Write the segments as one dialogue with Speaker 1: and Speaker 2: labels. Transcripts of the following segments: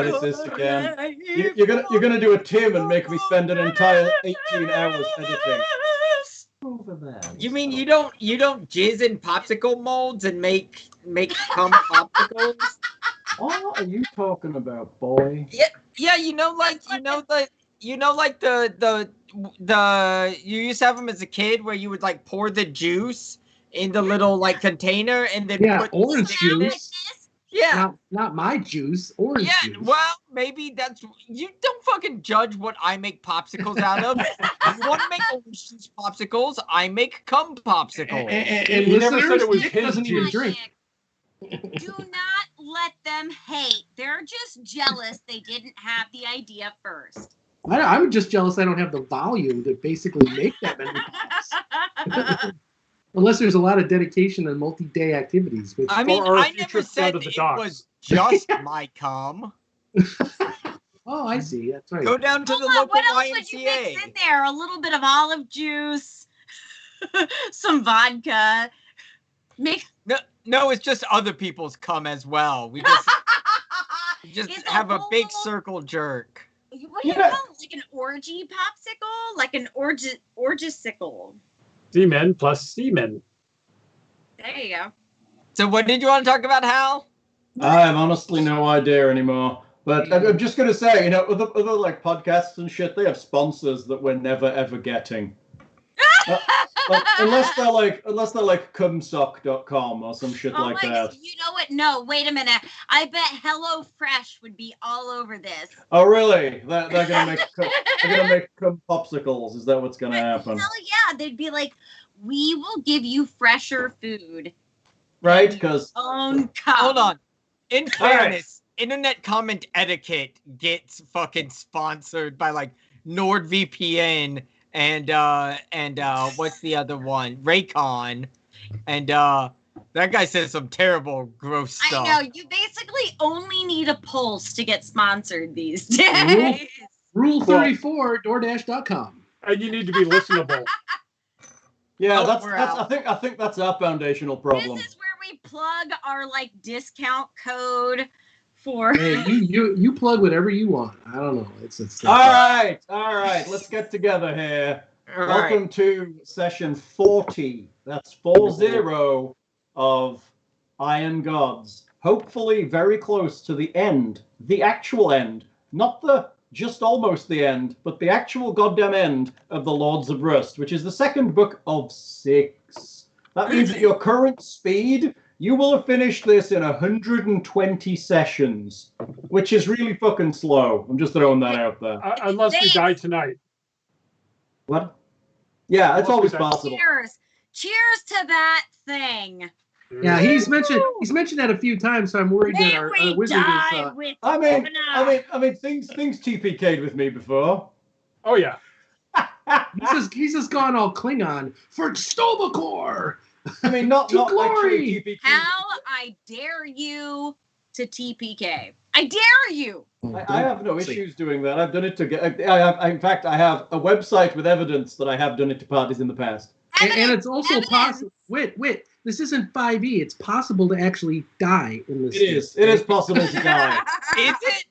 Speaker 1: edit this again. You're gonna do a Tim and make me spend an entire 18 hours editing. Over there.
Speaker 2: You mean you don't jizz in popsicle molds and make cum popsicles?
Speaker 1: What are you talking about, boy?
Speaker 2: Yeah, you used to have them as a kid where you would like pour the juice in the little like container and then put
Speaker 3: orange juice.
Speaker 2: Yeah,
Speaker 3: not my juice. Orange juice.
Speaker 2: Well, maybe you don't fucking judge what I make popsicles out of. You want to make orange juice popsicles? I make cum popsicles.
Speaker 3: And he never said it was his doesn't even drink.
Speaker 4: Do not let them hate. They're just jealous they didn't have the idea first.
Speaker 3: I'm just jealous I don't have the volume to basically make that many pops. Unless there's a lot of dedication and multi-day activities. Which
Speaker 2: I mean, I never said it was just my cum.
Speaker 3: Oh, I see. That's right.
Speaker 2: Go down to the local
Speaker 4: what else
Speaker 2: YMCA.
Speaker 4: Would you mix in there? A little bit of olive juice, some vodka.
Speaker 2: No, it's just other people's cum as well. We just have a big circle jerk.
Speaker 4: What do you call it? Like an orgy popsicle? Like an orgisicle.
Speaker 5: Semen plus semen.
Speaker 4: There you go.
Speaker 2: So what did you want to talk about, Hal?
Speaker 1: I have honestly no idea anymore. But I'm just going to say, other like podcasts and shit, they have sponsors that we're never ever getting. Unless they're like cumsock.com or some shit like that.
Speaker 4: You know what? No, wait a minute. I bet HelloFresh would be all over this.
Speaker 1: Oh really? They're gonna make cum popsicles. Is that what's gonna happen?
Speaker 4: Hell yeah! They'd be like, "We will give you fresher food."
Speaker 1: Right? Because
Speaker 2: hold on. In fairness, internet comment etiquette gets fucking sponsored by like NordVPN. And what's the other one? Raycon. And that guy says some terrible, gross stuff.
Speaker 4: I know. You basically only need a pulse to get sponsored these days.
Speaker 3: Rule 34, DoorDash.com.
Speaker 5: And you need to be listenable.
Speaker 1: Yeah, I think that's our foundational problem.
Speaker 4: This is where we plug our like discount code for.
Speaker 3: Hey, you plug whatever you want. I don't know. It's
Speaker 1: all right. Let's get together here.
Speaker 2: All
Speaker 1: Welcome to session 40. That's 40 of Iron Gods. Hopefully very close to the end. The actual end. Not the just almost the end, but the actual goddamn end of the Lords of Rust, which is the second book of 6. That means at your current speed, you will have finished this in 120 sessions, which is really fucking slow. I'm just throwing that out there.
Speaker 5: Unless we die tonight.
Speaker 1: What? Yeah, it's always possible.
Speaker 4: Cheers to that thing.
Speaker 3: Yeah, he's mentioned that a few times, so I'm worried that our wizard is.
Speaker 1: I mean, things TPK'd with me before.
Speaker 5: Oh yeah.
Speaker 3: he's just gone all Klingon for Stovacor.
Speaker 1: I mean, not
Speaker 3: glory.
Speaker 1: TPK.
Speaker 4: How I dare you to TPK? I dare you.
Speaker 1: I have no issues doing that. I've done it to get. In fact, I have a website with evidence that I have done it to parties in the past.
Speaker 3: And it's also possible. Wait. This isn't 5e. It's possible to actually die in this.
Speaker 1: It is possible to die.
Speaker 2: Is it?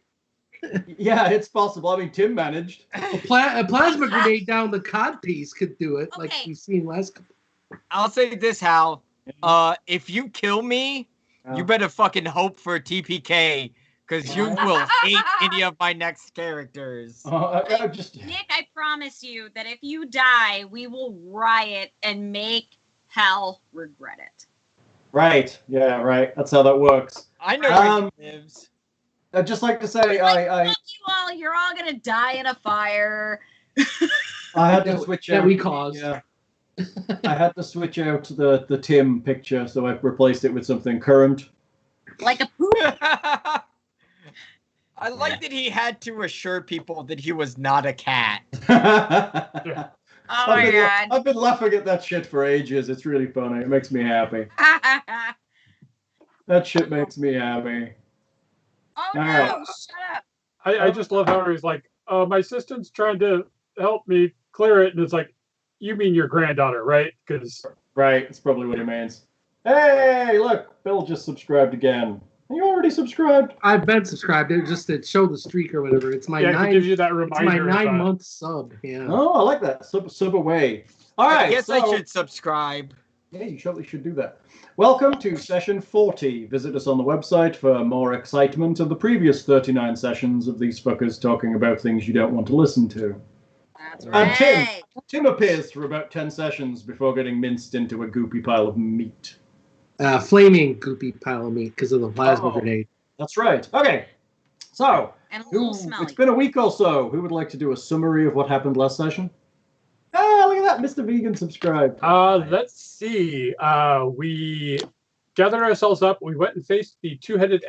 Speaker 1: Yeah, it's possible. I mean, Tim managed.
Speaker 3: A plasma grenade down the cod piece could do it, like we've seen last.
Speaker 2: I'll say this, Hal. If you kill me, you better fucking hope for a TPK, because you will hate any of my next characters.
Speaker 4: Nick, I promise you that if you die, we will riot and make Hal regret it.
Speaker 1: Right. Yeah, right. That's how that works.
Speaker 2: I know where he lives.
Speaker 1: I'd just like to say, fuck
Speaker 4: you all. You're all gonna die in a fire.
Speaker 1: I had to switch out.
Speaker 3: That we caused.
Speaker 1: Yeah. I had to switch out the Tim picture, so I've replaced it with something current.
Speaker 4: Like a poop.
Speaker 2: I like that he had to assure people that he was not a cat.
Speaker 4: Oh my god.
Speaker 1: I've been laughing at that shit for ages. It's really funny. It makes me happy. That shit makes me happy.
Speaker 4: Oh no, shut up.
Speaker 5: I just love how he's like, my assistant's trying to help me clear it, and it's like, you mean your granddaughter, right? Because
Speaker 1: right, it's probably what he means. Hey, look, Bill just subscribed again. Are you already subscribed?
Speaker 3: I've been subscribed. It just to show the streak or whatever. It's my
Speaker 5: Yeah, it gives you that
Speaker 3: It's my
Speaker 5: reminder.
Speaker 3: 9-month sub. Yeah.
Speaker 1: Oh, I like that. Sub away. All right.
Speaker 2: I guess
Speaker 1: so,
Speaker 2: I should subscribe.
Speaker 1: Yeah, you surely should do that. Welcome to session 40. Visit us on the website for more excitement of the previous 39 sessions of these fuckers talking about things you don't want to listen to.
Speaker 4: That's
Speaker 1: And
Speaker 4: right.
Speaker 1: Tim appears for about 10 sessions before getting minced into a goopy pile of meat.
Speaker 3: Flaming goopy pile of meat because of the plasma grenade.
Speaker 1: That's right. Okay. So,
Speaker 4: And a little smelly.
Speaker 1: it's been a week or so. Who would like to do a summary of what happened last session? Ah, look at that. Mr. Vegan subscribed.
Speaker 5: Let's see. We gathered ourselves up. We went and faced the two-headed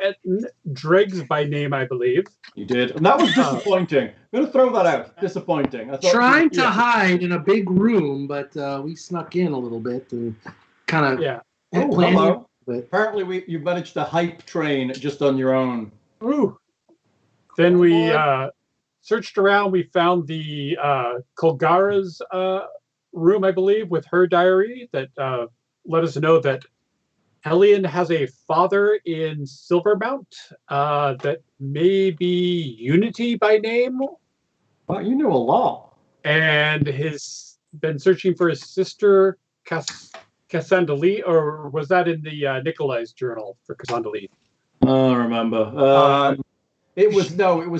Speaker 5: dregs by name, I believe.
Speaker 1: You did. And that was disappointing. I'm going to throw that out. Disappointing. I thought
Speaker 3: Trying to hide in a big room, but we snuck in a little bit and kind of
Speaker 1: hello. Apparently, you managed to hype train just on your own.
Speaker 5: Ooh. Then we searched around. We found the Kolgara's room, I believe, with her diary that let us know that Hellion has a father in Silvermount that may be Unity by name.
Speaker 1: Wow, you knew a lot.
Speaker 5: And has been searching for his sister, Cassandali, or was that in the Nikolai's journal for Cassandali?
Speaker 1: I remember. It was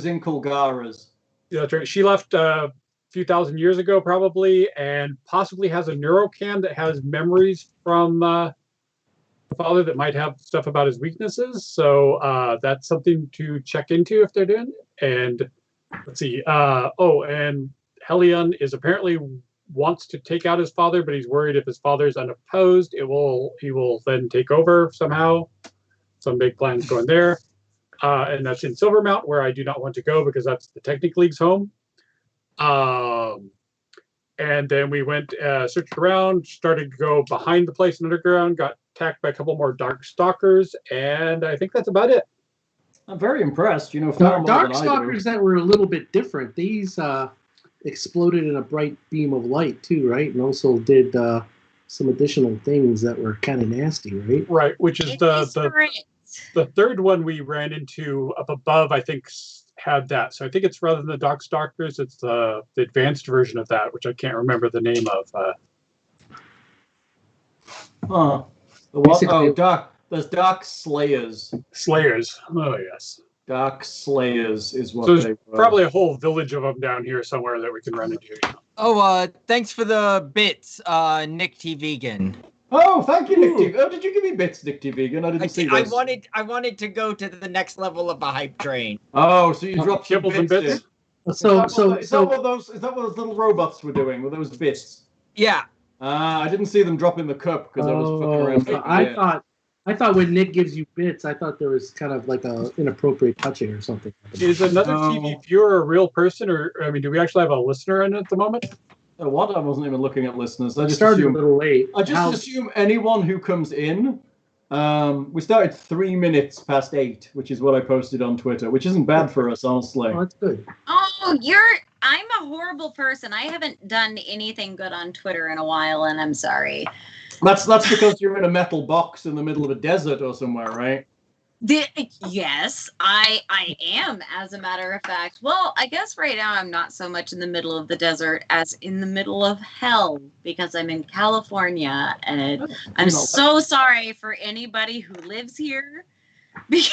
Speaker 1: in Kolgara's.
Speaker 5: Yeah, that's right. She left a few thousand years ago, probably, and possibly has a neurocam that has memories from the father that might have stuff about his weaknesses. So that's something to check into if they're doing. And let's see. And Hellion is apparently wants to take out his father, but he's worried if his father is unopposed, he will then take over somehow. Some big plans going there. And that's in Silvermount, where I do not want to go because that's the Technic League's home. And then we went, searched around, started to go behind the place and underground, got attacked by a couple more Dark Stalkers, and I think that's about it.
Speaker 1: I'm very impressed. Far more
Speaker 3: Dark
Speaker 1: than I do.
Speaker 3: Stalkers that were a little bit different. These exploded in a bright beam of light too, right? And also did some additional things that were kind of nasty, right?
Speaker 5: Right, which is the third one we ran into up above, I think, had that. So I think it's rather than the Dark Stalkers, it's the advanced version of that, which I can't remember the name of.
Speaker 1: The what? Oh, there's Dark Slayers.
Speaker 5: Slayers. Oh, yes.
Speaker 1: Dark Slayers is what
Speaker 5: so
Speaker 1: they
Speaker 5: there's
Speaker 1: were.
Speaker 5: Probably a whole village of them down here somewhere that we can run into.
Speaker 2: Oh, thanks for the bits, Nick T. Vegan.
Speaker 1: Oh, thank you, Nick T. Oh, did you give me bits, Nick T. Vegan? I didn't see this.
Speaker 2: I wanted to go to the next level of a hype train.
Speaker 1: Oh, so you dropped some
Speaker 5: kibbles and
Speaker 1: bits.
Speaker 5: bits?
Speaker 1: Is that what those little robots were doing? Were those bits?
Speaker 2: Yeah.
Speaker 1: I didn't see them drop in the cup because I was fucking around.
Speaker 3: I thought when Nick gives you bits, I thought there was kind of like a inappropriate touching or something.
Speaker 5: Is another TV viewer a real person, or do we actually have a listener in at the moment?
Speaker 1: What? I wasn't even looking at listeners. I just
Speaker 3: started a little late.
Speaker 1: I just assume anyone who comes in. We started 3 minutes past 8, which is what I posted on Twitter, which isn't bad for us, honestly.
Speaker 3: Oh, that's good.
Speaker 4: Oh, I'm a horrible person. I haven't done anything good on Twitter in a while, and I'm sorry.
Speaker 1: That's because you're in a metal box in the middle of a desert or somewhere, right?
Speaker 4: Yes, I am, as a matter of fact. Well, I guess right now I'm not so much in the middle of the desert as in the middle of hell, because I'm in California, and I'm so sorry for anybody who lives here. Because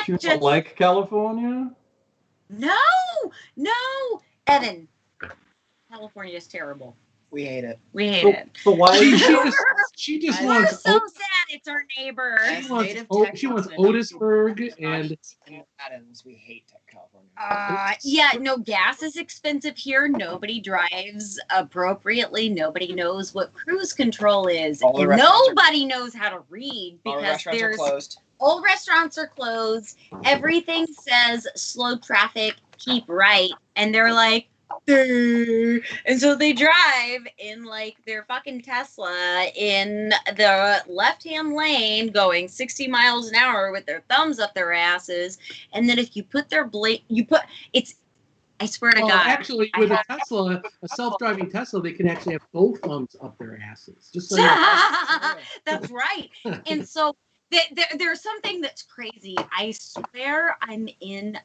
Speaker 1: you don't like California?
Speaker 4: No, Evan. California is terrible.
Speaker 6: We hate it.
Speaker 4: We hate it.
Speaker 1: So why?
Speaker 3: She just
Speaker 4: We're
Speaker 3: wants.
Speaker 4: so sad. It's our neighbor.
Speaker 3: She wants Otisburg and
Speaker 6: Adams. We hate California.
Speaker 4: Yeah, no, gas is expensive here. Nobody drives appropriately. Nobody knows what cruise control is. Nobody knows how to read because all restaurants are closed. Everything says slow traffic, keep right, and they're like, and so they drive in like their fucking Tesla in the left-hand lane going 60 miles an hour with their thumbs up their asses. And then if you put their I swear to God.
Speaker 3: Actually, with a Tesla, a self-driving Tesla, they can actually have both thumbs up their asses. Just so
Speaker 4: That's right. And so There's something that's crazy. I swear I'm in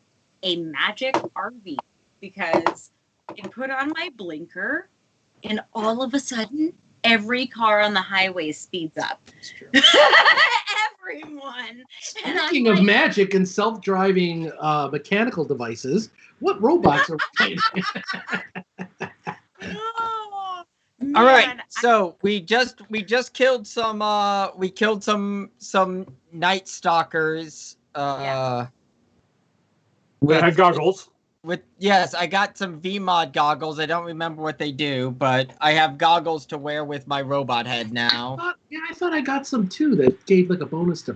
Speaker 4: a magic RV because I put on my blinker and all of a sudden every car on the highway speeds up.
Speaker 1: That's true.
Speaker 4: Everyone.
Speaker 3: Speaking of magic and self-driving mechanical devices, what robots are we playing?
Speaker 4: Oh,
Speaker 2: All right,
Speaker 4: man.
Speaker 2: so we just killed some night stalkers.
Speaker 5: That had goggles.
Speaker 2: Yes, I got some VMod goggles. I don't remember what they do, but I have goggles to wear with my robot head now.
Speaker 3: I thought I got some too that gave like a bonus to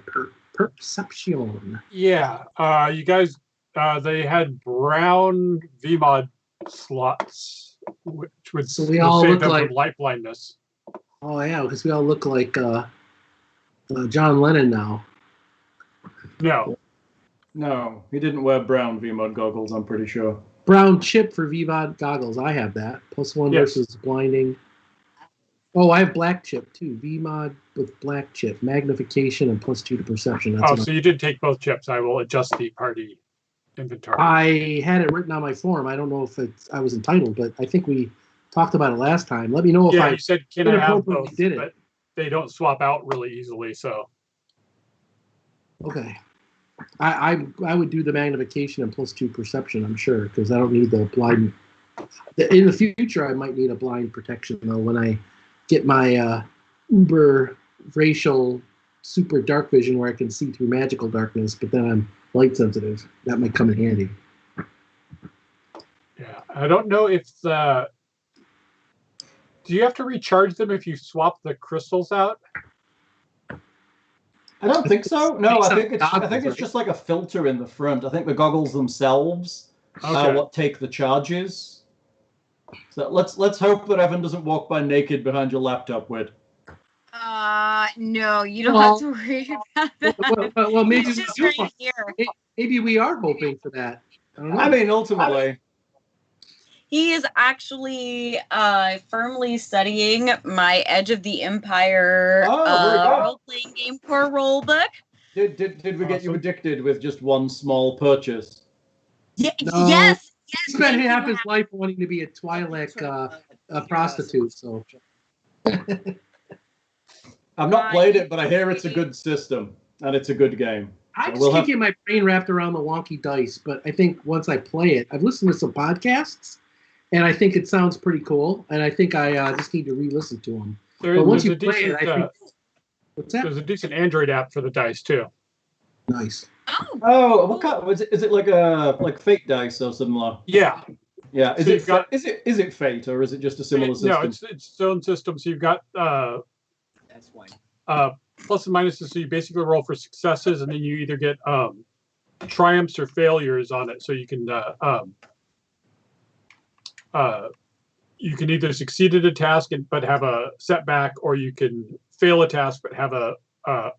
Speaker 3: perception.
Speaker 5: Yeah, you guys, they had brown VMod slots, which would
Speaker 3: So we all
Speaker 5: save
Speaker 3: look
Speaker 5: them
Speaker 3: like-
Speaker 5: from light blindness.
Speaker 3: Oh yeah, because we all look like John Lennon now.
Speaker 5: No,
Speaker 1: he didn't wear brown VMod goggles, I'm pretty sure.
Speaker 3: Brown chip for VMod goggles. I have that. +1
Speaker 5: Yes.
Speaker 3: versus blinding. Oh, I have black chip too. VMod with black chip, magnification, and +2 to perception. That's
Speaker 5: oh,
Speaker 3: what
Speaker 5: so you did take both chips. I will adjust the party inventory.
Speaker 3: I had it written on my form. I don't know if I was entitled, but I think we talked about it last time. Let me know if
Speaker 5: yeah,
Speaker 3: I
Speaker 5: you said can I have
Speaker 3: inappropriately
Speaker 5: both,
Speaker 3: did it.
Speaker 5: but they don't swap out really easily. So
Speaker 3: Okay. I would do the magnification and +2 perception, I'm sure, because I don't need the blind. In the future, I might need a blind protection, though, when I get my uber racial super dark vision where I can see through magical darkness, but then I'm light sensitive. That might come in handy.
Speaker 5: yeah, I don't know if do you have to recharge them if you swap the crystals out?
Speaker 1: I don't think so. No, I think it's
Speaker 3: Goggles,
Speaker 1: just like a filter in the front. I think the goggles themselves are
Speaker 5: Okay.
Speaker 1: what take the charges. So let's hope that Evan doesn't walk by naked behind your laptop, Whit.
Speaker 4: No, you don't
Speaker 3: Well-
Speaker 4: have to worry about that.
Speaker 3: Well, maybe
Speaker 4: He's
Speaker 3: we
Speaker 4: just
Speaker 3: do.
Speaker 4: right here.
Speaker 3: Maybe we are hoping for that. I don't know.
Speaker 1: I mean, ultimately,
Speaker 4: He is actually firmly studying my Edge of the Empire
Speaker 1: Oh, very good.
Speaker 4: role-playing game core rule book.
Speaker 1: did we get you
Speaker 5: Awesome.
Speaker 1: addicted with just one small purchase?
Speaker 4: Yeah,
Speaker 3: No.
Speaker 4: yes.
Speaker 3: He spent
Speaker 4: thank
Speaker 3: half
Speaker 4: you.
Speaker 3: his life wanting to be a Twi'lek prostitute, so.
Speaker 1: I've not played it, but I hear it's a good system and it's a good game.
Speaker 3: I
Speaker 1: So
Speaker 3: just
Speaker 1: we'll
Speaker 3: can't
Speaker 1: have-
Speaker 3: get my brain wrapped around the wonky dice, but I think once I play it, I've listened to some podcasts, and I think it sounds pretty cool, and I think I just need to re-listen to them. But once you play it, I think... What's that?
Speaker 5: There's a decent Android app for the dice too.
Speaker 3: Nice.
Speaker 4: Oh,
Speaker 1: Oh, what kind? Is it like Fate dice or similar?
Speaker 5: Yeah,
Speaker 1: Yeah. Is
Speaker 5: So
Speaker 1: it
Speaker 5: you've got-
Speaker 1: is it Fate or is it just a similar system?
Speaker 5: no, it's its own system. So you've got
Speaker 6: That's one.
Speaker 5: plus and minuses. So you basically roll for successes, and then you either get triumphs or failures on it. So you can either succeed at a task but have a setback, or you can fail a task but have a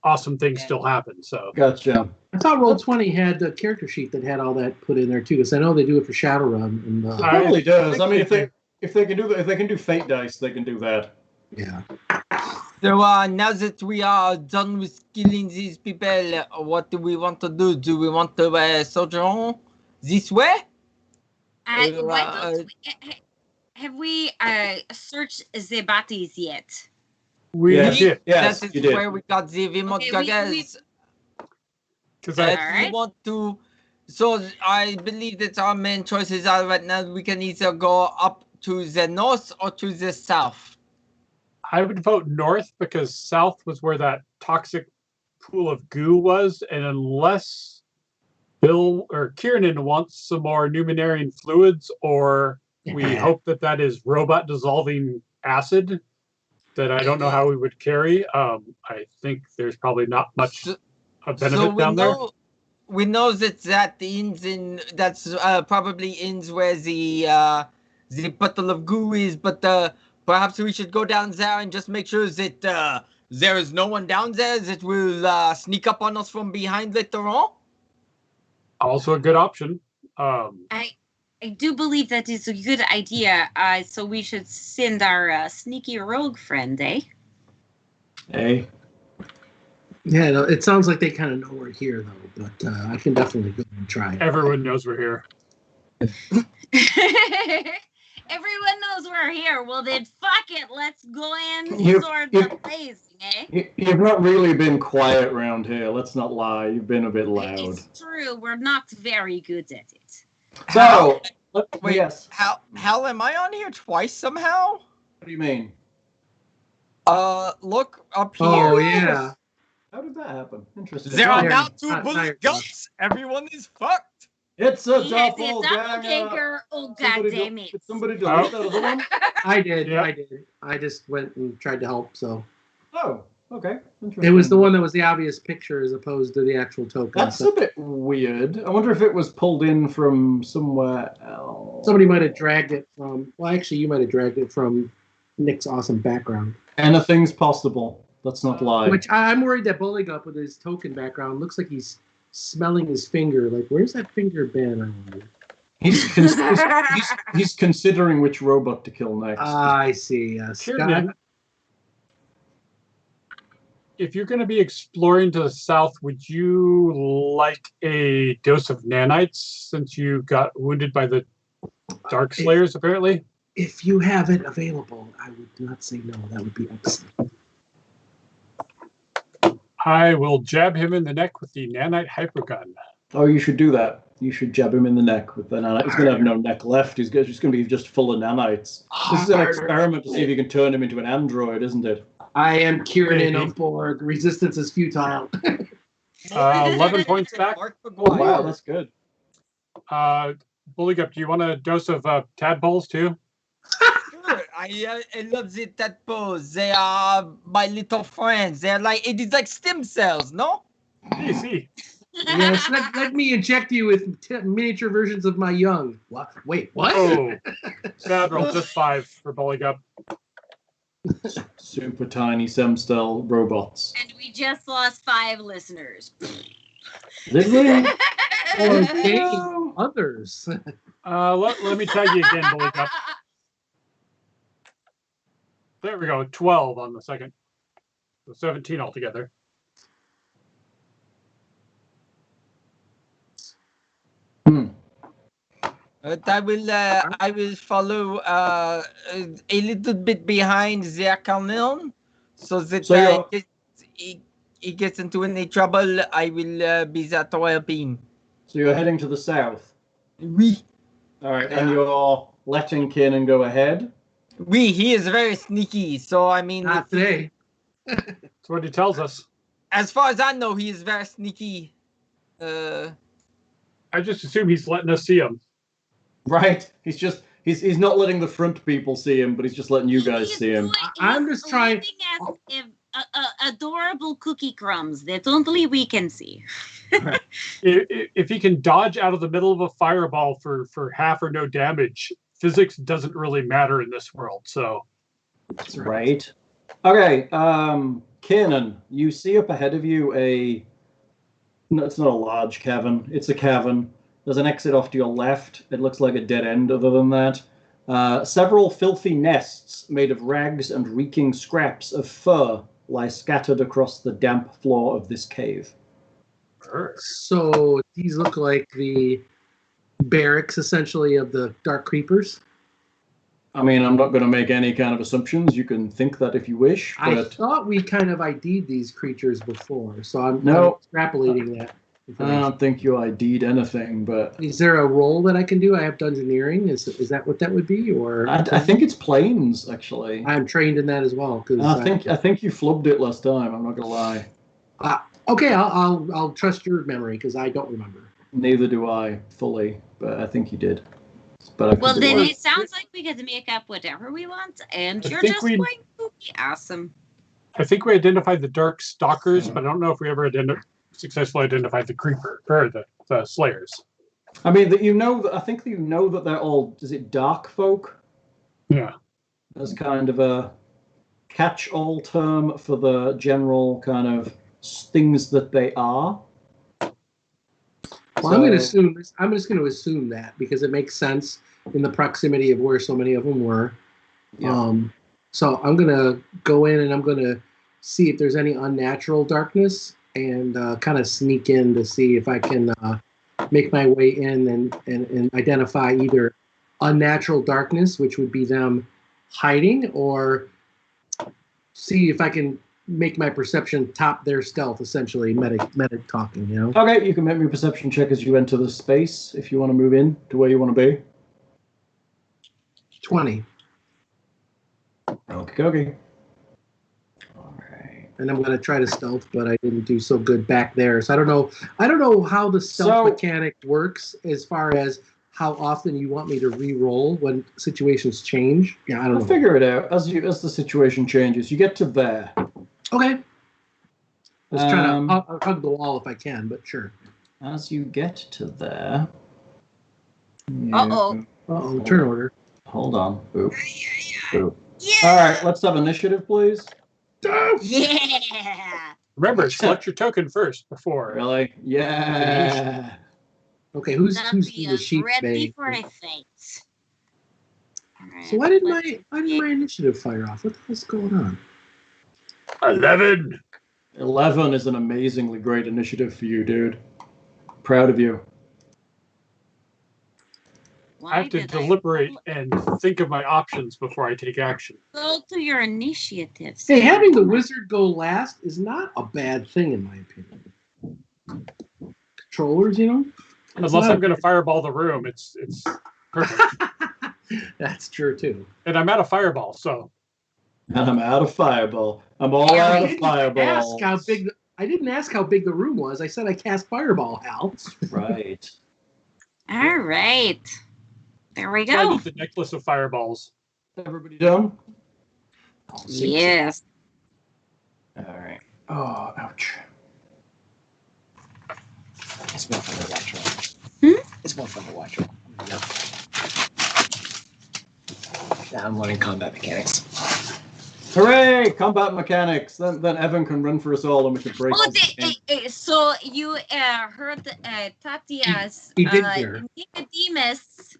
Speaker 5: awesome thing still happen. So
Speaker 1: Gotcha.
Speaker 3: I thought Roll20 had the character sheet that had all that put in there, too, because I know they do it for Shadowrun. And,
Speaker 1: It probably does. I mean,
Speaker 5: think
Speaker 1: if they can do Fate dice, they can do that.
Speaker 3: yeah.
Speaker 2: So now that we are done with killing these people, what do we want to do? Do we want to soldier on this way?
Speaker 4: why don't have we searched the bodies yet?
Speaker 5: we
Speaker 1: Yes.
Speaker 5: did
Speaker 1: Yes,
Speaker 2: that is
Speaker 1: you did.
Speaker 2: where we got the remote
Speaker 4: Okay,
Speaker 2: goggles.
Speaker 5: because
Speaker 2: If
Speaker 4: Alright.
Speaker 2: we want to, so I believe that our main choices are right now. We can either go up to the north or to the south.
Speaker 5: I would vote north because south was where that toxic pool of goo was, and unless Bill or Kiernan wants some more Numenarian fluids, or we hope that is robot dissolving acid that I don't know how we would carry. I think there's probably not much
Speaker 2: So-
Speaker 5: of
Speaker 2: So
Speaker 5: benefit down there.
Speaker 2: we know that ends in that's probably ends where the puddle of goo is, but perhaps we should go down there and just make sure that there is no one down there that will sneak up on us from behind later on.
Speaker 5: Also a good option.
Speaker 4: I do believe that is a good idea. So we should send our sneaky rogue friend, eh?
Speaker 1: Hey.
Speaker 3: Yeah, no, it sounds like they kind of know we're here, though, but I can definitely go and try it.
Speaker 5: Everyone knows we're here.
Speaker 4: Everyone knows we're here. Well, then, fuck it. Let's go and sort the place, eh?
Speaker 1: You've not really been quiet around here. Let's not lie. You've been a bit loud.
Speaker 4: It's true. We're not very good at it.
Speaker 1: So,
Speaker 2: Wait,
Speaker 1: yes.
Speaker 2: how am I on here twice somehow?
Speaker 1: What do you mean?
Speaker 2: Look up here.
Speaker 3: Oh, yeah.
Speaker 1: How did that happen? Interesting.
Speaker 2: There are
Speaker 3: Yeah,
Speaker 2: now 2
Speaker 3: not
Speaker 2: Buligups. Everyone is fucked.
Speaker 1: It's a
Speaker 4: He has a
Speaker 1: doppelganger.
Speaker 4: doppelganger. Oh, God damn it.
Speaker 1: Did somebody delete that other one?
Speaker 3: I did.
Speaker 5: Yeah.
Speaker 3: I did. I just went and tried to help, so.
Speaker 1: Oh, okay.
Speaker 3: It was the one that was the obvious picture as opposed to the actual token.
Speaker 1: That's a bit weird. I wonder if it was pulled in from somewhere else.
Speaker 3: Somebody might have dragged it from. Well, actually, you might have dragged it from Nick's awesome background.
Speaker 1: Anything's possible. Let's not lie.
Speaker 3: Which I'm worried that Buligup with his token background looks like he's smelling his finger. Like, where's that finger been? I wonder.
Speaker 1: He's considering which robot to kill next.
Speaker 3: I see. Yes.
Speaker 5: Kiernan, if you're going to be exploring to the south, would you like a dose of nanites since you got wounded by the Dark Slayers, apparently?
Speaker 3: If you have it available, I would not say no. That would be excellent.
Speaker 5: I will jab him in the neck with the nanite hypergun.
Speaker 1: Oh, you should do that. You should jab him in the neck with the nanite. He's going to have no neck left. He's just going to be just full of nanites. This is an experiment to see if you can turn him into an android, isn't it?
Speaker 3: I am Kiernan of Borg. Resistance is futile.
Speaker 5: 11 points back.
Speaker 1: Oh, wow, that's good.
Speaker 5: Buligup, do you want a dose of tadpoles too?
Speaker 2: Sure, I love the tadpoles. They are my little friends. They're like, it is like stem cells, no?
Speaker 5: See.
Speaker 3: Yes, let me inject you with miniature versions of my young. What? Wait, what?
Speaker 5: Oh, sad roll, just 5 for Buligup.
Speaker 1: Super tiny stem cell robots.
Speaker 4: And we just lost 5 listeners.
Speaker 1: Did we?
Speaker 3: Oh, others.
Speaker 5: Let me tag you again, Buligup. There we go, 12 on the second. So 17 altogether.
Speaker 2: But I will follow a little bit behind the cannon, so that he gets into any trouble. I will be there to help him.
Speaker 1: So you're heading to the south.
Speaker 2: Oui.
Speaker 1: All right, and you're letting Kiernan go ahead.
Speaker 2: Oui, he is very sneaky. So I mean,
Speaker 3: Not today.
Speaker 5: That's what he tells us.
Speaker 2: As far as I know, he is very sneaky.
Speaker 5: I just assume he's letting us see him.
Speaker 1: Right? He's not letting the front people see him, but he's just letting you guys see him.
Speaker 3: I'm just trying.
Speaker 4: Adorable cookie crumbs that only we can see.
Speaker 5: If he can dodge out of the middle of a fireball for half or no damage, physics doesn't really matter in this world. So,
Speaker 1: That's right. Okay, Kiernan, you see up ahead of you no, it's not a large cavern. It's a cavern. There's an exit off to your left. It looks like a dead end other than that. Several filthy nests made of rags and reeking scraps of fur lie scattered across the damp floor of this cave.
Speaker 3: So these look like the barracks, essentially, of the Dark Creepers.
Speaker 1: I mean, I'm not going to make any kind of assumptions. You can think that if you wish. But
Speaker 3: I thought we kind of ID'd these creatures before, so I'm extrapolating that.
Speaker 1: I don't think you ID'd anything, but...
Speaker 3: Is there a role that I can do? I have Dungeoneering. Is that what that would be? Or
Speaker 1: I think it's planes, actually.
Speaker 3: I'm trained in that as well.
Speaker 1: I think you flubbed it last time, I'm not going to lie.
Speaker 3: Okay, I'll trust your memory, because I don't remember.
Speaker 1: Neither do I, fully, but I think you did. But
Speaker 4: Well, then it sounds like we get to make up whatever we want, and you're just going to be awesome.
Speaker 5: I think we identified the Dark Stalkers, but I don't know if we ever successfully identified the Creeper, or the Slayers.
Speaker 1: I mean, I think that you know that they're all, is it dark folk?
Speaker 5: Yeah.
Speaker 1: As kind of a catch-all term for the general kind of things that they are.
Speaker 3: Well, I'm just going to assume that because it makes sense in the proximity of where so many of them were.
Speaker 1: Yeah.
Speaker 3: So I'm going to go in and I'm going to see if there's any unnatural darkness and kind of sneak in to see if I can make my way in and identify either unnatural darkness, which would be them hiding, or see if I can make my perception top their stealth, essentially, meta talking, you know?
Speaker 1: Okay, you can make me a perception check as you enter the space if you want to move in to where you want to be.
Speaker 3: 20.
Speaker 1: Okay. All right.
Speaker 3: And I'm going to try to stealth, but I didn't do so good back there. So I don't know how the stealth mechanic works as far as how often you want me to re-roll when situations change. Yeah, I don't know.
Speaker 1: I'll figure it out as the situation changes. You get to there.
Speaker 3: Okay. Just trying to hug the wall if I can, but sure.
Speaker 1: As you get to there.
Speaker 4: Uh-oh.
Speaker 3: Turn order.
Speaker 1: Hold on. Boop. Boop.
Speaker 4: Yeah.
Speaker 1: All right, let's have initiative, please.
Speaker 4: Yeah.
Speaker 5: Remember, select your token first before.
Speaker 1: Really? Yeah.
Speaker 3: Okay, who's the sheep
Speaker 4: ready
Speaker 3: bay?
Speaker 4: for a fight.
Speaker 3: So why did my initiative fire off? What the hell's going on?
Speaker 5: 11.
Speaker 1: 11 is an amazingly great initiative for you, dude. Proud of you.
Speaker 5: I have to deliberate and think of my options before I take action.
Speaker 4: Go to your initiatives.
Speaker 3: Hey, having the wizard go last is not a bad thing, in my opinion. Controllers, you know?
Speaker 5: Unless I'm going to fireball the room, it's perfect.
Speaker 3: That's true, too.
Speaker 5: And I'm out of fireball, so.
Speaker 1: And I'm out of fireball. I'm all out of fireball.
Speaker 3: I didn't ask how big the room was. I said I cast fireball, Hal.
Speaker 1: Right.
Speaker 4: All right. There we
Speaker 5: I
Speaker 4: go.
Speaker 5: need the necklace of fireballs.
Speaker 1: Everybody done?
Speaker 4: Yes.
Speaker 1: All right. Oh, ouch.
Speaker 6: It's more fun to watch. It's more fun to watch. Now I'm learning combat mechanics.
Speaker 1: Hooray! Combat mechanics. Then Evan can run for us all and we can break.
Speaker 4: So you heard Tatia's
Speaker 3: he did hear.
Speaker 4: Nicodemus.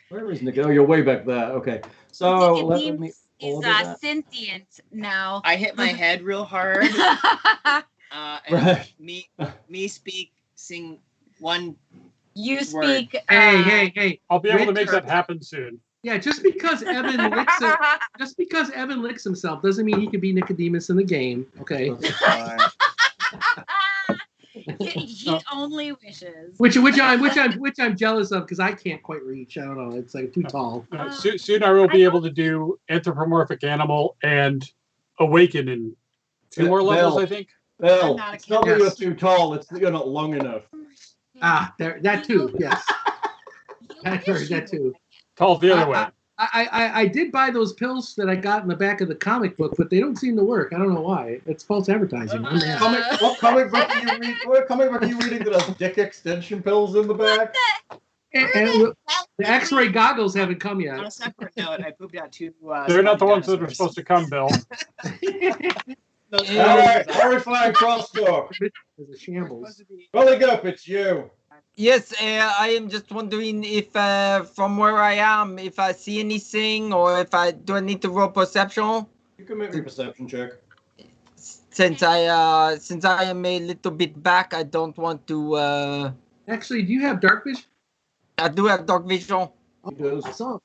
Speaker 1: Where is Nick? Oh, you're way back there. Okay. So let me
Speaker 4: Nicodemus is
Speaker 1: order that.
Speaker 4: sentient now.
Speaker 6: I hit my head real hard. And
Speaker 1: Right.
Speaker 6: me speak, sing one.
Speaker 4: You
Speaker 6: word.
Speaker 4: speak.
Speaker 3: Hey!
Speaker 5: I'll be able to make that happen soon.
Speaker 3: Yeah, just because Evan licks himself doesn't mean he can be Nicodemus in the game. Okay.
Speaker 4: He only wishes.
Speaker 3: Which I'm jealous of because I can't quite reach. I don't know. It's like too tall.
Speaker 5: Soon I will be able to do anthropomorphic animal and awaken in 2 more levels, I think.
Speaker 1: Bill, it's not that you're too tall. It's that you're not long enough.
Speaker 3: That too. Yes. That too.
Speaker 5: Tall the other way.
Speaker 3: I did buy those pills that I got in the back of the comic book, but they don't seem to work. I don't know why. It's false advertising.
Speaker 1: What comic book are you reading? What comic book are you reading that has dick extension pills in the back?
Speaker 3: And the X-ray goggles haven't come yet.
Speaker 6: On a separate note, I pooped out 2.
Speaker 5: They're not the ones that are supposed to come, Bill.
Speaker 1: All right, horrifying crosstalk.
Speaker 3: There's a shambles.
Speaker 1: Buligup, it's you.
Speaker 2: Yes, I am just wondering if from where I am, if I see anything or if I need to roll perception.
Speaker 1: You can make me a perception check.
Speaker 2: Since I am a little bit back, I don't want to.
Speaker 3: Actually, do you have dark vision?
Speaker 2: I do have dark vision.
Speaker 1: He does.
Speaker 3: Awesome.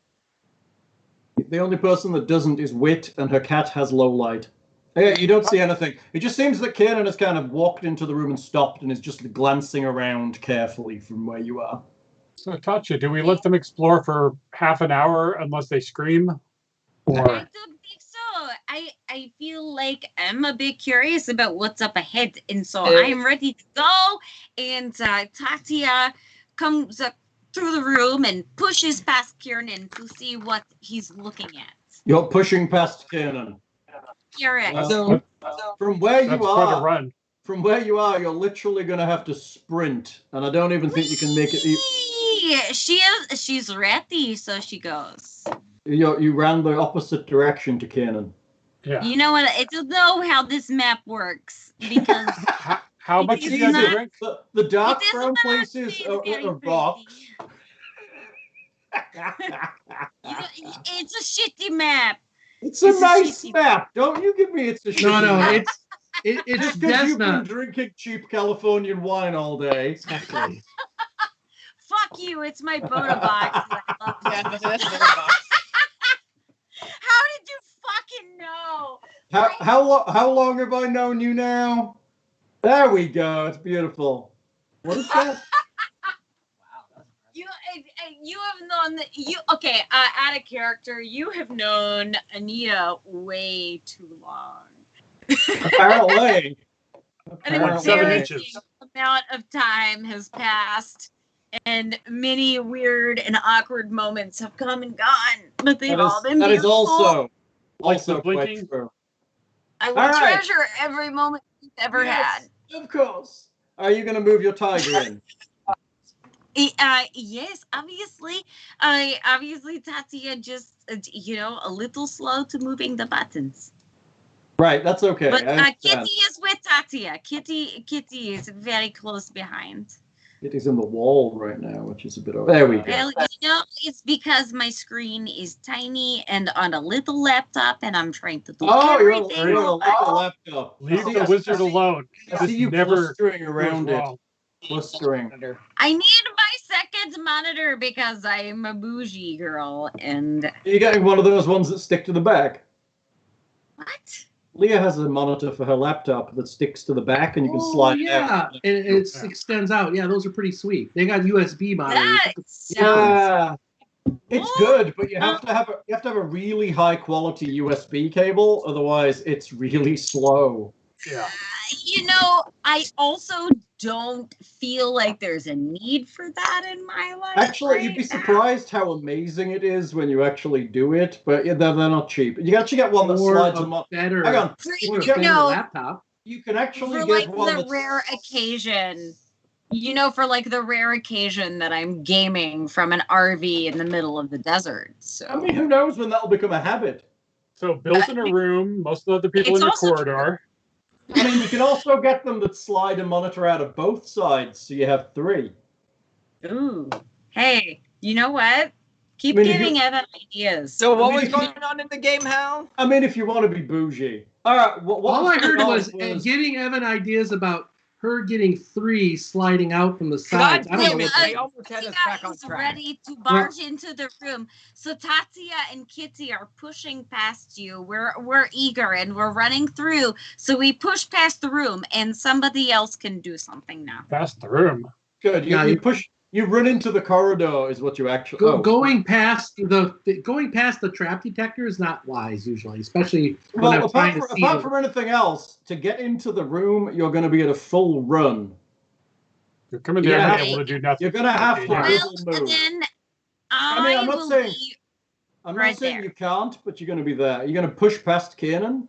Speaker 1: The only person that doesn't is Wit, and her cat has low light. Yeah, you don't see anything. It just seems that Kiernan has kind of walked into the room and stopped and is just glancing around carefully from where you are.
Speaker 5: So, Tatia, do we let them explore for half an hour unless they scream? Or...
Speaker 4: I don't think so. I feel like I'm a bit curious about what's up ahead, and so I'm ready to go. And Tatia comes up through the room and pushes past Kiernan to see what he's looking at.
Speaker 1: You're pushing past Kiernan.
Speaker 4: Correct.
Speaker 1: From where you
Speaker 5: quite a
Speaker 1: are,
Speaker 5: run.
Speaker 1: From where you are, you're literally going to have to sprint, and I don't even think you can make it.
Speaker 4: She's ready, so she goes.
Speaker 1: You ran the opposite direction to Kiernan.
Speaker 5: Yeah.
Speaker 4: You know what? I don't know how this map works because
Speaker 5: how much did you have to drink?
Speaker 1: The dark brown places are rocks.
Speaker 4: It's a shitty map.
Speaker 1: It's a nice map. Don't you give me it's a shitty
Speaker 3: No,
Speaker 1: map.
Speaker 3: it's
Speaker 1: Just because you've been
Speaker 3: not.
Speaker 1: drinking cheap Californian wine all day.
Speaker 3: Exactly.
Speaker 4: Fuck you! It's my Bona box.
Speaker 6: Yeah, that's the box.
Speaker 4: How did you fucking know?
Speaker 1: How long have I known you now? There we go. It's beautiful. What is that?
Speaker 4: You have known okay, out of character, you have known Anita way too long.
Speaker 1: Apparently.
Speaker 4: An
Speaker 5: Like 7
Speaker 4: embarrassing
Speaker 5: inches.
Speaker 4: amount of time has passed, and many weird and awkward moments have come and gone, but they've all been
Speaker 1: that is
Speaker 4: beautiful.
Speaker 1: also quite
Speaker 5: blinking?
Speaker 1: true.
Speaker 4: I will
Speaker 1: all right.
Speaker 4: treasure every moment we've ever had.
Speaker 1: Of course. Are you going to move your tiger in?
Speaker 4: Yes, obviously. Obviously, Tatia just, a little slow to moving the buttons.
Speaker 1: Right, that's okay.
Speaker 4: But Kitty is with Tatia. Kitty is very close behind.
Speaker 1: Kitty's in the wall right now, which is a bit over. There we go.
Speaker 4: Well, it's because my screen is tiny and on a little laptop, and I'm trying to do everything.
Speaker 1: You're on a little laptop.
Speaker 5: Leave the wizard alone.
Speaker 1: I see you blustering around it.
Speaker 5: wrong.
Speaker 1: Blustering.
Speaker 4: I need my second monitor because I'm a bougie girl, and...
Speaker 1: Are you getting one of those ones that stick to the back?
Speaker 4: What?
Speaker 1: Leah has a monitor for her laptop that sticks to the back, and you can slide it out.
Speaker 3: Yeah, and it extends out. Yeah, those are pretty sweet. They got USB monitors.
Speaker 1: Yeah, it's good, but you have to have a really high quality USB cable, otherwise it's really slow.
Speaker 5: Yeah.
Speaker 4: I also don't feel like there's a need for that in my life.
Speaker 1: Actually, you'd be surprised how amazing it is when you actually do it, but they're not cheap. You actually get one that slides them up.
Speaker 3: Better.
Speaker 1: Hang on.
Speaker 3: Laptop.
Speaker 1: You can actually
Speaker 4: for
Speaker 1: get
Speaker 4: like
Speaker 1: one
Speaker 4: the rare occasion. For like the rare occasion that I'm gaming from an RV in the middle of the desert. So
Speaker 1: I mean, who knows when that'll become a habit?
Speaker 5: So built in a room, most of the people in the corridor.
Speaker 1: I mean, you can also get them that slide a monitor out of both sides, so you have 3.
Speaker 4: Ooh. Hey, you know what? Keep giving Evan ideas.
Speaker 2: So what was going on in the game, Hal?
Speaker 1: I mean, if you want to be bougie. All right.
Speaker 3: All I heard was giving Evan ideas about her getting 3 sliding out from the sides.
Speaker 2: God damn it! I almost had us back on track.
Speaker 4: Ready to barge into the room. So Tatia and Kitty are pushing past you. We're eager and we're running through. So we push past the room, and somebody else can do something now.
Speaker 5: Past the room.
Speaker 1: Good. You push. You run into the corridor is what you actually.
Speaker 3: Going past the trap detector is not wise usually, especially when I'm trying to see.
Speaker 1: Apart from anything else, to get into the room, you're going to be at a full run.
Speaker 5: You're coming down able to do nothing.
Speaker 1: You're going to have to move.
Speaker 4: Then
Speaker 1: I'm not saying you can't, but you're going to be there. You're going to push past Kiernan?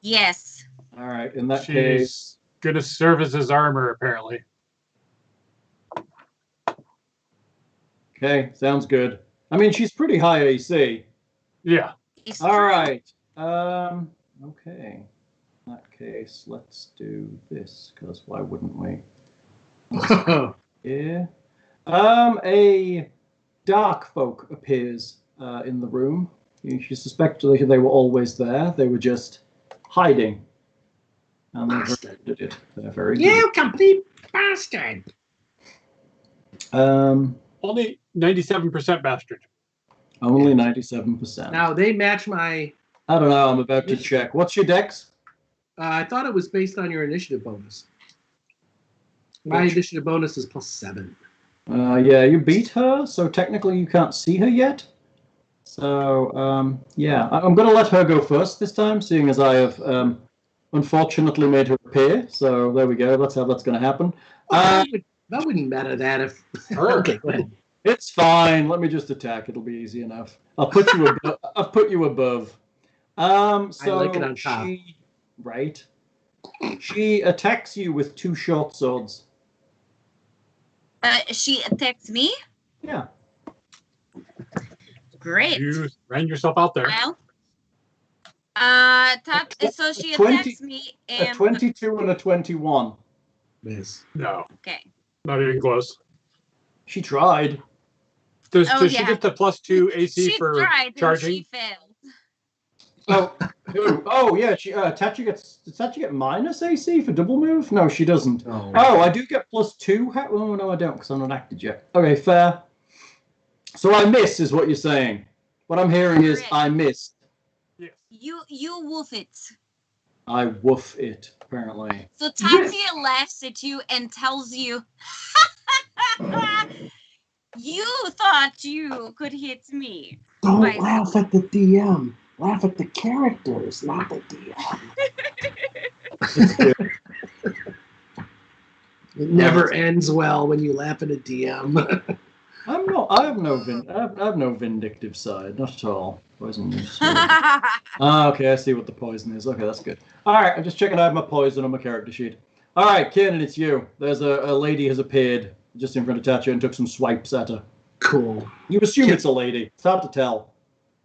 Speaker 4: Yes.
Speaker 1: All right. In that case,
Speaker 5: she's going to serve as his armor, apparently.
Speaker 1: Okay, sounds good. I mean, she's pretty high AC.
Speaker 5: Yeah.
Speaker 1: All right. Okay. In that case, let's do this, because why wouldn't we? Yeah. A dark folk appears in the room. You suspect they were always there. They were just hiding. And they did it. They're very good.
Speaker 3: You complete bastard!
Speaker 5: Only 97% bastard.
Speaker 1: Only 97%.
Speaker 3: Now they match my.
Speaker 1: I don't know. I'm about to check. What's your dex?
Speaker 3: I thought it was based on your initiative bonus. My initiative bonus is +7.
Speaker 1: Yeah, you beat her, so technically you can't see her yet. So, yeah, I'm going to let her go first this time, seeing as I have unfortunately made her appear. So there we go. That's how that's going to happen.
Speaker 3: That wouldn't matter that if. Okay, go ahead.
Speaker 1: It's fine. Let me just attack. It'll be easy enough. I'll put you above. I'll put you above. So
Speaker 3: I like it on top.
Speaker 1: She attacks you with 2 short swords.
Speaker 4: She attacks me?
Speaker 1: Yeah.
Speaker 4: Great.
Speaker 5: You ran yourself out there.
Speaker 4: Well, so she attacks me and...
Speaker 1: A 22 and a 21.
Speaker 3: Miss.
Speaker 5: No.
Speaker 4: Okay.
Speaker 5: Not even close.
Speaker 1: She tried.
Speaker 5: Does she get the +2 AC
Speaker 4: she
Speaker 5: for
Speaker 4: tried
Speaker 5: charging?
Speaker 4: And she failed.
Speaker 1: Oh yeah, Tatia does Tatia get minus AC for double move? No, she doesn't.
Speaker 3: Oh.
Speaker 1: I do get +2. Oh no, I don't because I'm not acted yet. Okay, fair. So I miss is what you're saying. What I'm hearing is I missed.
Speaker 5: Yes.
Speaker 4: You woof it.
Speaker 1: I woof it, apparently.
Speaker 4: So Tatia laughs at you and tells you, you thought you could hit me.
Speaker 3: Don't laugh at the DM. Laugh at the characters, not the DM. It never ends well when you laugh at a DM.
Speaker 1: I have no vindictive side, not at all. Poison is. Okay, I see what the poison is. Okay, that's good. All right, I'm just checking I have my poison on my character sheet. All right, Kiernan, it's you. There's a lady has appeared just in front of Tatia and took some swipes at her.
Speaker 3: Cool.
Speaker 1: You assume it's a lady. It's hard to tell.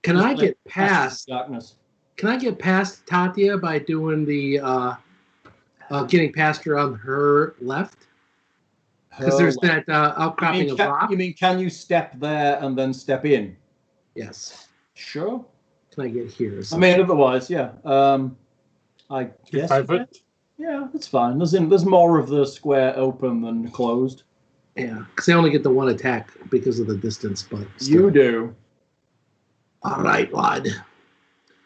Speaker 3: Can I get past
Speaker 1: darkness?
Speaker 3: Can I get past Tatia by doing the getting past her on her left? Because there's that outcropping of rock.
Speaker 1: You mean can you step there and then step in?
Speaker 3: Yes.
Speaker 1: Sure.
Speaker 3: Can I get here?
Speaker 1: I mean, otherwise, yeah. I guess.
Speaker 5: 5 foot?
Speaker 1: Yeah, that's fine. There's more of the square open than closed.
Speaker 3: Yeah, because they only get the one attack because of the distance, but still.
Speaker 1: You do.
Speaker 3: All right, lad.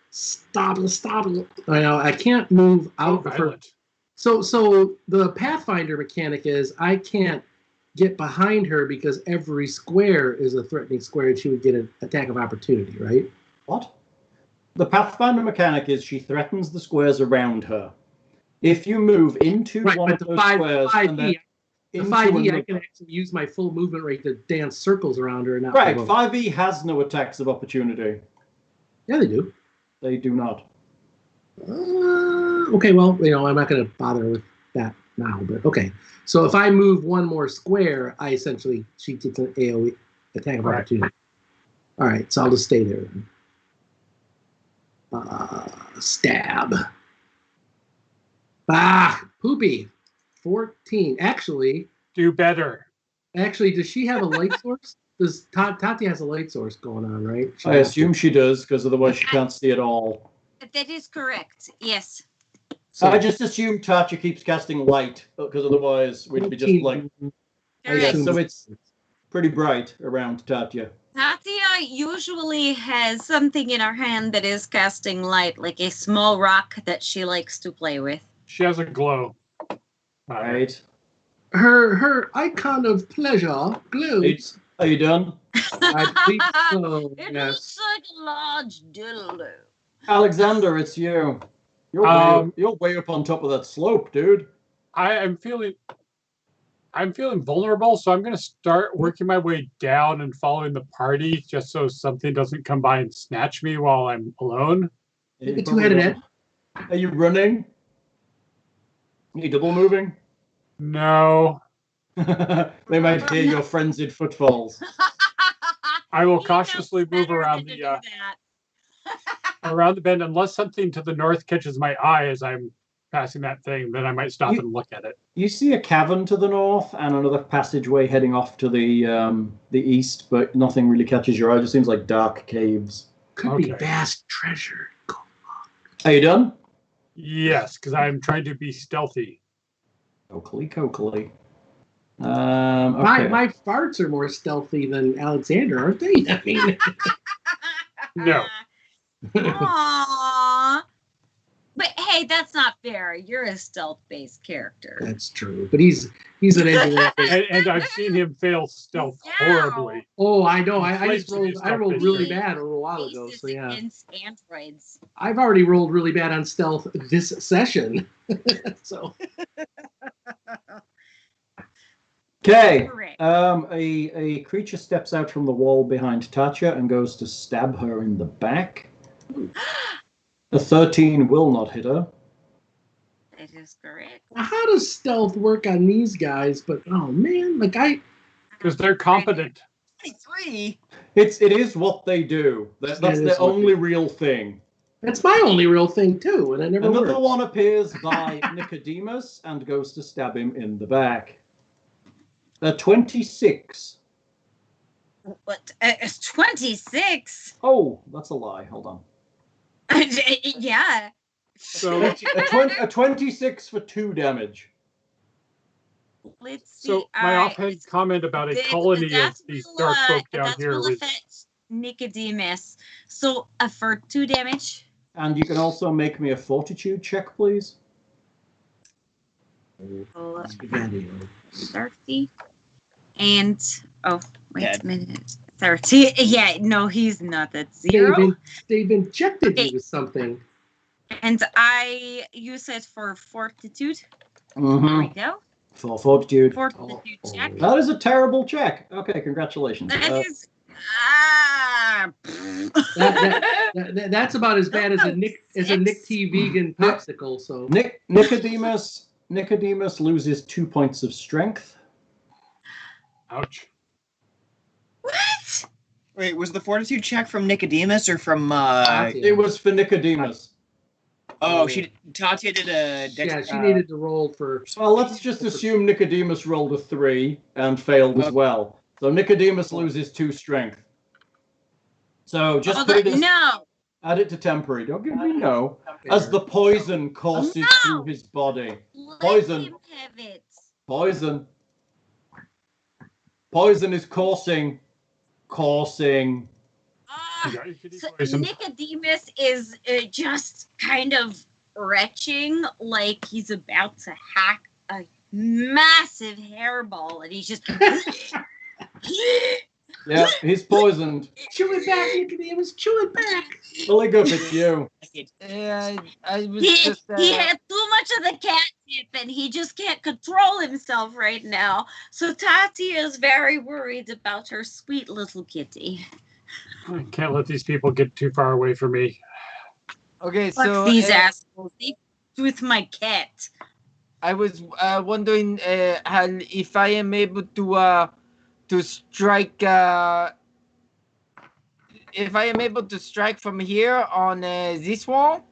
Speaker 3: Stop it. I know I can't move out of her. So the Pathfinder mechanic is I can't get behind her because every square is a threatening square and she would get an attack of opportunity, right?
Speaker 1: What? The Pathfinder mechanic is she threatens the squares around her. If you move into one of those squares, and then
Speaker 3: the 5e, I can actually use my full movement rate to dance circles around her. And not
Speaker 1: right, 5e has no attacks of opportunity.
Speaker 3: Yeah, they do.
Speaker 1: They do not.
Speaker 3: Okay, well, I'm not going to bother with that now, but okay. So if I move one more square, she gets an AoE attack of opportunity. All right, so I'll just stay there then. Stab. Poopy. 14. Actually.
Speaker 5: Do better.
Speaker 3: Actually, does she have a light source? Does Tatia has a light source going on, right?
Speaker 1: I assume she does, because otherwise she can't see it all.
Speaker 4: That is correct. Yes.
Speaker 1: So I just assume Tatia keeps casting light, because otherwise we'd be just like. Yeah, so it's pretty bright around Tatia.
Speaker 4: Tatia usually has something in her hand that is casting light, like a small rock that she likes to play with.
Speaker 5: She has a glow.
Speaker 1: Right.
Speaker 3: Her icon of pleasure glows.
Speaker 1: Are you done?
Speaker 3: I believe so.
Speaker 4: It
Speaker 3: Yes.
Speaker 4: looks like a large dildo.
Speaker 1: Alexander, it's you. You're way up on top of that slope, dude.
Speaker 5: I'm feeling vulnerable, so I'm going to start working my way down and following the party, just so something doesn't come by and snatch me while I'm alone.
Speaker 3: The two-headed head.
Speaker 1: Are you running? Are you double moving?
Speaker 5: No.
Speaker 1: They might hear your frenzied footfalls.
Speaker 5: I will cautiously move around the around the bend, unless something to the north catches my eye as I'm passing that thing. Then I might stop and look at it.
Speaker 1: You see a cavern to the north and another passageway heading off to the east, but nothing really catches your eye. It just seems like dark caves.
Speaker 3: Could be vast treasure.
Speaker 1: Are you done?
Speaker 5: Yes, because I'm trying to be stealthy.
Speaker 1: Coakley. Okay.
Speaker 3: My farts are more stealthy than Alexander, aren't they? I mean,
Speaker 5: no.
Speaker 4: Aww. But hey, that's not fair. You're a stealth-based character.
Speaker 3: That's true. But he's an engineer.
Speaker 5: and I've seen him fail stealth horribly.
Speaker 3: Oh, I know. I rolled really bad a little while ago. So yeah.
Speaker 4: Androids.
Speaker 3: I've already rolled really bad on stealth this session. So.
Speaker 1: Okay. A creature steps out from the wall behind Tatia and goes to stab her in the back. A 13 will not hit her.
Speaker 4: That is correct.
Speaker 3: How does stealth work on these guys? But oh man,
Speaker 5: because they're competent.
Speaker 4: 23.
Speaker 1: It is what they do. That's their only real thing.
Speaker 3: That's my only real thing too, and I never.
Speaker 1: Another one appears by Nicodemus and goes to stab him in the back. 26.
Speaker 4: What? It's 26.
Speaker 1: Oh, that's a lie. Hold on.
Speaker 4: Yeah.
Speaker 5: So,
Speaker 1: a 26 for 2 damage.
Speaker 4: Let's see.
Speaker 5: so my offhand comment about a colony of these dark folk down here was
Speaker 4: Nicodemus. So for 2 damage.
Speaker 1: And you can also make me a fortitude check, please.
Speaker 4: 30. And wait a minute. 30. Yeah, no, he's not at 0.
Speaker 3: They've injected you with something.
Speaker 4: And I use it for fortitude.
Speaker 1: Mm-hmm.
Speaker 4: There we go.
Speaker 1: For fortitude.
Speaker 4: Fortitude check.
Speaker 1: That is a terrible check. Okay, congratulations.
Speaker 4: That is.
Speaker 3: That's about as bad as a Nick T vegan popsicle. So
Speaker 1: Nicodemus loses 2 points of strength.
Speaker 5: ouch.
Speaker 4: What?
Speaker 6: Wait, was the fortitude check from Nicodemus or from?
Speaker 1: It was for Nicodemus.
Speaker 6: Oh, Tatia did a.
Speaker 3: She needed to roll for.
Speaker 1: Well, let's just assume Nicodemus rolled a 3 and failed as well. So Nicodemus loses 2 strength. So just put it as, add it to temporary. Don't give me no. As the poison courses through his body. Poison.
Speaker 4: Let him have it.
Speaker 1: Poison. Poison is coursing.
Speaker 4: So Nicodemus is just kind of retching like he's about to hack a massive hairball, and he's just.
Speaker 1: Yeah, he's poisoned.
Speaker 3: Chew it back, Nicodemus. Chew it back.
Speaker 1: Buligup, it's you.
Speaker 2: Yeah, I was
Speaker 4: He
Speaker 2: just.
Speaker 4: had too much of the catnip, and he just can't control himself right now. So Tatia is very worried about her sweet little kitty.
Speaker 5: I can't let these people get too far away from me.
Speaker 2: Okay,
Speaker 4: Fuck
Speaker 2: so
Speaker 4: these assholes. They with my cat.
Speaker 2: I was wondering if I am able to strike. If I am able to strike from here on this wall.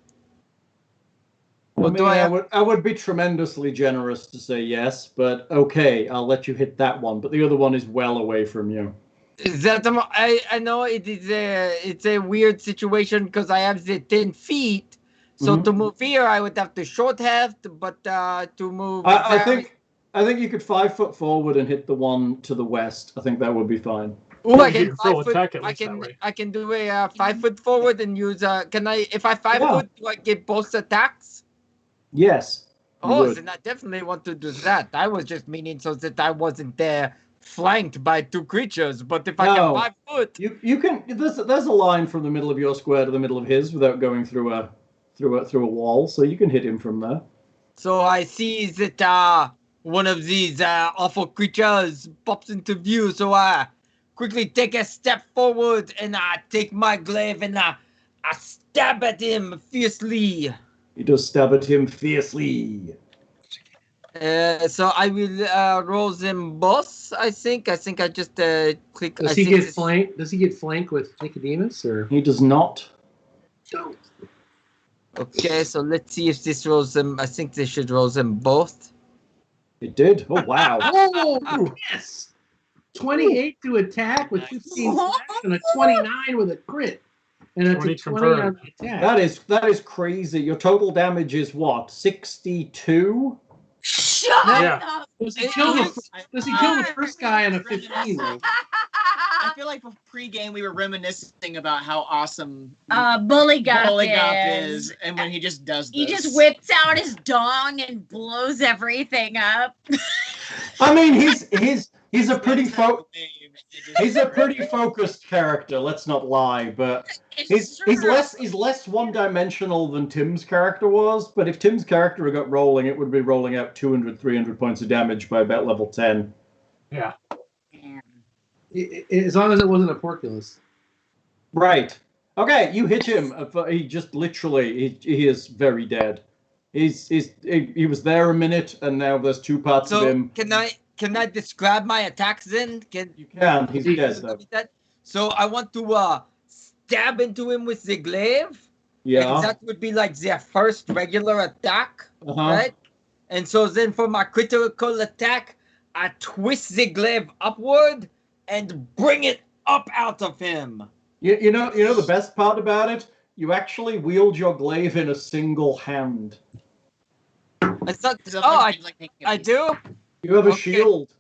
Speaker 1: I would be tremendously generous to say yes, but okay, I'll let you hit that one. But the other one is well away from you.
Speaker 2: Is that I know it's a weird situation because I have the 10 feet. So to move here, I would have to short heft, but to move.
Speaker 1: I think you could 5 foot forward and hit the one to the west. I think that would be fine.
Speaker 2: Oh, I can
Speaker 5: full
Speaker 2: 5 foot.
Speaker 5: attack at least that way.
Speaker 2: I can do a 5 foot forward and use. Can I? If I 5 foot, do I get both attacks?
Speaker 1: Yes.
Speaker 2: Oh, then I definitely want to do that. I was just meaning so that I wasn't there flanked by 2 creatures. But if I can 5 foot,
Speaker 1: you can. There's a line from the middle of your square to the middle of his without going through a wall, so you can hit him from there.
Speaker 2: So I see that one of these awful creatures pops into view. So I quickly take a step forward and I take my glaive and I stab at him fiercely.
Speaker 1: He does stab at him fiercely.
Speaker 2: So I will roll them both. I think I just click.
Speaker 3: Does he get flanked? Does he get flanked with Nicodemus, or
Speaker 1: he does not?
Speaker 3: No.
Speaker 2: Okay, so let's see if this rolls them. I think they should roll them both.
Speaker 1: It did. Oh wow!
Speaker 3: Oh yes, 28 to attack with 15 slash and a 29 with a crit. And it's a 20 on the attack.
Speaker 1: That is crazy. Your total damage is what? 62?
Speaker 4: Shut up!
Speaker 3: Does he kill the first guy on a 15 though?
Speaker 6: I feel like pre-game we were reminiscing about how awesome
Speaker 4: Buligup
Speaker 6: is, and when he just does this.
Speaker 4: He just whips out his dong and blows everything up.
Speaker 1: I mean, he's a pretty focused character. Let's not lie, but he's less one-dimensional than Tim's character was. But if Tim's character had got rolling, it would be rolling out 200-300 points of damage by about level 10.
Speaker 5: Yeah.
Speaker 3: As long as it wasn't a porculus.
Speaker 1: Right. Okay, you hit him. He just literally he is very dead. He was there a minute, and now there's 2 parts of him.
Speaker 2: Can I describe my attacks then?
Speaker 1: You can. He's dead though.
Speaker 2: So I want to stab into him with the glaive.
Speaker 1: Yeah.
Speaker 2: And that would be like their first regular attack, right? And so then for my critical attack, I twist the glaive upward and bring it up out of him.
Speaker 1: You know the best part about it? you actually wield your glaive in a single hand.
Speaker 2: I thought. Oh, I do.
Speaker 1: You have a
Speaker 2: Okay.
Speaker 1: shield.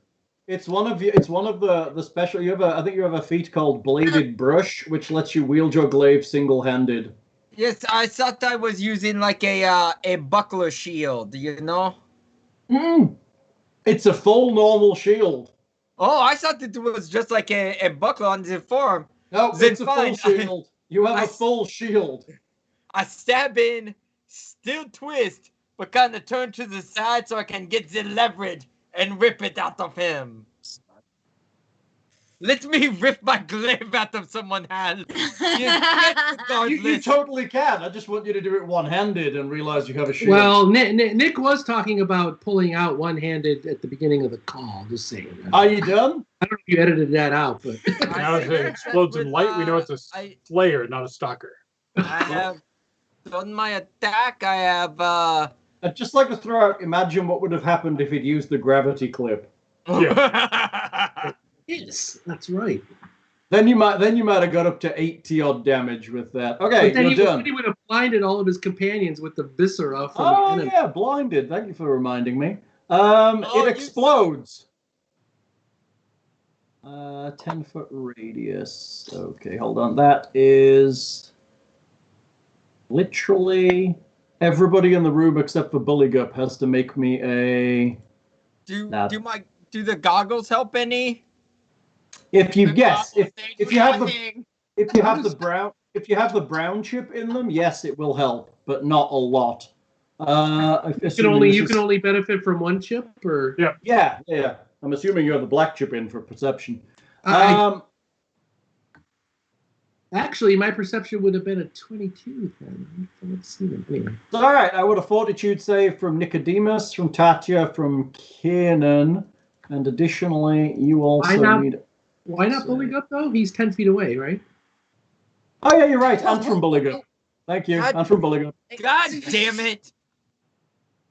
Speaker 1: It's one of the special. I think you have a feat called Bladed Brush, which lets you wield your glaive single-handed.
Speaker 2: Yes, I thought I was using like a buckler shield. You know.
Speaker 1: It's a full normal shield.
Speaker 2: Oh, I thought it was just like a buckler on the forearm.
Speaker 1: No,
Speaker 2: Then
Speaker 1: it's a
Speaker 2: fine.
Speaker 1: full shield. You have a full shield.
Speaker 2: I stab in, still twist, but kind of turn to the side so I can get the leverage and rip it out of him. Let me rip my glaive out of someone's hand.
Speaker 1: You totally can. I just want you to do it one-handed and realize you have a shield.
Speaker 3: Well, Nick was talking about pulling out one-handed at the beginning of the call. Just saying.
Speaker 1: Are you done?
Speaker 3: I don't know if you edited that out, but
Speaker 5: Now if it explodes in light, we know it's a slayer, not a stalker.
Speaker 2: I have done my attack. I have.
Speaker 1: I'd just like to throw out. Imagine what would have happened if he'd used the gravity clip.
Speaker 5: Yeah.
Speaker 3: yes, that's right.
Speaker 1: Then you might have got up to 80 odd damage with that. Okay,
Speaker 3: But then
Speaker 1: you're done.
Speaker 3: he would have blinded all of his companions with the viscera from the enemy.
Speaker 1: Yeah, blinded. Thank you for reminding me. It explodes. 10-foot radius. Okay, hold on. That is literally everybody in the room except for Buligup has to make me a.
Speaker 2: Do the goggles help any?
Speaker 1: If you guess, if you have the brown chip in them, yes, it will help, but not a lot.
Speaker 3: You can only benefit from one chip, or
Speaker 1: yeah. I'm assuming you have the black chip in for perception.
Speaker 3: Actually, my perception would have been a 22 then. Let's see them anyway.
Speaker 1: All right, I would a fortitude save from Nicodemus, from Tatia, from Kiernan, and additionally, you also need.
Speaker 3: Why not Buligup though? He's 10 feet away, right?
Speaker 1: Oh yeah, you're right. I'm from Buligup. Thank you. I'm from Buligup.
Speaker 2: God damn it!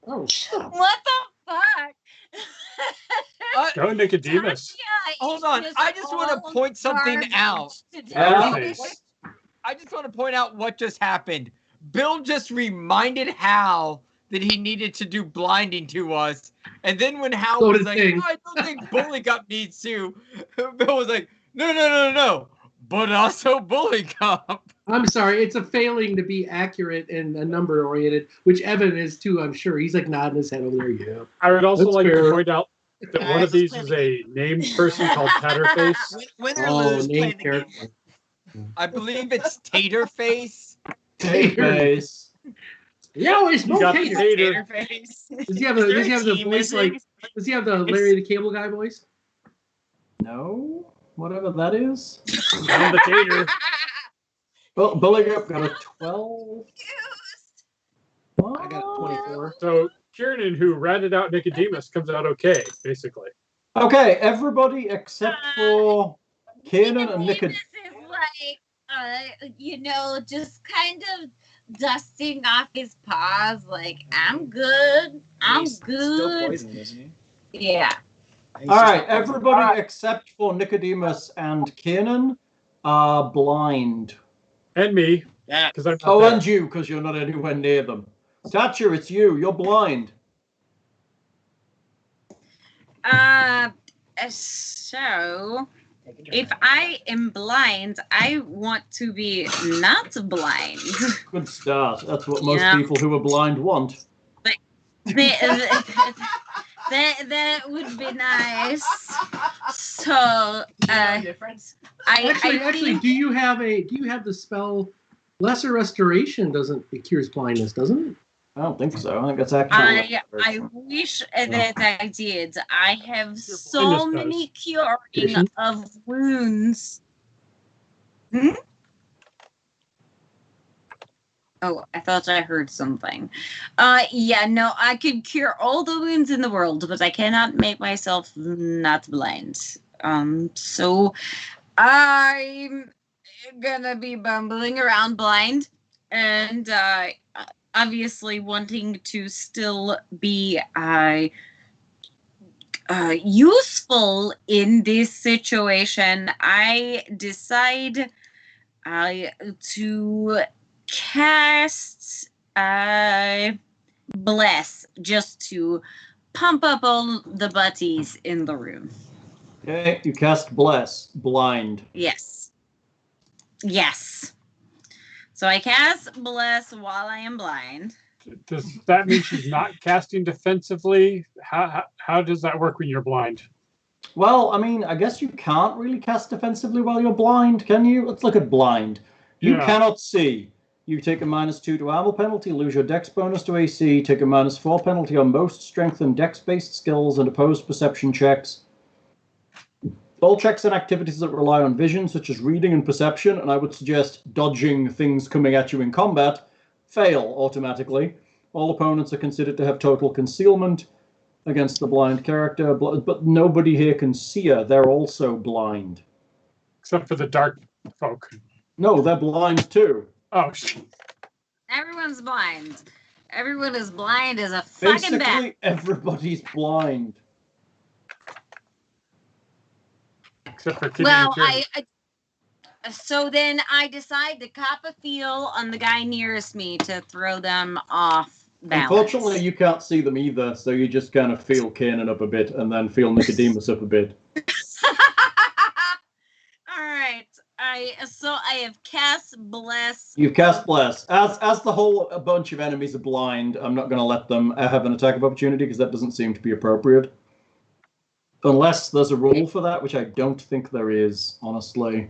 Speaker 3: Oh shit!
Speaker 4: What the fuck?
Speaker 5: Go Nicodemus.
Speaker 2: Hold on. I just want to point something out.
Speaker 1: Yeah.
Speaker 2: I just want to point out what just happened. Bill just reminded Hal that he needed to do blinding to us. And then when Hal was like, oh, I don't think Buligup needs to, Bill was like, no. But also Buligup.
Speaker 3: I'm sorry, it's a failing to be accurate and number oriented, which Evan is too, I'm sure. He's like nodding his head over there. Yeah.
Speaker 5: I would also like to point out that one of these is a named person called Tatterface.
Speaker 6: Win or lose, play the
Speaker 3: character.
Speaker 6: game.
Speaker 2: I believe it's Taterface.
Speaker 1: Taterface.
Speaker 3: Yeah, it's no
Speaker 5: got
Speaker 3: Tater.
Speaker 6: Face.
Speaker 3: Does he have the voice like? Does he have the Larry the Cable Guy voice?
Speaker 1: No, whatever that is.
Speaker 5: I'm the Tater.
Speaker 1: Well, Buligup got a 12.
Speaker 3: I got a 24.
Speaker 5: So Kiernan, who ratted out Nicodemus, comes out okay, basically.
Speaker 1: Okay, everybody except for Kiernan and Nicodemus.
Speaker 4: This is like, just kind of dusting off his paws, like, I'm good.
Speaker 6: He's still poisoned, isn't he?
Speaker 4: Yeah.
Speaker 1: All right, everybody except for Nicodemus and Kiernan are blind.
Speaker 5: And me.
Speaker 6: Yeah.
Speaker 5: Because I'm
Speaker 1: Oh, and you, because you're not anywhere near them. Tatia, it's you. You're blind.
Speaker 4: So if I am blind, I want to be not blind.
Speaker 1: Good start. That's what most people who are blind want.
Speaker 4: That would be nice. So
Speaker 3: Actually, do you have the spell Lesser Restoration? It cures blindness, doesn't it?
Speaker 1: I don't think so. I think that's actually.
Speaker 4: I wish that I did. I have so many curing of wounds. Oh, I thought I heard something. I could cure all the wounds in the world, but I cannot make myself not blind. So I'm gonna be bumbling around blind and obviously wanting to still be useful in this situation. I decide to cast Bless just to pump up all the butties in the room.
Speaker 1: Okay, you cast Bless, blind.
Speaker 4: Yes. Yes. So I cast Bless while I am blind.
Speaker 5: Does that mean she's not casting defensively? How does that work when you're blind?
Speaker 1: Well, I mean, I guess you can't really cast defensively while you're blind, can you? Let's look at blind. You cannot see. You take a -2 to armor penalty, lose your dex bonus to AC, take a -4 penalty on most strength and dex-based skills and opposed perception checks. All checks and activities that rely on vision, such as reading and perception, and I would suggest dodging things coming at you in combat, fail automatically. All opponents are considered to have total concealment against the blind character, but nobody here can see her. They're also blind.
Speaker 5: Except for the dark folk.
Speaker 1: No, they're blind too.
Speaker 5: Oh,
Speaker 4: Everyone's blind. Everyone is blind as a fucking bat.
Speaker 1: Basically, everybody's blind.
Speaker 5: Except for
Speaker 4: Well, so then I decide to cop a feel on the guy nearest me to throw them off balance.
Speaker 1: Unfortunately, you can't see them either, so you just kind of feel Kiernan up a bit and then feel Nicodemus up a bit.
Speaker 4: All right. I have cast Bless.
Speaker 1: You've cast Bless. As the whole bunch of enemies are blind, I'm not going to let them have an attack of opportunity because that doesn't seem to be appropriate. Unless there's a rule for that, which I don't think there is, honestly.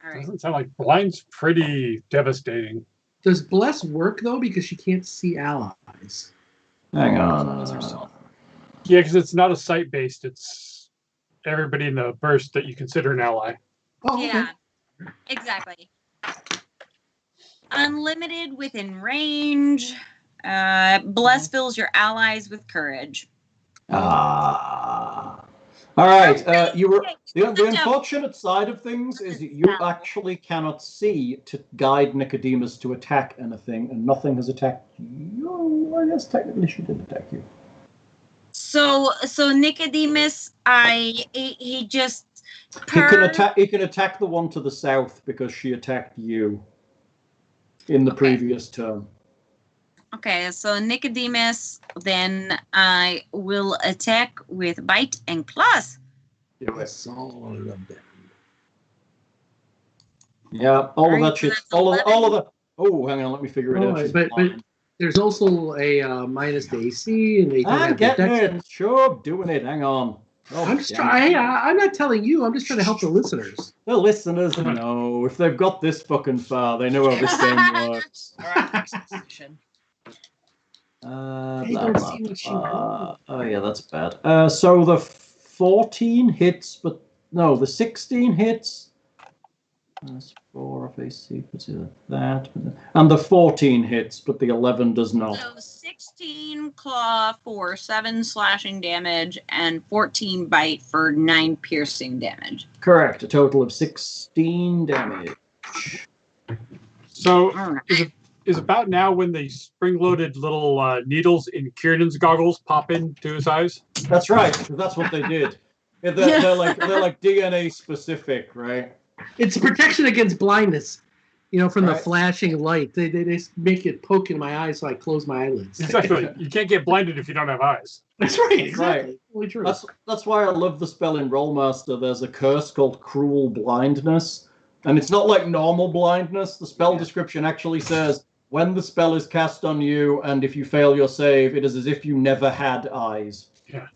Speaker 4: All right.
Speaker 5: Doesn't sound like blind's pretty devastating.
Speaker 3: Does Bless work, though, because she can't see allies?
Speaker 1: Hang on.
Speaker 5: Yeah, because it's not a sight-based. It's everybody in the burst that you consider an ally.
Speaker 3: Oh,
Speaker 4: Yeah, exactly. Unlimited within range. Bless fills your allies with courage.
Speaker 1: All right. You were the unfortunate side of things is that you actually cannot see to guide Nicodemus to attack anything, and nothing has attacked you. I guess technically she did attack you.
Speaker 4: So Nicodemus, he just
Speaker 1: He can attack the one to the south because she attacked you in the previous turn.
Speaker 4: Okay, so Nicodemus, then I will attack with bite and claws.
Speaker 1: Do it.
Speaker 3: All of them.
Speaker 1: Yeah, all of that shit.
Speaker 4: so
Speaker 1: All
Speaker 4: that's
Speaker 1: of the. Oh, hang on, let me figure it out. She's
Speaker 3: But
Speaker 1: blind.
Speaker 3: there's also a minus to AC, and they don't
Speaker 1: I'm
Speaker 3: have the
Speaker 1: getting
Speaker 3: dex.
Speaker 1: it. Sure, doing it. Hang on. Oh,
Speaker 3: I'm just
Speaker 1: damn
Speaker 3: trying.
Speaker 1: it.
Speaker 3: I'm not telling you. I'm just trying to help the listeners.
Speaker 1: The listeners know. If they've got this fucking far, they know how this game works.
Speaker 6: All right, next section.
Speaker 3: They don't see what you want.
Speaker 1: Oh yeah, that's bad. So the 14 hits, but no, the 16 hits. That's 4 of AC, consider that. And the 14 hits, but the 11 does not.
Speaker 4: So 16 claw for 7 slashing damage and 14 bite for 9 piercing damage.
Speaker 1: Correct. A total of 16 damage.
Speaker 5: So
Speaker 4: All right.
Speaker 5: is about now when the spring-loaded little needles in Kiernan's goggles pop into his eyes?
Speaker 1: That's right. 'Cause that's what they did. Yeah, they're like DNA specific, right?
Speaker 3: It's protection against blindness. You know, from the
Speaker 1: Right.
Speaker 3: flashing light. They just make it poke in my eyes, so I close my eyelids.
Speaker 5: Exactly. You can't get blinded if you don't have eyes.
Speaker 3: That's right.
Speaker 1: Right.
Speaker 3: Exactly. Totally true.
Speaker 1: That's why I love the spell in Rollmaster. There's a curse called Cruel Blindness. And it's not like normal blindness. The spell description actually says, when the spell is cast on you and if you fail your save, it is as if you never had eyes.
Speaker 5: Yeah.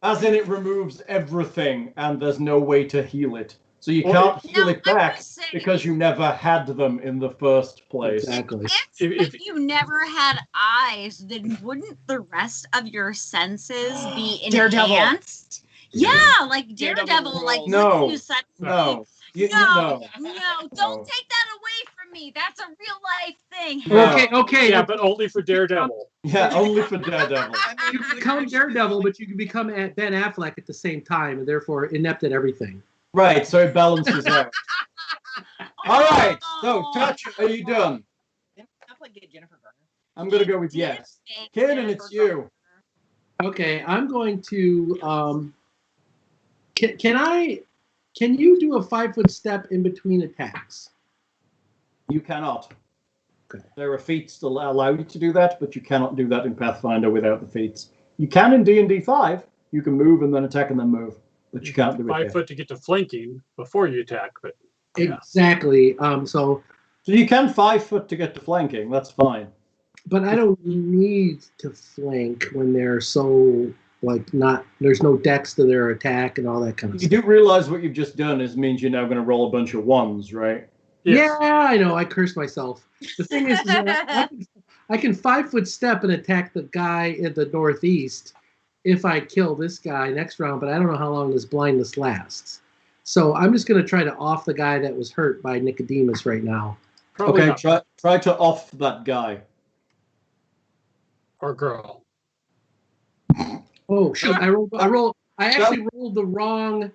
Speaker 1: As in it removes everything and there's no way to heal it. So you can't heal it
Speaker 4: I'm
Speaker 1: back
Speaker 4: just saying,
Speaker 1: because you never had them in the first place.
Speaker 3: Exactly.
Speaker 4: if you never had eyes, then wouldn't the rest of your senses be
Speaker 6: Daredevil.
Speaker 4: enhanced? Yeah, like Daredevil, like
Speaker 1: No.
Speaker 4: wouldn't you suddenly
Speaker 1: No.
Speaker 4: No,
Speaker 1: No.
Speaker 4: don't take that away from me. That's a real life thing.
Speaker 1: No.
Speaker 3: Okay.
Speaker 5: Yeah, but only for Daredevil.
Speaker 1: Yeah, only for Daredevil.
Speaker 3: You can become Daredevil, but you can become Ben Affleck at the same time, and therefore inept at everything.
Speaker 1: Right, so it balances out. All right, so Touch, are you done?
Speaker 6: Didn't Affleck get Jennifer Garner?
Speaker 1: I'm going to go with yes. Kiernan, it's you.
Speaker 3: Okay, I'm going to. Can you do a 5-foot step in between attacks?
Speaker 1: You cannot.
Speaker 3: Okay.
Speaker 1: There are feats that allow you to do that, but you cannot do that in Pathfinder without the feats. You can in D&D 5. You can move and then attack and then move, but you can't do it
Speaker 5: 5
Speaker 1: here.
Speaker 5: foot to get to flanking before you attack, but yeah.
Speaker 3: Exactly. So
Speaker 1: you can 5 foot to get to flanking. That's fine.
Speaker 3: But I don't need to flank when they're so not. There's no dex to their attack and all that kind of
Speaker 1: You
Speaker 3: stuff.
Speaker 1: do realize what you've just done means you're now going to roll a bunch of ones, right?
Speaker 5: Yes.
Speaker 3: Yeah, I know. I cursed myself. The thing is I can 5 foot step and attack the guy in the northeast if I kill this guy next round. But I don't know how long this blindness lasts. So I'm just going to try to off the guy that was hurt by Nicodemus right now.
Speaker 5: Probably
Speaker 1: Okay,
Speaker 5: not.
Speaker 1: try to off that guy.
Speaker 5: Or girl.
Speaker 3: Oh shoot! I actually rolled the wrong.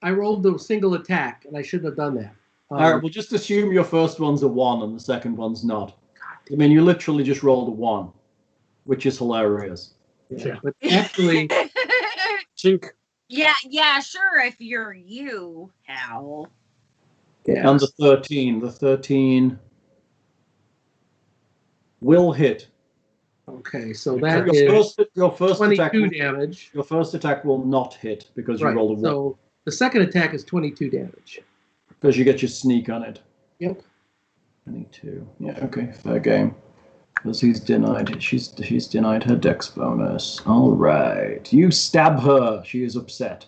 Speaker 3: I rolled the single attack, and I shouldn't have done that.
Speaker 1: All right, we'll just assume your first one's a 1 and the second one's not. I mean, you literally just rolled a 1, which is hilarious.
Speaker 3: Yeah. But actually,
Speaker 5: Chink.
Speaker 4: Yeah, sure. If you're you, Hal.
Speaker 3: yeah.
Speaker 1: And the 13 will hit.
Speaker 3: Okay, so that is
Speaker 1: your first
Speaker 3: 22
Speaker 1: attack
Speaker 3: damage.
Speaker 1: Your first attack will not hit because you
Speaker 3: Right.
Speaker 1: rolled a 1.
Speaker 3: So the second attack is 22 damage.
Speaker 1: Because you get your sneak on it.
Speaker 3: Yep.
Speaker 1: 22. Yeah, okay, fair game. Because she's denied her dex bonus. All right. You stab her. She is upset.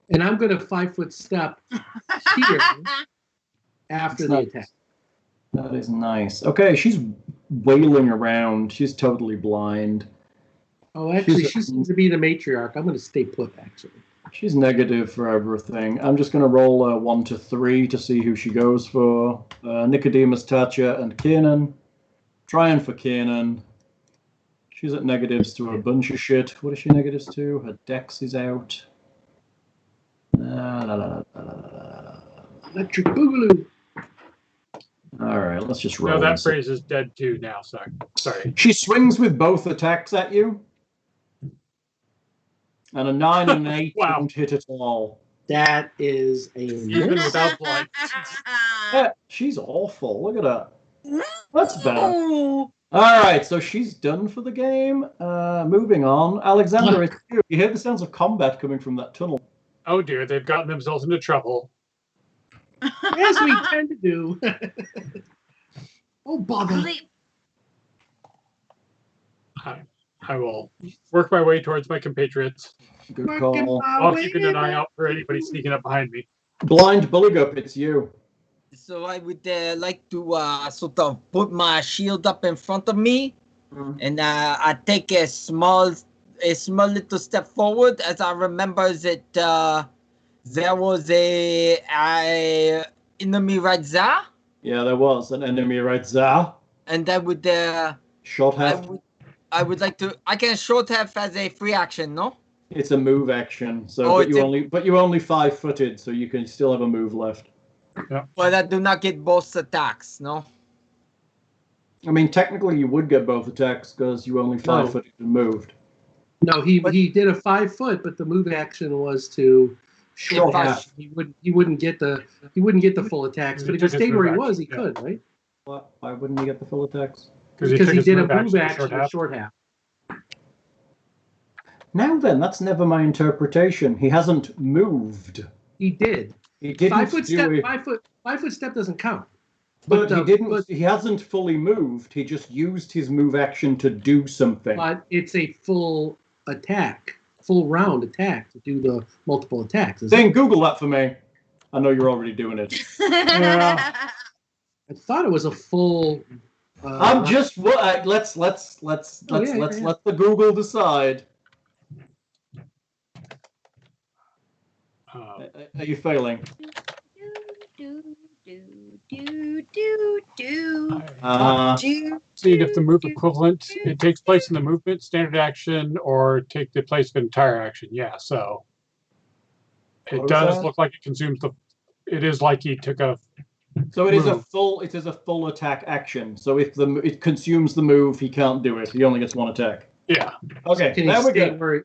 Speaker 3: And I'm going to 5 foot step here after the attack.
Speaker 1: That is nice. Okay, she's wailing around. She's totally blind.
Speaker 3: Oh, actually, she seems to be the matriarch. I'm going to stay put, actually.
Speaker 1: She's negative for everything. I'm just going to roll 1 to 3 to see who she goes for. Nicodemus, Tatia, and Kiernan. Trying for Kiernan. She's at negatives to a bunch of shit. What is she negatives to? Her dex is out.
Speaker 3: Electric Boogaloo.
Speaker 1: All right, let's just roll.
Speaker 5: No, that phrase is dead too now. Sorry.
Speaker 1: She swings with both attacks at you. And a 9 and an 8
Speaker 5: Wow.
Speaker 1: don't hit at all.
Speaker 3: That is a
Speaker 5: Even
Speaker 3: miss.
Speaker 5: without blind.
Speaker 1: Yeah, she's awful. Look at her. That's better. All right, so she's done for the game. Moving on. Alexander, it's you. You hear the sounds of combat coming from that tunnel.
Speaker 5: Oh dear, they've gotten themselves into trouble.
Speaker 3: As we tend to do. Oh, bother.
Speaker 5: I will work my way towards my compatriots
Speaker 1: Good call.
Speaker 5: while keeping an eye out for anybody sneaking up behind me.
Speaker 1: Blind Buligup, it's you.
Speaker 2: So I would like to sort of put my shield up in front of me, and I take a small little step forward. As I remember that there was a enemy right there.
Speaker 1: Yeah, there was an enemy right there.
Speaker 2: And I would
Speaker 1: Short half.
Speaker 2: I would like to. I can short half as a free action, no?
Speaker 1: It's a move action. So,
Speaker 2: Oh,
Speaker 1: but you're only 5-footed, so you can still have a move left.
Speaker 2: But I do not get both attacks, no?
Speaker 1: I mean, technically, you would get both attacks because you only 5-footed and moved.
Speaker 3: No, he did a 5 foot, but the move action was to short half. He wouldn't get the full attacks. But if he stayed where he was, he could, right?
Speaker 1: What? Why wouldn't he get the full attacks?
Speaker 3: Because he did a move action of short half.
Speaker 1: Now then, that's never my interpretation. He hasn't moved.
Speaker 3: He did.
Speaker 1: He didn't
Speaker 3: 5 foot
Speaker 1: do
Speaker 3: step.
Speaker 1: it.
Speaker 3: 5 foot step doesn't count.
Speaker 1: But he didn't. He hasn't fully moved. He just used his move action to do something.
Speaker 3: But it's a full attack, full round attack to do the multiple attacks.
Speaker 1: Then Google that for me. I know you're already doing it.
Speaker 3: Yeah. I thought it was a full.
Speaker 1: I'm just let's let the Google decide. Are you failing?
Speaker 5: See if the move equivalent, it takes place in the movement, standard action, or take the place of entire action. Yeah, so it does look like it consumes the. It is like he took a.
Speaker 1: So it is a full. It is a full attack action. So if it consumes the move, he can't do it. He only gets 1 attack.
Speaker 5: Yeah.
Speaker 1: Okay.
Speaker 3: Can he stay where?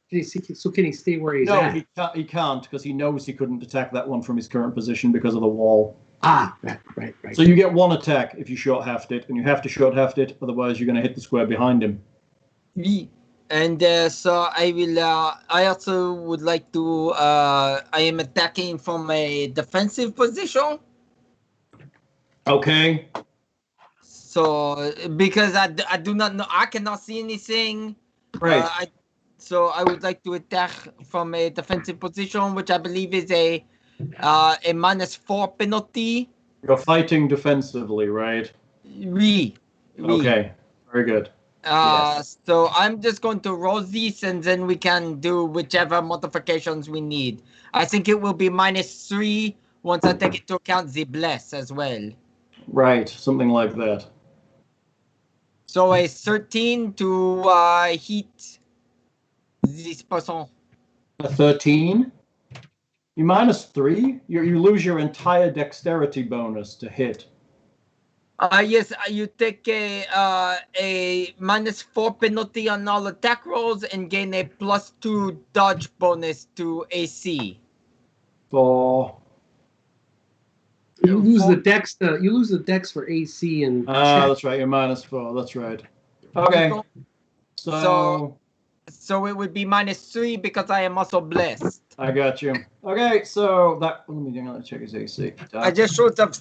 Speaker 3: So can he stay where he's at?
Speaker 1: No, he can't because he knows he couldn't attack that one from his current position because of the wall.
Speaker 3: Right.
Speaker 1: So you get 1 attack if you short haft it, and you have to short haft it, otherwise you're going to hit the square behind him.
Speaker 2: Oui. And so I will. I also would like to. I am attacking from a defensive position.
Speaker 1: Okay.
Speaker 2: So because I do not know, I cannot see anything.
Speaker 1: Right.
Speaker 2: So I would like to attack from a defensive position, which I believe is a -4 penalty.
Speaker 1: You're fighting defensively, right?
Speaker 2: Oui.
Speaker 1: Okay. Very good. Yes.
Speaker 2: So I'm just going to roll these, and then we can do whichever modifications we need. I think it will be -3 once I take into account the bless as well.
Speaker 1: Right. Something like that.
Speaker 2: So a 13 to hit this person.
Speaker 1: A 13? You -3? You lose your entire dexterity bonus to hit.
Speaker 2: Yes, you take a -4 penalty on all attack rolls and gain a +2 dodge bonus to AC.
Speaker 1: For
Speaker 3: You lose the dex. You lose the dex for AC and.
Speaker 1: that's right. You're -4. That's right. Okay.
Speaker 2: So it would be -3 because I am also blessed.
Speaker 1: I got you. Okay, so that. Let me check his AC.
Speaker 2: I just sort of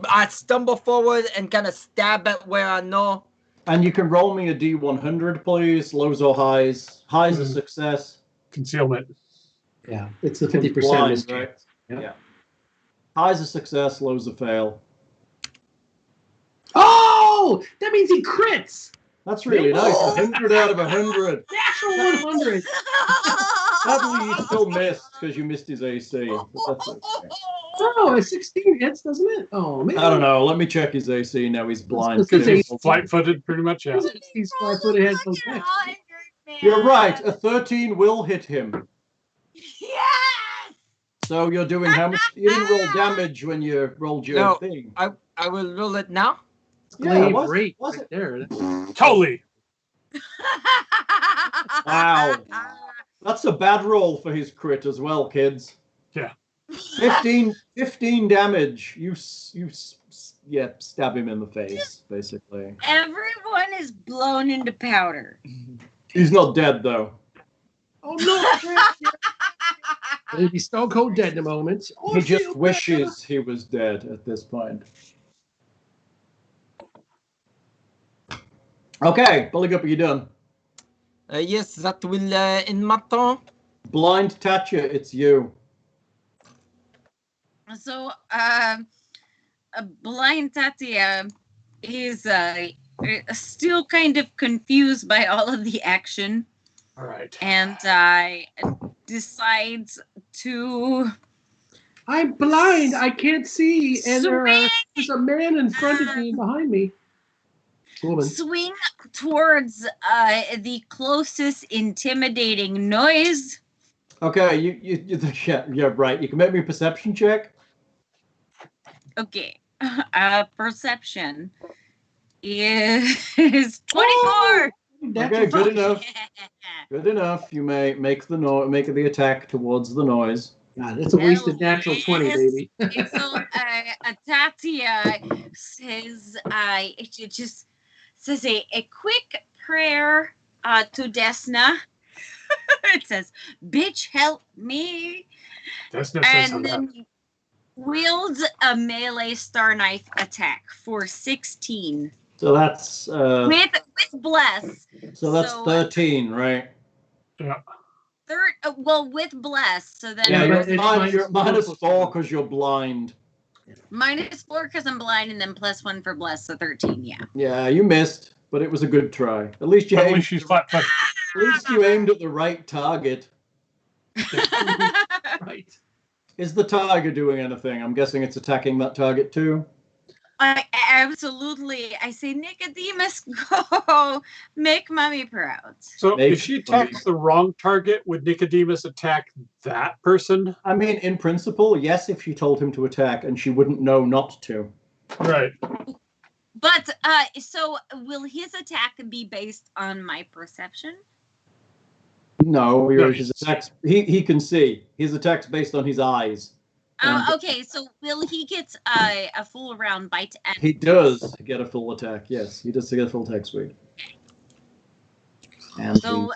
Speaker 2: I stumble forward and kind of stab at where I know.
Speaker 1: And you can roll me a D100, please. Lows or highs. Highs a success.
Speaker 5: Concealment.
Speaker 3: Yeah, it's the 50% miss.
Speaker 1: Right? Yeah. Highs a success. Lows a fail.
Speaker 3: Oh, that means he crits.
Speaker 1: That's really nice. 100 out of 100.
Speaker 3: Natural 100.
Speaker 1: Sadly, you still missed because you missed his AC. But that's okay.
Speaker 3: Oh, a 16 hits, doesn't it? Oh, man.
Speaker 1: I don't know. Let me check his AC now. He's blind.
Speaker 3: Because
Speaker 5: He's flight-footed, pretty much, yeah.
Speaker 3: He's flat-footed, has no dex.
Speaker 1: You're right. A 13 will hit him.
Speaker 4: Yes!
Speaker 1: So you're doing how much? You didn't roll damage when you rolled your thing.
Speaker 2: I will roll it now.
Speaker 1: Yeah,
Speaker 3: Great.
Speaker 1: was it?
Speaker 3: There.
Speaker 5: Totally.
Speaker 1: Wow. That's a bad roll for his crit as well, kids.
Speaker 5: Yeah.
Speaker 1: 15 damage. You stab him in the face, basically.
Speaker 4: Everyone is blown into powder.
Speaker 1: He's not dead, though.
Speaker 3: Oh, no. He'll be stone cold dead in a moment.
Speaker 1: He just wishes he was dead at this point. Okay, Buligup, are you done?
Speaker 2: Yes, that will end my turn.
Speaker 1: Blind Tatia, it's you.
Speaker 4: So, blind Tatia is still kind of confused by all of the action.
Speaker 5: All right.
Speaker 4: And decides to.
Speaker 3: I'm blind. I can't see. And
Speaker 4: Swing!
Speaker 3: there's a man in front of me and behind me. Woman.
Speaker 4: Swing towards the closest intimidating noise.
Speaker 1: Okay, yeah, right. You can make me a perception check.
Speaker 4: Okay, perception is 24.
Speaker 1: Okay, good enough. Good enough. You may make the attack towards the noise.
Speaker 3: God, that's a wasted natural 20, baby.
Speaker 4: So, Tatia says, it just says a quick prayer to Desna. It says, "Bitch, help me!"
Speaker 5: Desna says
Speaker 4: and then wields a melee star knife attack for 16.
Speaker 1: So that's
Speaker 4: with bless.
Speaker 1: So that's 13, right?
Speaker 5: Yeah.
Speaker 4: Well, with bless. So then
Speaker 1: you're -4 because you're blind.
Speaker 4: -4 because I'm blind, and then +1 for bless, so 13. Yeah.
Speaker 1: Yeah, you missed, but it was a good try. At least you aimed. At least you aimed at the right target.
Speaker 3: Right.
Speaker 1: Is the tiger doing anything? I'm guessing it's attacking that target too.
Speaker 4: Absolutely. I say, Nicodemus, go make mommy proud.
Speaker 5: So if she attacks the wrong target, would Nicodemus attack that person?
Speaker 1: I mean, in principle, yes, if she told him to attack and she wouldn't know not to.
Speaker 5: Right.
Speaker 4: But, so will his attack be based on my perception?
Speaker 1: No, his attacks, he can see. His attack's based on his eyes.
Speaker 4: Okay, so will he get a full round bite? And
Speaker 1: He does get a full attack. Yes, he does get a full attack speed. And
Speaker 4: so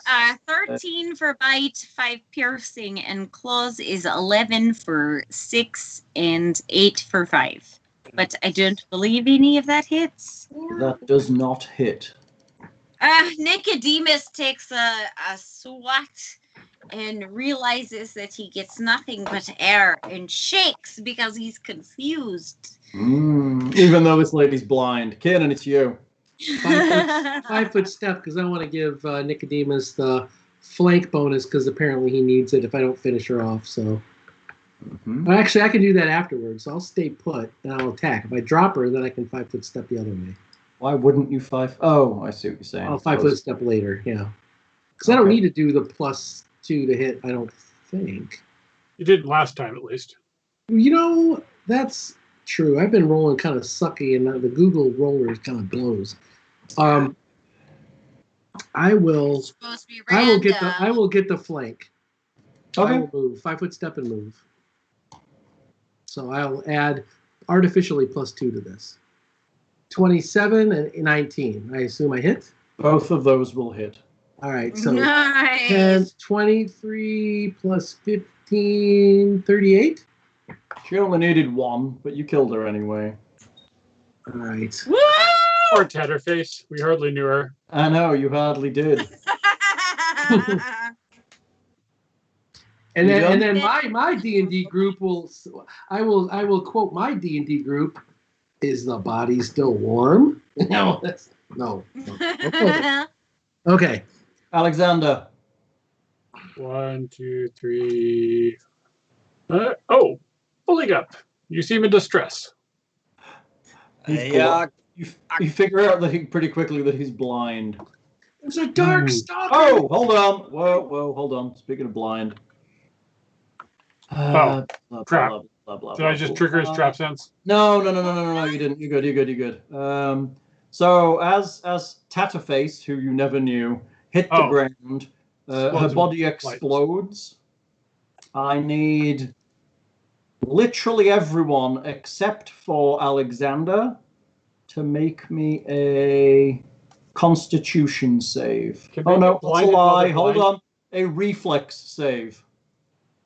Speaker 4: 13 for bite, 5 piercing, and claws is 11 for 6 and 8 for 5. But I don't believe any of that hits.
Speaker 1: that does not hit.
Speaker 4: Nicodemus takes a swat and realizes that he gets nothing but air and shakes because he's confused.
Speaker 1: Even though this lady's blind. Kiernan, it's you.
Speaker 3: 5 foot step because I want to give Nicodemus the flank bonus because apparently he needs it if I don't finish her off. So Well, actually, I can do that afterwards. So I'll stay put and I'll attack. If I drop her, then I can 5 foot step the other way.
Speaker 1: Why wouldn't you 5? Oh, I see what you're saying.
Speaker 3: I'll 5 foot step later. Yeah, because I don't need to do the +2 to hit. I don't think.
Speaker 5: You did last time, at least.
Speaker 3: You know, that's true. I've been rolling kind of sucky, and the Google roller kind of blows. I will get the flank.
Speaker 1: Okay.
Speaker 3: I will move 5 foot step and move. So I'll add artificially +2 to this. 27 and 19. I assume I hit.
Speaker 1: Both of those will hit.
Speaker 3: All right. So
Speaker 4: Nice.
Speaker 3: 10, 23 plus 15, 38.
Speaker 1: She only needed 1, but you killed her anyway.
Speaker 3: All right.
Speaker 4: Woo!
Speaker 5: Poor Tatterface. We hardly knew her.
Speaker 1: I know, you hardly did.
Speaker 3: And
Speaker 1: You
Speaker 3: then
Speaker 1: done?
Speaker 3: my D&D group I will quote my D&D group. Is the body still warm? No. Okay.
Speaker 1: Alexander.
Speaker 5: 1, 2, 3. Buligup. You seem in distress.
Speaker 1: You figure out that pretty quickly that he's blind.
Speaker 3: There's a dark stalker.
Speaker 1: Oh, hold on. Whoa, hold on. Speaking of blind.
Speaker 5: Crap.
Speaker 1: Blah, blah,
Speaker 5: Did I just trigger his trap sense?
Speaker 1: No, you didn't. You're good. So as Tatterface, who you never knew, hit the ground, her body explodes. I need literally everyone except for Alexander to make me a Constitution save.
Speaker 5: Oh
Speaker 1: no, that's a lie. Hold on. A reflex save.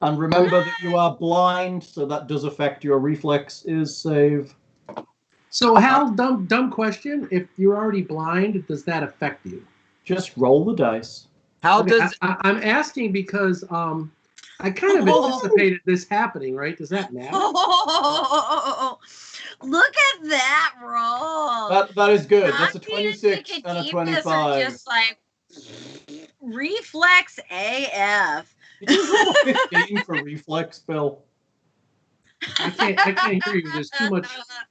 Speaker 1: And remember that you are blind, so that does affect your reflexes save.
Speaker 3: So Hal, dumb question. If you're already blind, does that affect you?
Speaker 1: Just roll the dice.
Speaker 2: How does
Speaker 3: I'm asking because I kind of anticipated this happening, right? Does that matter?
Speaker 4: Oh, look at that roll.
Speaker 1: That is good. That's a
Speaker 4: Tatia
Speaker 1: 26 and a
Speaker 4: Nicodemus
Speaker 1: 25.
Speaker 4: are just like reflex AF.
Speaker 1: Did you roll a 15 for reflex, Bill?
Speaker 3: I can't hear you.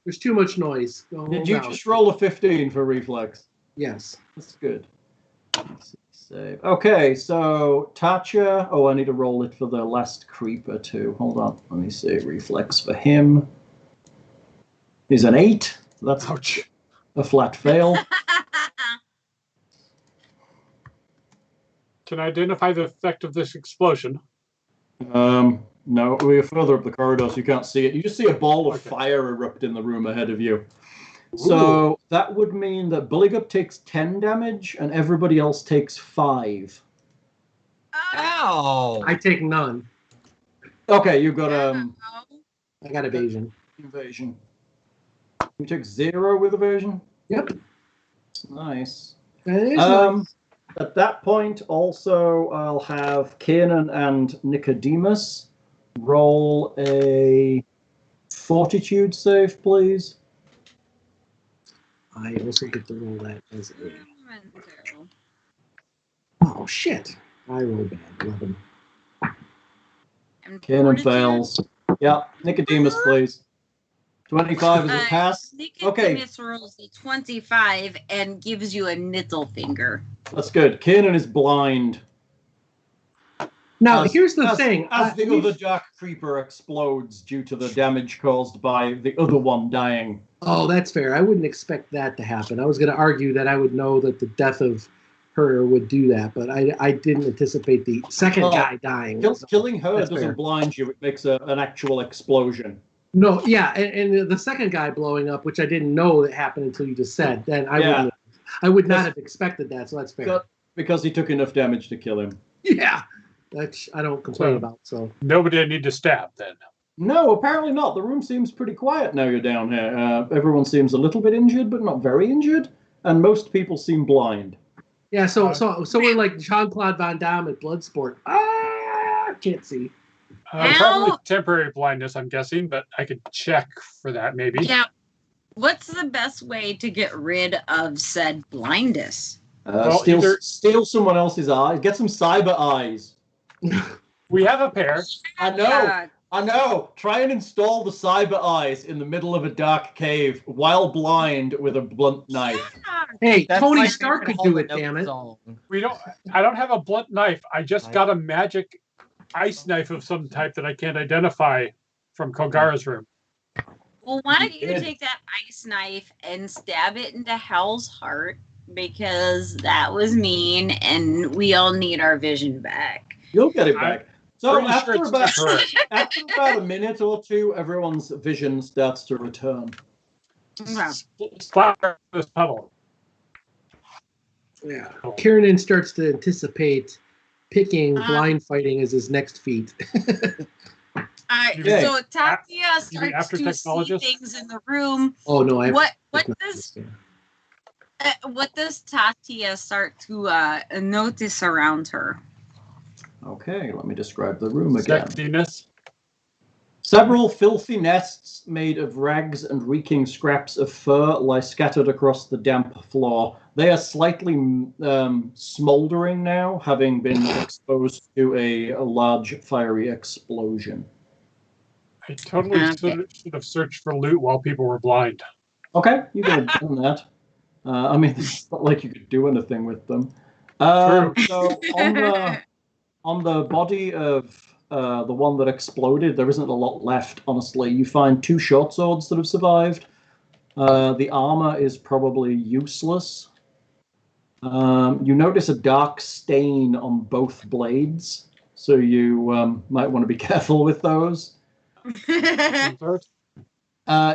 Speaker 3: There's too much noise.
Speaker 1: Did you just roll a 15 for reflex?
Speaker 3: Yes.
Speaker 1: That's good. Save. Okay, so Tatia. Oh, I need to roll it for the last creeper too. Hold on. Let me see. Reflex for him is an 8. That's a flat fail.
Speaker 5: Can I identify the effect of this explosion?
Speaker 1: No, we're further up the corridor, so you can't see it. You just see a ball of fire erupt in the room ahead of you. So that would mean that Buligup takes 10 damage and everybody else takes 5.
Speaker 2: Ow!
Speaker 3: I take none.
Speaker 1: Okay, you've got
Speaker 3: I got evasion.
Speaker 1: evasion. You took 0 with evasion?
Speaker 3: Yep.
Speaker 1: Nice.
Speaker 3: That is nice.
Speaker 1: At that point, also, I'll have Kiernan and Nicodemus roll a fortitude save, please.
Speaker 3: I also get to roll that as a... Oh, shit. I roll bad. 11.
Speaker 1: Kiernan fails. Yeah, Nicodemus, please. 25 is a pass.
Speaker 4: Nicodemus rolls a 25 and gives you a middle finger.
Speaker 1: That's good. Kiernan is blind.
Speaker 3: Now, here's the thing.
Speaker 1: As the other dark creeper explodes due to the damage caused by the other one dying.
Speaker 3: Oh, that's fair. I wouldn't expect that to happen. I was going to argue that I would know that the death of her would do that, but I didn't anticipate the second guy dying.
Speaker 1: Killing her doesn't blind you. It makes an actual explosion.
Speaker 3: No, yeah, and the second guy blowing up, which I didn't know that happened until you just said, then I would not have expected that, so that's fair.
Speaker 1: Because he took enough damage to kill him.
Speaker 3: Yeah, that I don't complain about. So
Speaker 5: nobody I need to stab then.
Speaker 1: No, apparently not. The room seems pretty quiet now you're down here. Everyone seems a little bit injured, but not very injured, and most people seem blind.
Speaker 3: Yeah, so we're like Jean-Claude Van Damme at Bloodsport. Can't see.
Speaker 5: Probably temporary blindness, I'm guessing, but I could check for that maybe.
Speaker 4: Yeah. What's the best way to get rid of said blindness?
Speaker 1: Steal someone else's eyes. Get some cyber eyes.
Speaker 5: We have a pair.
Speaker 1: I know. Try and install the cyber eyes in the middle of a dark cave while blind with a blunt knife.
Speaker 3: Hey, Tony Stark could do it, damn it.
Speaker 5: I don't have a blunt knife. I just got a magic ice knife of some type that I can't identify from Kogara's room.
Speaker 4: Well, why don't you take that ice knife and stab it into Hal's heart, because that was mean and we all need our vision back.
Speaker 1: You'll get it back. So after about a minute or two, everyone's vision starts to return.
Speaker 5: Splatter this puddle.
Speaker 3: Yeah. Kiernan starts to anticipate picking blind fighting as his next feat.
Speaker 4: So Tatia starts to see things in the room.
Speaker 3: Oh no!
Speaker 4: What does Tatia start to notice around her?
Speaker 1: Okay, let me describe the room again.
Speaker 5: Sexiness.
Speaker 1: Several filthy nests made of rags and reeking scraps of fur lie scattered across the damp floor. They are slightly smoldering now, having been exposed to a large fiery explosion.
Speaker 5: I totally should have searched for loot while people were blind.
Speaker 1: Okay, you could have done that. I mean, it's not like you could do anything with them. So on the body of the one that exploded, there isn't a lot left, honestly. You find 2 short swords that have survived. The armor is probably useless. You notice a dark stain on both blades, so you might want to be careful with those.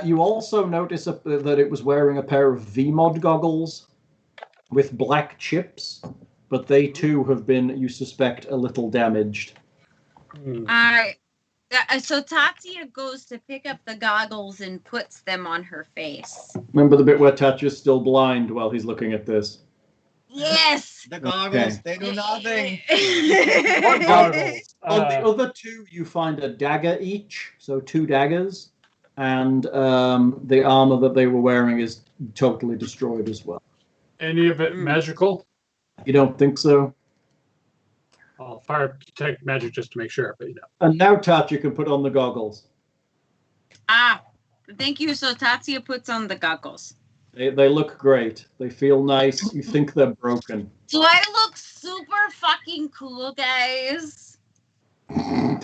Speaker 1: You also notice that it was wearing a pair of VMod goggles with black chips, but they too have been, you suspect, a little damaged.
Speaker 4: So Tatia goes to pick up the goggles and puts them on her face.
Speaker 1: Remember the bit where Tatia's still blind while he's looking at this?
Speaker 4: Yes!
Speaker 6: The goggles, they do nothing.
Speaker 5: What goggles?
Speaker 1: On the other 2, you find a dagger each, so 2 daggers, and the armor that they were wearing is totally destroyed as well.
Speaker 5: Any of it magical?
Speaker 1: You don't think so?
Speaker 5: I'll fire detect magic just to make sure, but
Speaker 1: And now Tatia can put on the goggles.
Speaker 4: Thank you. So Tatia puts on the goggles.
Speaker 1: They look great. They feel nice. You think they're broken.
Speaker 4: Do I look super fucking cool, guys?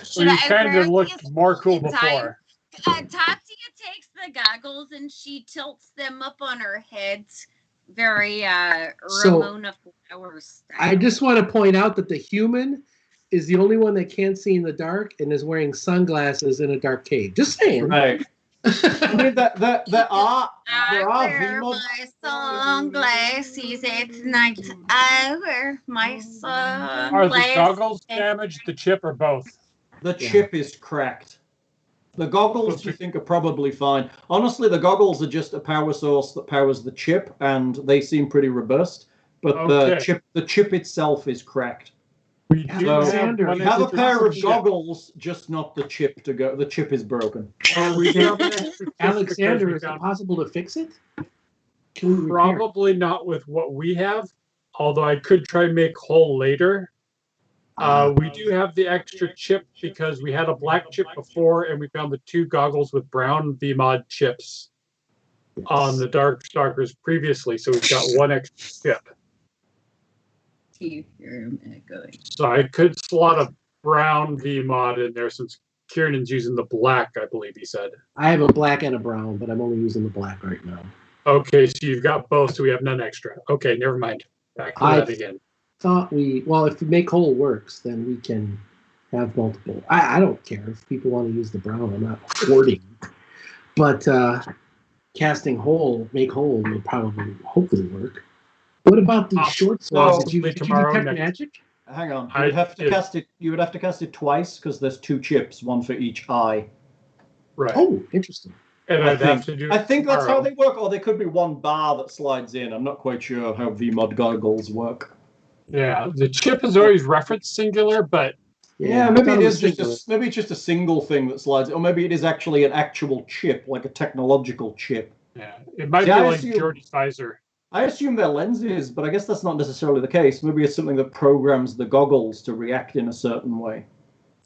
Speaker 5: So you kind of looked more cool before.
Speaker 4: Tatia takes the goggles and she tilts them up on her head. Very Ramona Flowers style.
Speaker 3: I just want to point out that the human is the only one that can't see in the dark and is wearing sunglasses in a dark cave. Just saying.
Speaker 1: Right. I mean, there are
Speaker 4: wear my sunglasses at night. I wear my sunglasses.
Speaker 5: Are the goggles damaged, the chip, or both?
Speaker 1: The chip is cracked. The goggles, you think, are probably fine. Honestly, the goggles are just a power source that powers the chip, and they seem pretty robust. But the chip itself is cracked.
Speaker 5: We do
Speaker 1: have a pair of goggles, just not the chip to go. The chip is broken.
Speaker 3: Alexander, is it possible to fix it?
Speaker 5: Probably not with what we have, although I could try and make whole later. We do have the extra chip because we had a black chip before, and we found the 2 goggles with brown VMod chips on the Darkstalkers previously, so we've got 1 extra chip. So I could slot a brown VMod in there since Kiernan's using the black, I believe he said.
Speaker 3: I have a black and a brown, but I'm only using the black right now.
Speaker 5: Okay, so you've got both, so we have none extra. Okay, never mind. Back to that again.
Speaker 3: thought if the make whole works, then we can have multiple. I don't care if people want to use the brown. I'm not hoarding. But casting make whole will probably hopefully work. What about the short swords? Did you detect magic?
Speaker 1: Hang on. You would have to cast it. You would have to cast it twice because there's 2 chips, one for each eye.
Speaker 5: Right.
Speaker 3: Oh, interesting.
Speaker 5: And
Speaker 1: I think that's how they work, or there could be 1 bar that slides in. I'm not quite sure how VMod goggles work.
Speaker 5: Yeah, the chip is always referenced singular, but
Speaker 1: maybe it is just a single thing that slides, or maybe it is actually an actual chip, like a technological chip.
Speaker 5: Yeah, it might be like Geordie's visor.
Speaker 1: I assume they're lenses, but I guess that's not necessarily the case. Maybe it's something that programs the goggles to react in a certain way.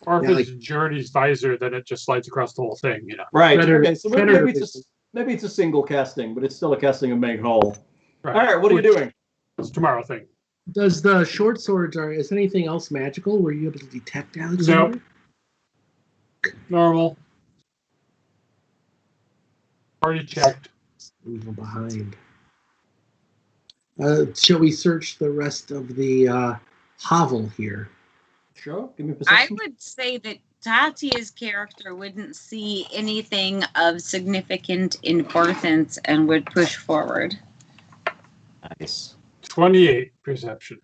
Speaker 5: Or if it's Geordie's visor, then it just slides across the whole thing,
Speaker 1: Right. Okay. So maybe it's a single casting, but it's still a casting of make whole.
Speaker 5: Right.
Speaker 1: All right. What are you doing?
Speaker 5: It's tomorrow thing.
Speaker 3: Does the short swords is anything else magical? Were you able to detect, Alexander?
Speaker 5: Nope. Normal. Already checked.
Speaker 3: Leave them behind. Shall we search the rest of the hovel here?
Speaker 1: Sure. Give me a perception.
Speaker 4: I would say that Tatia's character wouldn't see anything of significant importance and would push forward.
Speaker 1: Nice.
Speaker 5: 28 perception.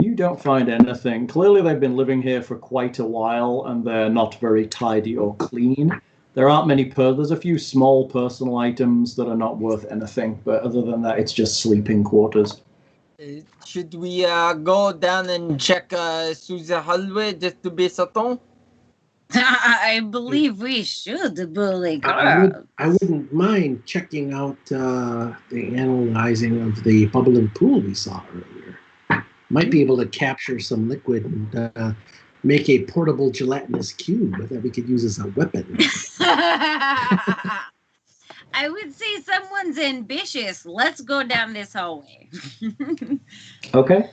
Speaker 1: You don't find anything. Clearly, they've been living here for quite a while, and they're not very tidy or clean. There aren't many there's a few small personal items that are not worth anything, but other than that, it's just sleeping quarters.
Speaker 2: Should we go down and check through the hallway just to be certain?
Speaker 4: I believe we should, Buligup.
Speaker 3: I wouldn't mind checking out the analyzing of the bubbling pool we saw earlier. Might be able to capture some liquid and make a portable gelatinous cube that we could use as a weapon.
Speaker 4: I would say someone's ambitious. Let's go down this hallway.
Speaker 1: Okay.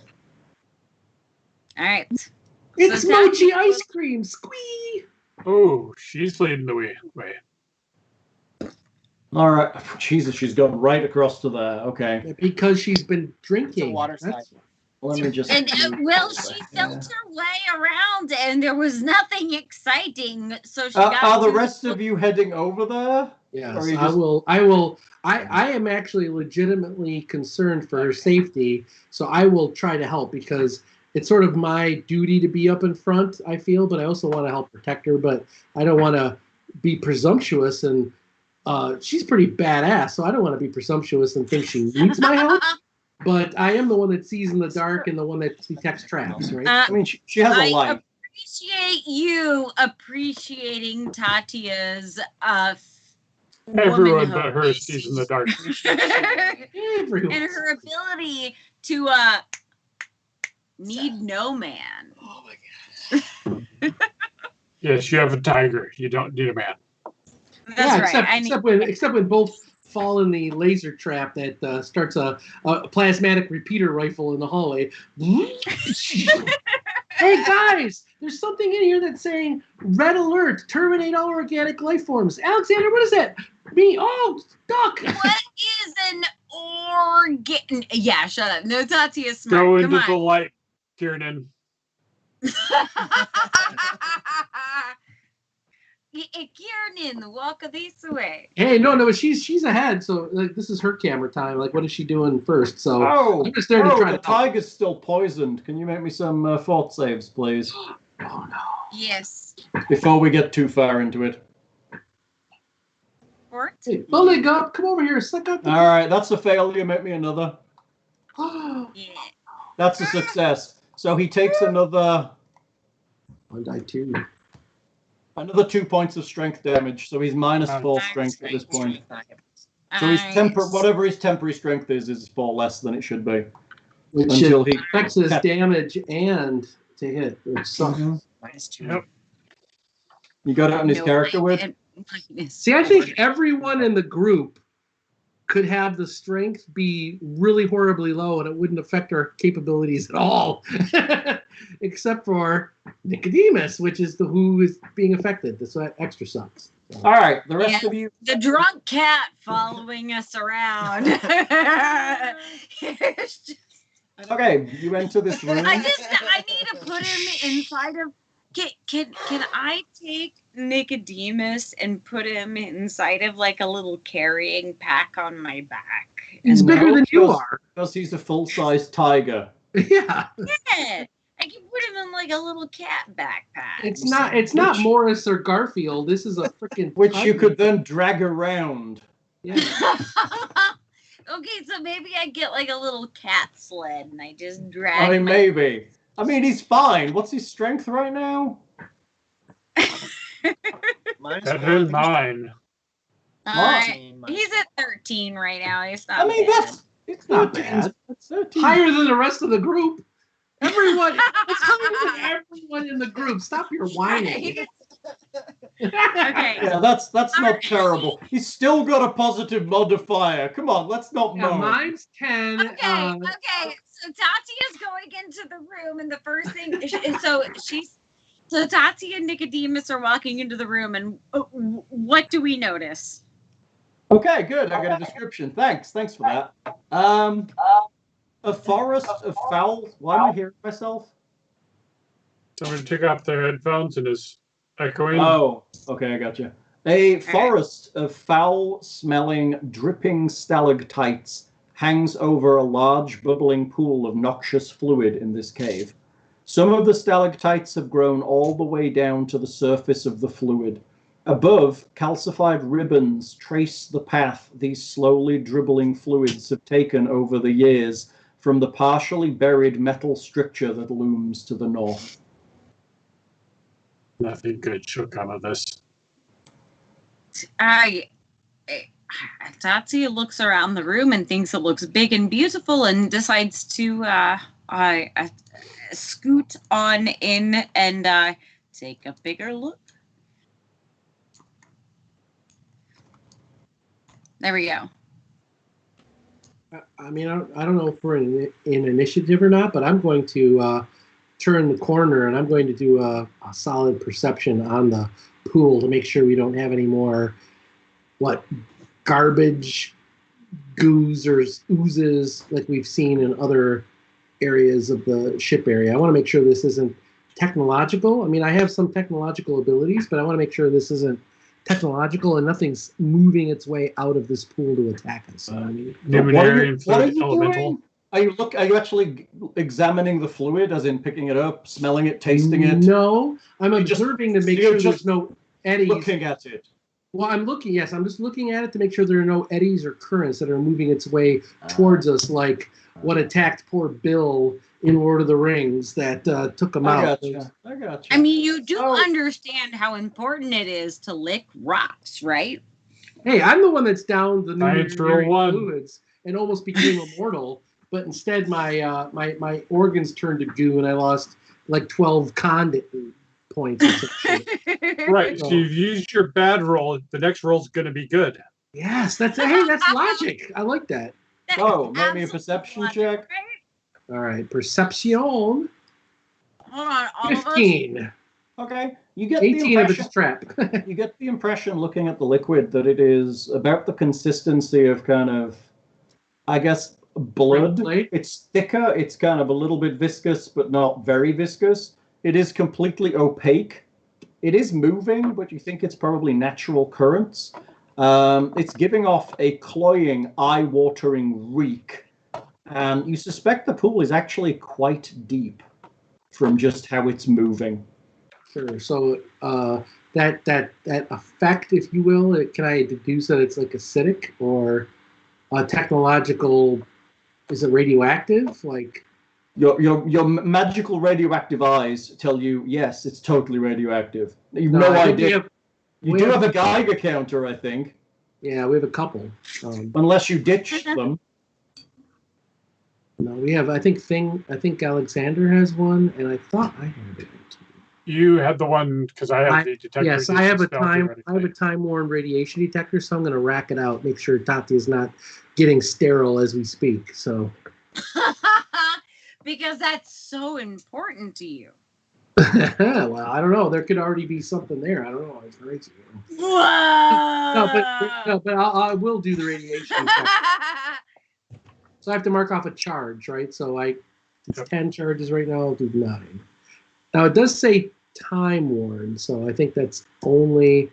Speaker 4: All right.
Speaker 3: It's mochi ice cream. Squee!
Speaker 5: Oh, she's leading the way.
Speaker 1: All right. Jesus, she's gone right across to there. Okay.
Speaker 3: Because she's been drinking.
Speaker 6: It's a water slide.
Speaker 1: Let me just.
Speaker 4: And she felt her way around, and there was nothing exciting. So she got.
Speaker 1: Are the rest of you heading over there?
Speaker 3: Yes, I will. I am actually legitimately concerned for her safety, so I will try to help because it's sort of my duty to be up in front, I feel, but I also want to help protect her, but I don't want to be presumptuous, and she's pretty badass, so I don't want to be presumptuous and think she needs my help. But I am the one that sees in the dark and the one that detects traps, right?
Speaker 1: I mean, she has a light.
Speaker 4: I appreciate you appreciating Tatia's
Speaker 5: everyone but her sees in the dark.
Speaker 4: And her ability to need no man.
Speaker 6: Oh my god.
Speaker 5: Yes, you have a tiger. You don't need a man.
Speaker 4: That's right.
Speaker 3: Except when both fall in the laser trap that starts a plasmatic repeater rifle in the hallway. Hey guys, there's something in here that's saying red alert, terminate all organic life forms. Alexander, what is that? Me? Oh, duck.
Speaker 4: What is an organ? Yeah, shut up. No, Tatia's smart.
Speaker 5: Go into the light, Kiernan.
Speaker 4: Kiernan, walk this way.
Speaker 3: Hey, no, she's ahead. So this is her camera time. Like, what is she doing first? So I'm just there to try
Speaker 1: the tiger's still poisoned. Can you make me some fort saves, please?
Speaker 3: Oh no.
Speaker 4: Yes.
Speaker 1: Before we get too far into it.
Speaker 4: Fort?
Speaker 3: Hey, Buligup, come over here. Suck up.
Speaker 1: All right, that's a failure. Make me another.
Speaker 4: Yeah.
Speaker 1: That's a success. So he takes another.
Speaker 3: One die two.
Speaker 1: Another 2 points of strength damage, so he's minus 4 strength at this point. So his whatever his temporary strength is 4 less than it should be.
Speaker 3: Which
Speaker 1: until he
Speaker 3: affects his damage and to hit, which sucks.
Speaker 6: Minus 2.
Speaker 5: Yep.
Speaker 1: You got it on his character with?
Speaker 3: See, I think everyone in the group could have the strength be really horribly low and it wouldn't affect our capabilities at all. Except for Nicodemus, which is who is being affected. That's what extra sucks. So.
Speaker 1: All right, the rest of you.
Speaker 4: The drunk cat following us around.
Speaker 1: Okay, you enter this room.
Speaker 4: I need to put him inside of. Can I take Nicodemus and put him inside of like a little carrying pack on my back?
Speaker 3: He's bigger than you
Speaker 1: because-
Speaker 3: are.
Speaker 1: Because he's a full-size tiger.
Speaker 3: Yeah.
Speaker 4: Yeah, I can put him in like a little cat backpack.
Speaker 3: It's not Morris or Garfield. This is a freaking
Speaker 1: Which you
Speaker 3: tiger.
Speaker 1: could then drag around.
Speaker 3: Yeah.
Speaker 4: Okay, so maybe I get like a little cat sled and I just drag.
Speaker 1: I mean,
Speaker 4: my-
Speaker 1: maybe. I mean, he's fine. What's his strength right now?
Speaker 5: That is mine.
Speaker 4: He's at 13 right now. It's not.
Speaker 1: I mean,
Speaker 4: bad.
Speaker 1: it's
Speaker 3: not
Speaker 1: 13.
Speaker 3: bad.
Speaker 1: That's 13.
Speaker 3: Higher than the rest of the group. Everyone, it's higher than everyone in the group. Stop your whining.
Speaker 4: Okay.
Speaker 1: Yeah, that's not terrible. He's still got a positive modifier. Come on, let's not
Speaker 3: Yeah,
Speaker 1: moan.
Speaker 3: mine's 10.
Speaker 4: Okay. So Tatia's going into the room, and the first thing, so Tatia and Nicodemus are walking into the room, and what do we notice?
Speaker 1: Okay, good. I got a description. Thanks for that. A forest of foul. Why am I hearing myself?
Speaker 5: Someone took off their headphones and is echoing.
Speaker 1: Oh, okay, I gotcha. A forest of foul-smelling, dripping stalactites hangs over a large, bubbling pool of noxious fluid in this cave. Some of the stalactites have grown all the way down to the surface of the fluid. Above, calcified ribbons trace the path these slowly dribbling fluids have taken over the years from the partially buried metal structure that looms to the north.
Speaker 5: Nothing good should come of this.
Speaker 4: Tatia looks around the room and thinks it looks big and beautiful and decides to scoot on in and take a bigger look. There we go.
Speaker 3: I mean, I don't know if we're in initiative or not, but I'm going to turn the corner and I'm going to do a solid perception on the pool to make sure we don't have any more, garbage, goos or oozes like we've seen in other areas of the ship area. I want to make sure this isn't technological. I mean, I have some technological abilities, but I want to make sure this isn't technological and nothing's moving its way out of this pool to attack us. I mean,
Speaker 5: Luminary
Speaker 1: what are
Speaker 5: and
Speaker 1: you
Speaker 5: elemental.
Speaker 1: doing? Are you actually examining the fluid, as in picking it up, smelling it, tasting it?
Speaker 3: No, I'm
Speaker 1: You just-
Speaker 3: observing to make
Speaker 1: you're
Speaker 3: sure
Speaker 1: just
Speaker 3: there's no eddies.
Speaker 1: Looking at it.
Speaker 3: Well, I'm just looking at it to make sure there are no eddies or currents that are moving its way towards us, like what attacked poor Bill in Lord of the Rings that took him out.
Speaker 1: I gotcha.
Speaker 4: I mean, you do understand how important it is to lick rocks, right?
Speaker 3: Hey, I'm the one that's down the
Speaker 5: Science rule
Speaker 3: nuclear
Speaker 5: one.
Speaker 3: fluids and almost became immortal, but instead my my organs turned to goo and I lost like 12 condit points. Or some shit.
Speaker 5: Right. So you've used your bad roll. The next roll's going to be good.
Speaker 3: Yes, that's logic. I like that.
Speaker 1: Oh, make me a perception check.
Speaker 3: All right, perception.
Speaker 4: Hold on, all of us.
Speaker 3: 15.
Speaker 1: Okay, you get the
Speaker 3: 18 of
Speaker 1: impression.
Speaker 3: it's trap.
Speaker 1: You get the impression, looking at the liquid, that it is about the consistency of kind of, I guess, blood.
Speaker 3: Right.
Speaker 1: It's thicker. It's kind of a little bit viscous, but not very viscous. It is completely opaque. It is moving, but you think it's probably natural currents. It's giving off a cloying, eye-watering reek. And you suspect the pool is actually quite deep from just how it's moving.
Speaker 3: Sure. So that effect, if you will, can I deduce that it's like acidic or technological? Is it radioactive? Like
Speaker 1: your magical radioactive eyes tell you yes, it's totally radioactive. You've no
Speaker 3: I think
Speaker 1: idea. You do have a Geiger counter, I think.
Speaker 3: Yeah, we have a couple.
Speaker 1: Unless you ditched them.
Speaker 3: No, we have. I think Alexander has one, and I thought I had it.
Speaker 5: You had the one because I have the detector.
Speaker 3: Yes, I have a time-worn radiation detector, so I'm going to rack it out, make sure Tatia is not getting sterile as we speak. So,
Speaker 4: because that's so important to you.
Speaker 3: well, I don't know. There could already be something there. I don't know. It's crazy.
Speaker 4: Whoa!
Speaker 3: No, but I will do the radiation. So I have to mark off a charge, right? So it's 10 charges right now. I'll do 9. Now it does say time worn, so I think that's only.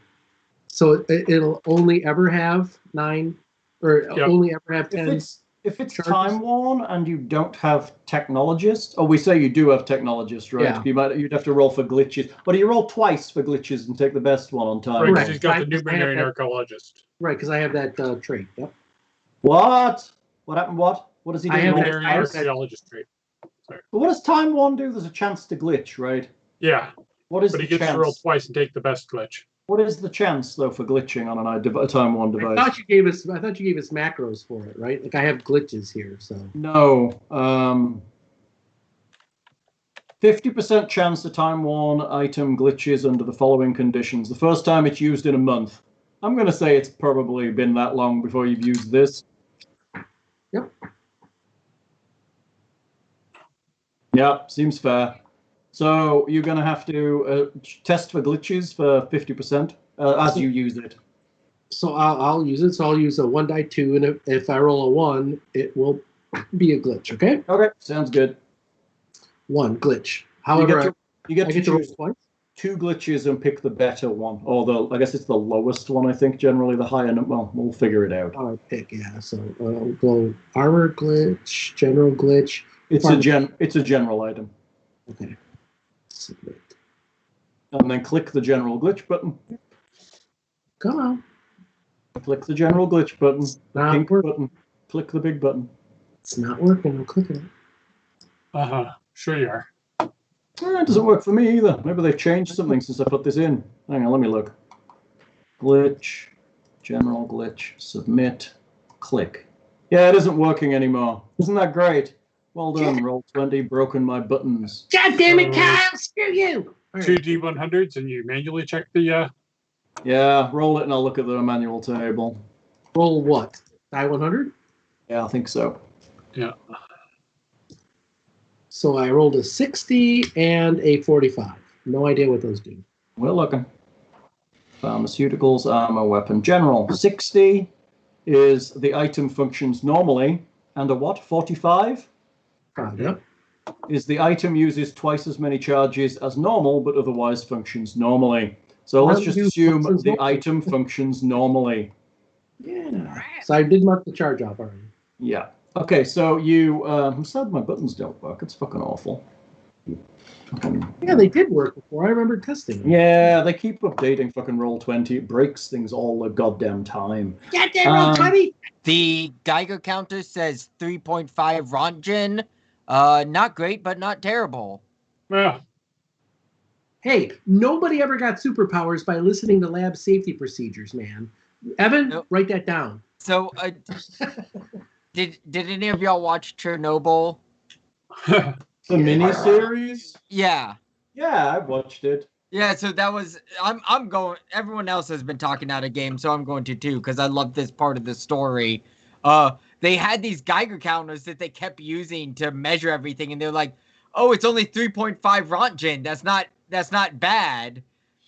Speaker 3: So it'll only ever have 9, or only ever have 10.
Speaker 1: If it's
Speaker 3: charges?
Speaker 1: time worn and you don't have technologist, we say you do have technologist, right?
Speaker 3: Yeah.
Speaker 1: You'd have to roll for glitches, but you roll twice for glitches and take the best one on time.
Speaker 5: Right,
Speaker 3: Right.
Speaker 5: he's got the numinary archaeologist.
Speaker 3: Right, because I have that trait. Yep.
Speaker 1: What? What happened? What does he do?
Speaker 3: I have
Speaker 5: Numinary
Speaker 3: that-
Speaker 5: archaeologist trait.
Speaker 1: But what does time one do? There's a chance to glitch, right?
Speaker 5: Yeah,
Speaker 1: What is
Speaker 5: but
Speaker 1: the
Speaker 5: he gets
Speaker 1: chance?
Speaker 5: to roll twice and take the best glitch.
Speaker 1: What is the chance though for glitching on a time one device?
Speaker 3: I thought you gave us macros for it, right? Like I have glitches here, so.
Speaker 1: No. 50% chance the time worn item glitches under the following conditions. The first time it's used in a month. I'm going to say it's probably been that long before you've used this.
Speaker 3: Yep.
Speaker 1: Yeah, seems fair. So you're going to have to test for glitches for 50% as you use it.
Speaker 3: So I'll use it. So I'll use a 1 die 2, and if I roll a 1, it will be a glitch. Okay.
Speaker 1: Okay, sounds good.
Speaker 3: 1 glitch. However,
Speaker 1: you get to
Speaker 3: roll
Speaker 1: choose
Speaker 3: twice.
Speaker 1: 2 glitches and pick the better one, or I guess it's the lowest one. I think generally the higher. Well, we'll figure it out.
Speaker 3: I'll pick, yeah. So I'll go armor glitch, general glitch.
Speaker 1: It's a general item.
Speaker 3: Okay. Submit.
Speaker 1: And then click the general glitch button.
Speaker 3: Come on.
Speaker 1: Click the general glitch button.
Speaker 3: Not
Speaker 1: Pink
Speaker 3: working.
Speaker 1: button. Click the big button.
Speaker 3: It's not working. I'm clicking it.
Speaker 5: Sure you are.
Speaker 1: It doesn't work for me either. Maybe they've changed something since I put this in. Hang on, let me look. Glitch, general glitch, submit, click. Yeah, it isn't working anymore. Isn't that great? Well done, roll 20, broken my buttons.
Speaker 3: God damn it, Kyle! Screw you! All
Speaker 5: 2
Speaker 3: right.
Speaker 5: D100s, and you manually check the.
Speaker 1: Yeah, roll it and I'll look at the manual table.
Speaker 3: Roll what? Die 100?
Speaker 1: Yeah, I think so.
Speaker 5: Yeah.
Speaker 3: So I rolled a 60 and a 45. No idea what those do.
Speaker 1: We're looking. Pharmaceuticals, armor, weapon. General, 60 is the item functions normally. And a what? 45?
Speaker 3: Yep.
Speaker 1: Is the item uses twice as many charges as normal, but otherwise functions normally. So let's just assume the item functions normally.
Speaker 3: Yeah. So I did mark the charge off already.
Speaker 1: Yeah. Okay, so you... I'm sad my buttons don't work. It's fucking awful.
Speaker 3: Yeah, they did work before. I remember testing them.
Speaker 1: Yeah, they keep updating fucking Roll20. It breaks things all the goddamn time.
Speaker 3: Goddamn Roll20!
Speaker 2: The Geiger counter says 3.5 Rontgen. Not great, but not terrible.
Speaker 5: Yeah.
Speaker 3: Hey, nobody ever got superpowers by listening to lab safety procedures, man. Evan,
Speaker 2: Nope.
Speaker 3: write that down.
Speaker 2: So, did any of y'all watch Chernobyl?
Speaker 1: The miniseries?
Speaker 2: Yeah.
Speaker 1: Yeah, I watched it.
Speaker 2: Yeah, so that was I'm going. Everyone else has been talking out of game, so I'm going to too because I love this part of the story. They had these Geiger counters that they kept using to measure everything, and they're like, "Oh, it's only 3.5 Rontgen. That's not bad."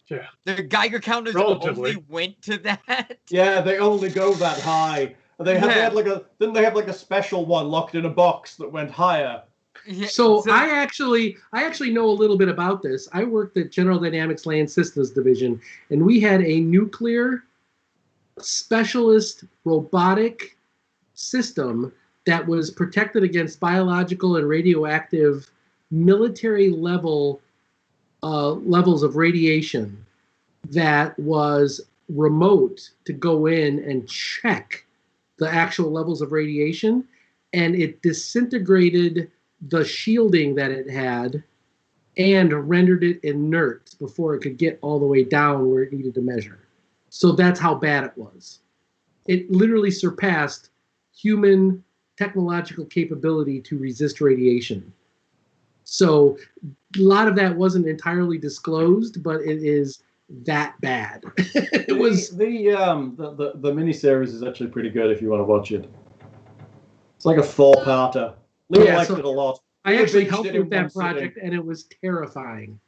Speaker 5: Yeah.
Speaker 2: The Geiger counters
Speaker 5: Relatively.
Speaker 2: only went to that.
Speaker 1: Yeah, they only go that high. They had didn't they have like a special one locked in a box that went higher?
Speaker 2: Yeah,
Speaker 3: So I actually know a little bit about this. I worked at General Dynamics Land Systems Division, and we had a nuclear specialist robotic system that was protected against biological and radioactive military levels of radiation that was remote to go in and check the actual levels of radiation, and it disintegrated the shielding that it had and rendered it inert before it could get all the way down where it needed to measure. So that's how bad it was. It literally surpassed human technological capability to resist radiation. So a lot of that wasn't entirely disclosed, but it is that bad. It was
Speaker 1: the miniseries is actually pretty good if you want to watch it. It's like a 4-parter. Leah liked it a lot.
Speaker 3: I
Speaker 1: Leah
Speaker 3: actually
Speaker 1: binged
Speaker 3: helped
Speaker 1: it in
Speaker 3: with that
Speaker 1: one
Speaker 3: project, and it was terrifying.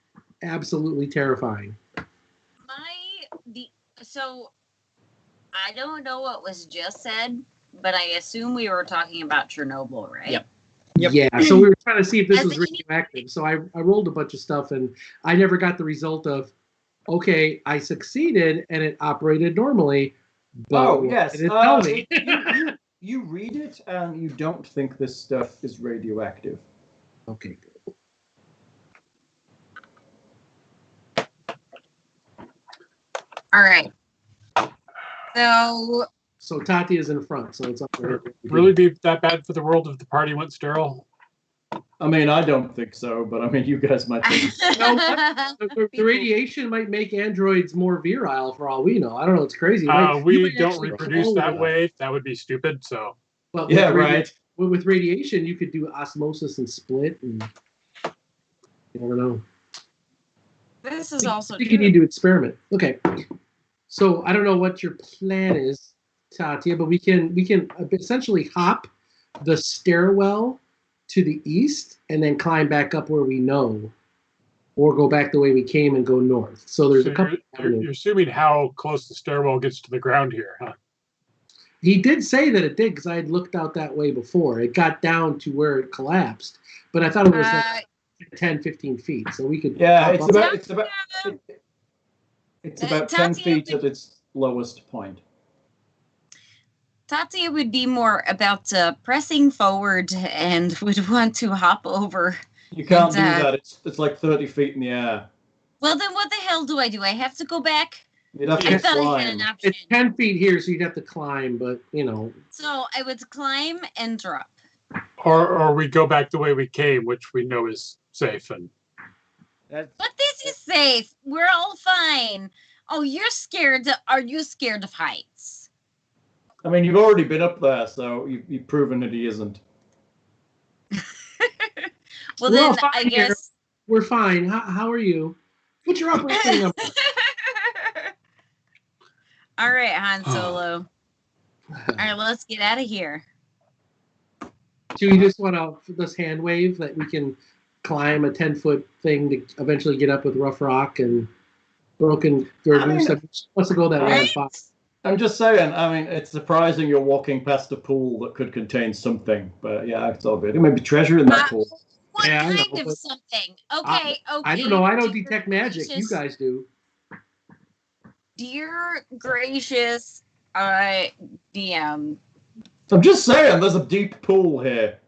Speaker 3: Absolutely terrifying.
Speaker 4: So I don't know what was just said, but I assume we were talking about Chernobyl, right?
Speaker 6: Yep.
Speaker 3: Yeah, so we were trying to see if this
Speaker 4: As
Speaker 3: was radioactive. So I rolled a bunch of stuff, and I never got the result of, okay, I succeeded, and it operated normally. But
Speaker 1: yes.
Speaker 3: it didn't tell me.
Speaker 1: You read it, and you don't think this stuff is radioactive.
Speaker 3: Okay, good.
Speaker 4: All right. So
Speaker 3: Tatia is in front, so it's up to her.
Speaker 5: Really be that bad for the world if the party went sterile?
Speaker 1: I mean, I don't think so, but I mean, you guys might think.
Speaker 3: The radiation might make androids more virile for all we know. I don't know. It's crazy.
Speaker 5: We don't reproduce that way. That would be stupid. So.
Speaker 3: But
Speaker 1: yeah, right.
Speaker 3: With radiation, you could do osmosis and split, and you never know.
Speaker 4: this is also
Speaker 3: I think you need to experiment. Okay. So I don't know what your plan is, Tatia, but we can essentially hop the stairwell to the east and then climb back up where we know, or go back the way we came and go north. So there's a couple.
Speaker 5: You're assuming how close the stairwell gets to the ground here, huh?
Speaker 3: He did say that it did, because I had looked out that way before. It got down to where it collapsed, but I thought it was like 10, 15 feet. So we could.
Speaker 1: Yeah, it's about 10 feet at its lowest point.
Speaker 4: Tatia would be more about pressing forward and would want to hop over.
Speaker 1: You can't do that. It's like 30 feet in the air.
Speaker 4: Well, then what the hell do? I have to go back?
Speaker 1: You'd have
Speaker 4: I
Speaker 1: to
Speaker 4: thought I had
Speaker 1: climb.
Speaker 4: an option.
Speaker 3: It's 10 feet here, so you'd have to climb, but
Speaker 4: So I would climb and drop.
Speaker 5: Or we go back the way we came, which we know is safe.
Speaker 4: But this is safe. We're all fine. Oh, you're scared. Are you scared of heights?
Speaker 1: I mean, you've already been up there, so you've proven that he isn't.
Speaker 4: Well, then I guess
Speaker 3: here. We're fine. How are you? What's your operating number?
Speaker 4: All right, Han Solo. All right, let's get out of here.
Speaker 3: Do you just want this hand wave that we can climb a 10-foot thing to eventually get up with rough rock and broken girders? Wants to go that way.
Speaker 1: I'm just saying, I mean, it's surprising you're walking past a pool that could contain something, but yeah, it's all good. There may be treasure in that pool.
Speaker 4: What kind of something? Okay.
Speaker 3: I don't know. I don't detect magic. You guys do.
Speaker 4: Dear gracious, DM.
Speaker 1: I'm just saying, there's a deep pool here.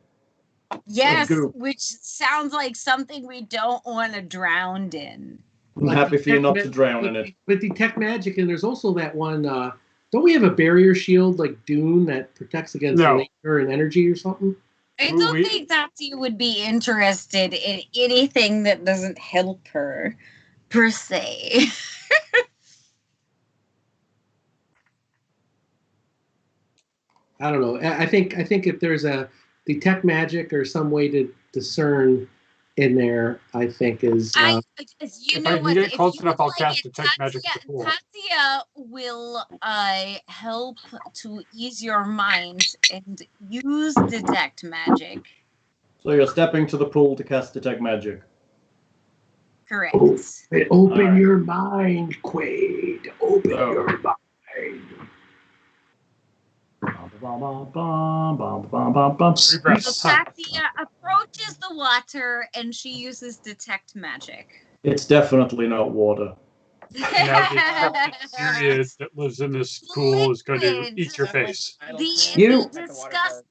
Speaker 4: Yes, which sounds like something we don't want to drown in.
Speaker 1: I'm happy for you not to drown in it.
Speaker 3: But detect magic, and there's also that one. Don't we have a barrier shield like Dune that protects against nature and energy or something?
Speaker 4: I don't think Tatia would be interested in anything that doesn't help her, per se.
Speaker 3: I don't know. I think if there's a detect magic or some way to discern in there, I think is.
Speaker 5: If I can get close enough, I'll cast detect magic.
Speaker 4: Tatia will help to ease your mind and use detect magic.
Speaker 1: So you're stepping to the pool to cast detect magic.
Speaker 4: Correct.
Speaker 3: Open your mind, Quaid. Open your mind.
Speaker 4: So Tatia approaches the water and she uses detect magic.
Speaker 1: It's definitely not water.
Speaker 5: Now the period that lives in this pool is going to eat your face.
Speaker 4: The disgusting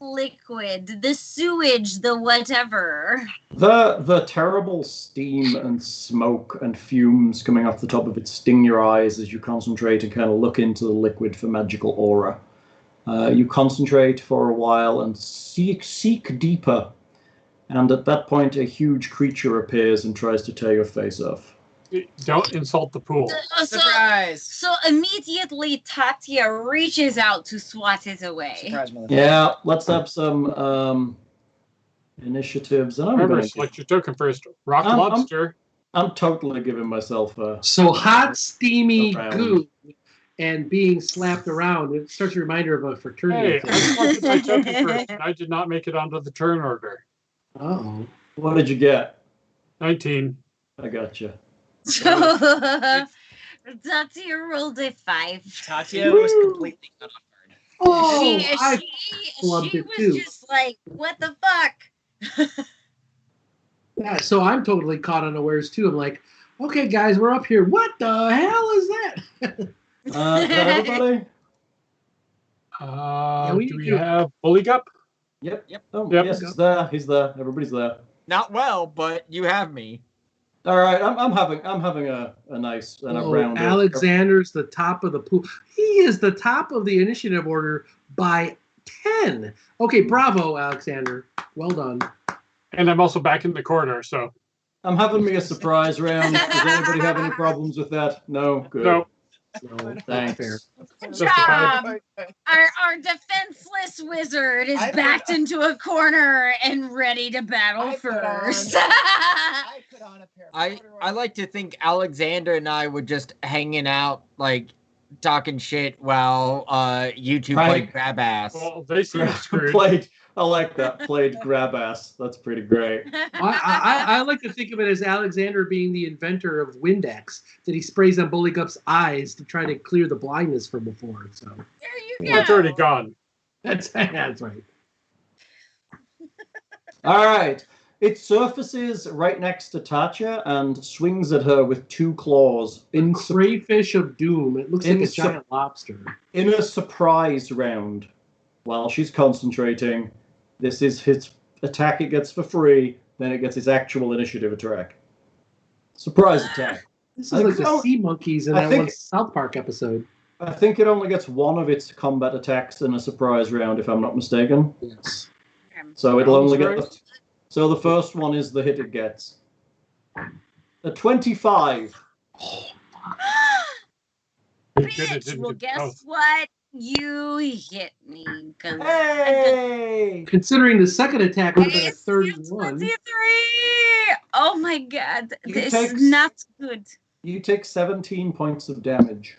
Speaker 4: liquid, the sewage, the whatever.
Speaker 1: The terrible steam and smoke and fumes coming off the top of it sting your eyes as you concentrate and kind of look into the liquid for magical aura. You concentrate for a while and seek deeper, and at that point a huge creature appears and tries to tear your face off.
Speaker 5: Don't insult the pool.
Speaker 6: Surprise!
Speaker 4: So immediately Tatia reaches out to swat it away.
Speaker 1: Yeah, let's have some initiatives. And
Speaker 5: remember, select your token first. Rock lobster.
Speaker 1: I'm totally giving myself a...
Speaker 3: So hot, steamy goo and being slapped around. It's such a reminder of a fraternity.
Speaker 5: Hey, I selected my token first. I did not make it onto the turn order.
Speaker 3: Uh-oh.
Speaker 1: What did you get?
Speaker 5: 19.
Speaker 1: I gotcha.
Speaker 4: Tatia rolled a 5.
Speaker 6: Tatia was completely cut off guard.
Speaker 3: Oh, I
Speaker 4: she
Speaker 3: loved it
Speaker 4: was
Speaker 3: too.
Speaker 4: just like, what the fuck?
Speaker 3: Yeah, so I'm totally caught unawares too. I'm like, okay, guys, we're up here. What the hell is that?
Speaker 1: Is that everybody?
Speaker 5: Do we have Buligup?
Speaker 1: Yep.
Speaker 2: Yep.
Speaker 1: Oh,
Speaker 5: Yep.
Speaker 1: yes, he's there. He's there. Everybody's there.
Speaker 2: Not well, but you have me.
Speaker 1: All right, I'm having a nice and a round.
Speaker 3: Alexander's the top of the pool. He is the top of the initiative order by 10. Okay, bravo, Alexander. Well done.
Speaker 5: And I'm also back in the corner, so.
Speaker 1: I'm having me a surprise round. Does anybody have any problems with that? No? Good.
Speaker 5: No.
Speaker 3: No,
Speaker 1: Thanks.
Speaker 3: fair.
Speaker 4: Good
Speaker 5: Justified.
Speaker 4: job. Our defenseless wizard is backed into a corner and ready to battle first.
Speaker 6: I put on a pair of
Speaker 2: I like to think Alexander and I were just hanging out, like talking shit while you two played grab ass.
Speaker 5: Well, they seem screwed.
Speaker 1: I like that. Played grab ass. That's pretty great.
Speaker 3: I like to think of it as Alexander being the inventor of Windex that he sprays on Buligup's eyes to try to clear the blindness from before. So
Speaker 4: There you go.
Speaker 5: That's already gone.
Speaker 3: that's right.
Speaker 1: All right. It surfaces right next to Tatia and swings at her with two claws.
Speaker 3: Crayfish of doom. It looks like a giant lobster.
Speaker 1: In a surprise round, while she's concentrating, this is his attack it gets for free, then it gets his actual initiative attack. Surprise attack.
Speaker 3: This is like the sea monkeys in that one South Park episode.
Speaker 1: I think it only gets one of its combat attacks in a surprise round, if I'm not mistaken.
Speaker 3: Yes.
Speaker 1: So it'll only get so the first one is the hit it gets. A 25.
Speaker 4: Bitch, well, guess what? You hit me.
Speaker 1: Hey!
Speaker 3: Considering the second attack would have been a 31.
Speaker 4: 23. Oh my god. This
Speaker 1: take-
Speaker 4: is not good.
Speaker 1: You take 17 points of damage.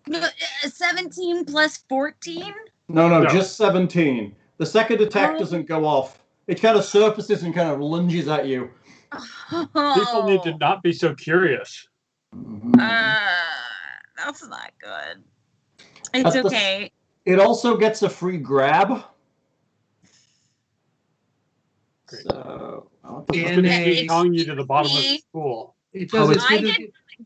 Speaker 4: No, 17 plus 14?
Speaker 1: No, just 17. The second attack doesn't go off. It kind of surfaces and kind of lunges at you.
Speaker 5: People need to not be so curious.
Speaker 4: That's not good. It's okay.
Speaker 1: It also gets a free grab.
Speaker 5: Great.
Speaker 1: So,
Speaker 5: And tongue you to the bottom of the pool.
Speaker 3: It doesn't,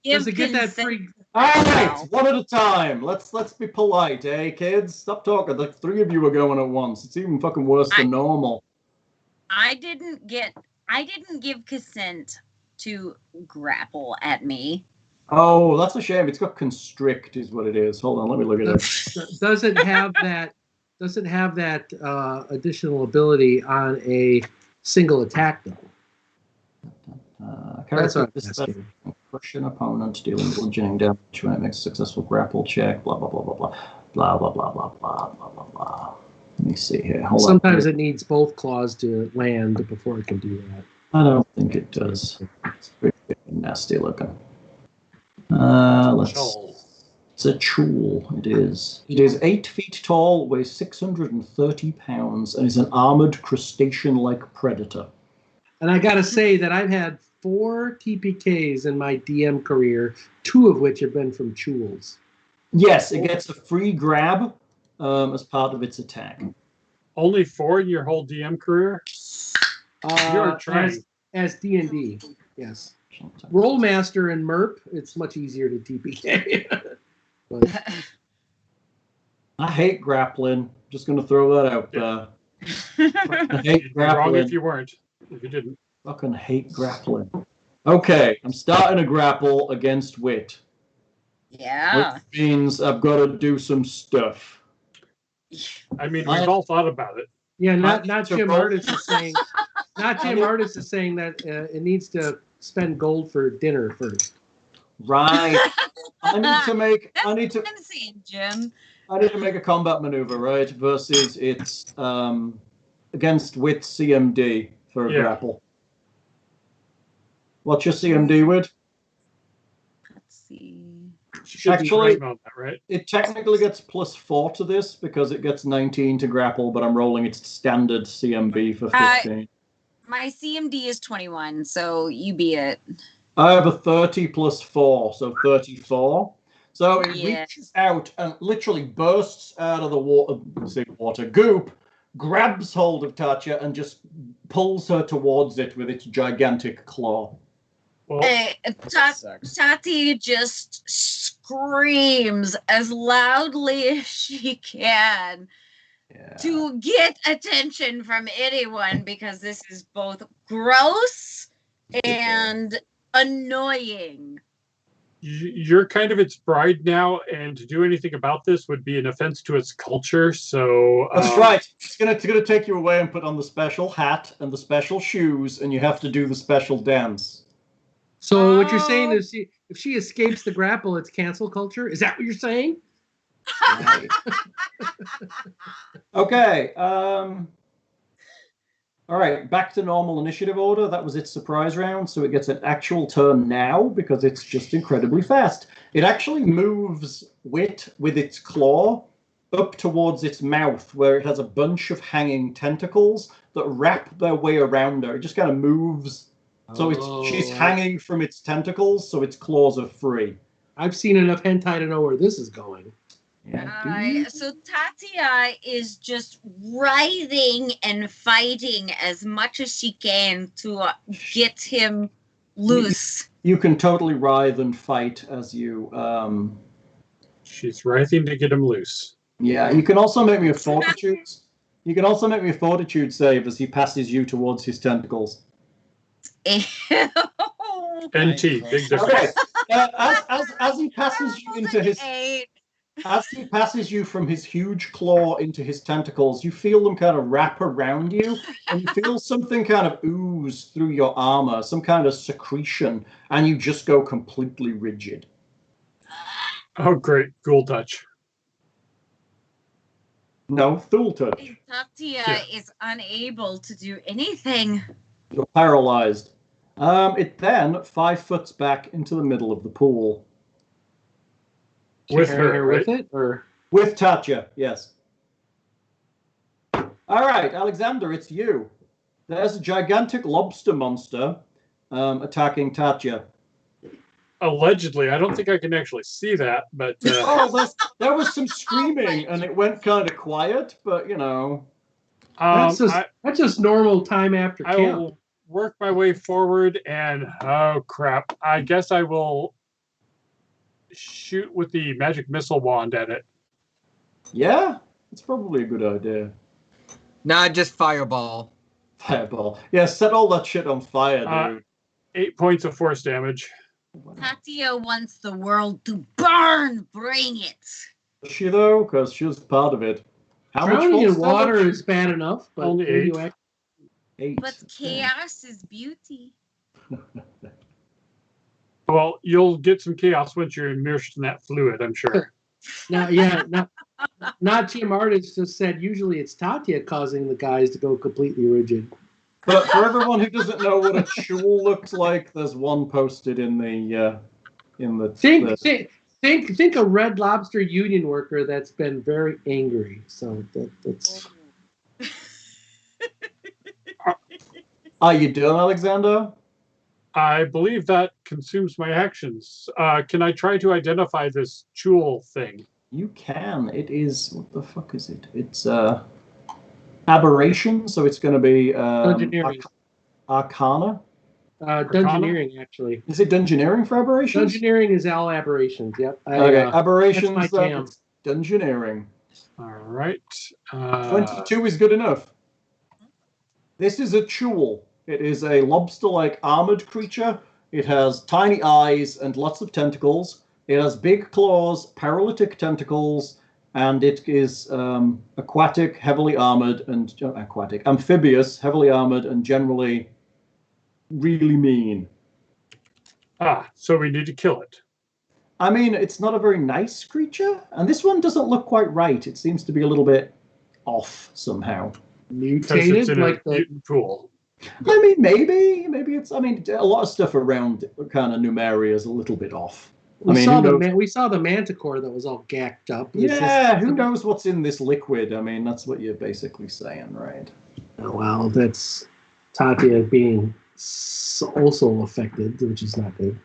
Speaker 4: Does
Speaker 3: it get that free?
Speaker 1: all right, one at a time. Let's be polite, eh, kids? Stop talking. The three of you are going at once. It's even fucking worse than normal.
Speaker 4: I didn't give consent to grapple at me.
Speaker 1: Oh, that's a shame. It's got constrict, is what it is. Hold on, let me look at it.
Speaker 3: Doesn't have that additional ability on a single attack though. That's what I'm asking.
Speaker 1: Push an opponent, dealing bludgeoning damage when it makes a successful grapple check. Blah blah blah blah blah blah blah blah blah blah blah blah blah. Let me see here.
Speaker 3: Sometimes it needs both claws to land before it can do that.
Speaker 1: I don't think it does. It's pretty nasty looking. It's a Chuul. It is. It is 8 feet tall, weighs 630 pounds, and is an armored crustacean-like predator.
Speaker 3: And I got to say that I've had 4 TPKs in my DM career, 2 of which have been from Chuuls.
Speaker 1: Yes, it gets a free grab as part of its attack.
Speaker 5: Only 4 in your whole DM career? You're trained.
Speaker 3: As D&D, yes. Rollmaster and MERP, it's much easier to TPK. But
Speaker 1: I hate grappling. Just going to throw that out there. I hate
Speaker 5: You're wrong
Speaker 1: grappling.
Speaker 5: if you weren't. If you didn't.
Speaker 1: Fucking hate grappling. Okay, I'm starting a grapple against Wit.
Speaker 4: Yeah.
Speaker 1: Which means I've got to do some stuff.
Speaker 5: I mean, we've all thought about it.
Speaker 3: yeah, not Jim Artis is saying. Not Jim Artis is saying that it needs to spend gold for dinner first.
Speaker 1: Right. I need to
Speaker 4: I'm seeing Jim.
Speaker 1: make a combat maneuver, right? Versus it's against Wit CMD for a grapple. What's your CMD, Wit?
Speaker 4: Let's see.
Speaker 1: Actually,
Speaker 5: about that, right?
Speaker 1: it technically gets +4 to this because it gets 19 to grapple, but I'm rolling its standard CMB for 15.
Speaker 4: My CMD is 21, so you beat it.
Speaker 1: I have a 30 +4, so 34. So it reaches out and literally bursts out of the water goop, grabs hold of Tatia, and just pulls her towards it with its gigantic claw.
Speaker 4: Tati just screams as loudly as she can to get attention from anyone, because this is both gross and annoying.
Speaker 5: You're kind of its bride now, and to do anything about this would be an offense to its culture. So
Speaker 1: that's right. It's gonna take you away and put on the special hat and the special shoes, and you have to do the special dance.
Speaker 3: So what you're saying is, if she escapes the grapple, it's cancel culture. Is that what you're saying?
Speaker 1: Right. Okay. All right, back to normal initiative order. That was its surprise round, so it gets an actual turn now because it's just incredibly fast. It actually moves Wit with its claw up towards its mouth, where it has a bunch of hanging tentacles that wrap their way around her. It just kind of moves. So she's hanging from its tentacles, so its claws are free.
Speaker 3: I've seen enough hentai to know where this is going.
Speaker 1: Yeah.
Speaker 4: So Tatia is just writhing and fighting as much as she can to get him loose.
Speaker 1: You can totally writhe and fight as you...
Speaker 5: She's writhing to get him loose.
Speaker 1: Yeah, you can also make me a fortitude. You can also make me a fortitude save as he passes you towards his tentacles.
Speaker 5: NT, big difference.
Speaker 1: Okay. As he passes you into his... As he passes you from his huge claw into his tentacles, you feel them kind of wrap around you, and you feel something kind of ooze through your armor, some kind of secretion, and you just go completely rigid.
Speaker 5: Oh, great. Ghoul touch.
Speaker 1: No, Thule touch.
Speaker 4: Tatia is unable to do anything.
Speaker 1: You're paralyzed. It then 5 foot back into the middle of the pool.
Speaker 5: With her, right?
Speaker 3: With it, or
Speaker 1: with Tatia, yes. All right, Alexander, it's you. There's a gigantic lobster monster attacking Tatia.
Speaker 5: Allegedly, I don't think I can actually see that, but
Speaker 1: there was some screaming, and it went kind of quiet. But you know,
Speaker 3: that's just normal time after camp.
Speaker 5: I will work my way forward, and oh crap! I guess I will shoot with the magic missile wand at it.
Speaker 1: Yeah, it's probably a good idea.
Speaker 2: Nah, just fireball.
Speaker 1: Fireball. Yeah, set all that shit on fire, dude.
Speaker 5: 8 points of force damage.
Speaker 4: Tatia wants the world to burn. Bring it.
Speaker 1: Is she though? Because she was part of it. How
Speaker 3: Drowning
Speaker 1: much
Speaker 3: in water is bad enough, but
Speaker 5: only 8.
Speaker 1: 8.
Speaker 4: But chaos is beauty.
Speaker 5: Well, you'll get some chaos once you're immersed in that fluid, I'm sure.
Speaker 3: Not Team Artist just said usually it's Tatia causing the guys to go completely rigid.
Speaker 1: But for everyone who doesn't know what a Chuul looks like, there's one posted in the
Speaker 3: Think a Red Lobster union worker that's been very angry. So that's.
Speaker 1: Are you done, Alexander?
Speaker 5: I believe that consumes my actions. Can I try to identify this Chuul thing?
Speaker 1: You can. It is... What the fuck is it? It's aberration, so it's going to be Arcana.
Speaker 3: Dungeoneering, actually.
Speaker 1: Is it Dungeoneering for aberrations?
Speaker 3: Dungeoneering is all aberrations, yep.
Speaker 1: Okay, aberrations,
Speaker 3: that's my jam.
Speaker 1: Dungeoneering.
Speaker 5: All right.
Speaker 1: 22 is good enough. This is a Chuul. It is a lobster-like armored creature. It has tiny eyes and lots of tentacles. It has big claws, paralytic tentacles, and it is aquatic, heavily armored, and amphibious, heavily armored, and generally really mean.
Speaker 5: So we need to kill it.
Speaker 1: I mean, it's not a very nice creature, and this one doesn't look quite right. It seems to be a little bit off somehow.
Speaker 3: Mutated, like the
Speaker 5: mutant pool.
Speaker 1: I mean, maybe it's. I mean, a lot of stuff around kind of Numeria is a little bit off.
Speaker 3: We saw the manticore that was all gacked up.
Speaker 1: Yeah, who knows what's in this liquid? I mean, that's what you're basically saying, right?
Speaker 3: Oh, well, that's Tatia being also affected, which is not good.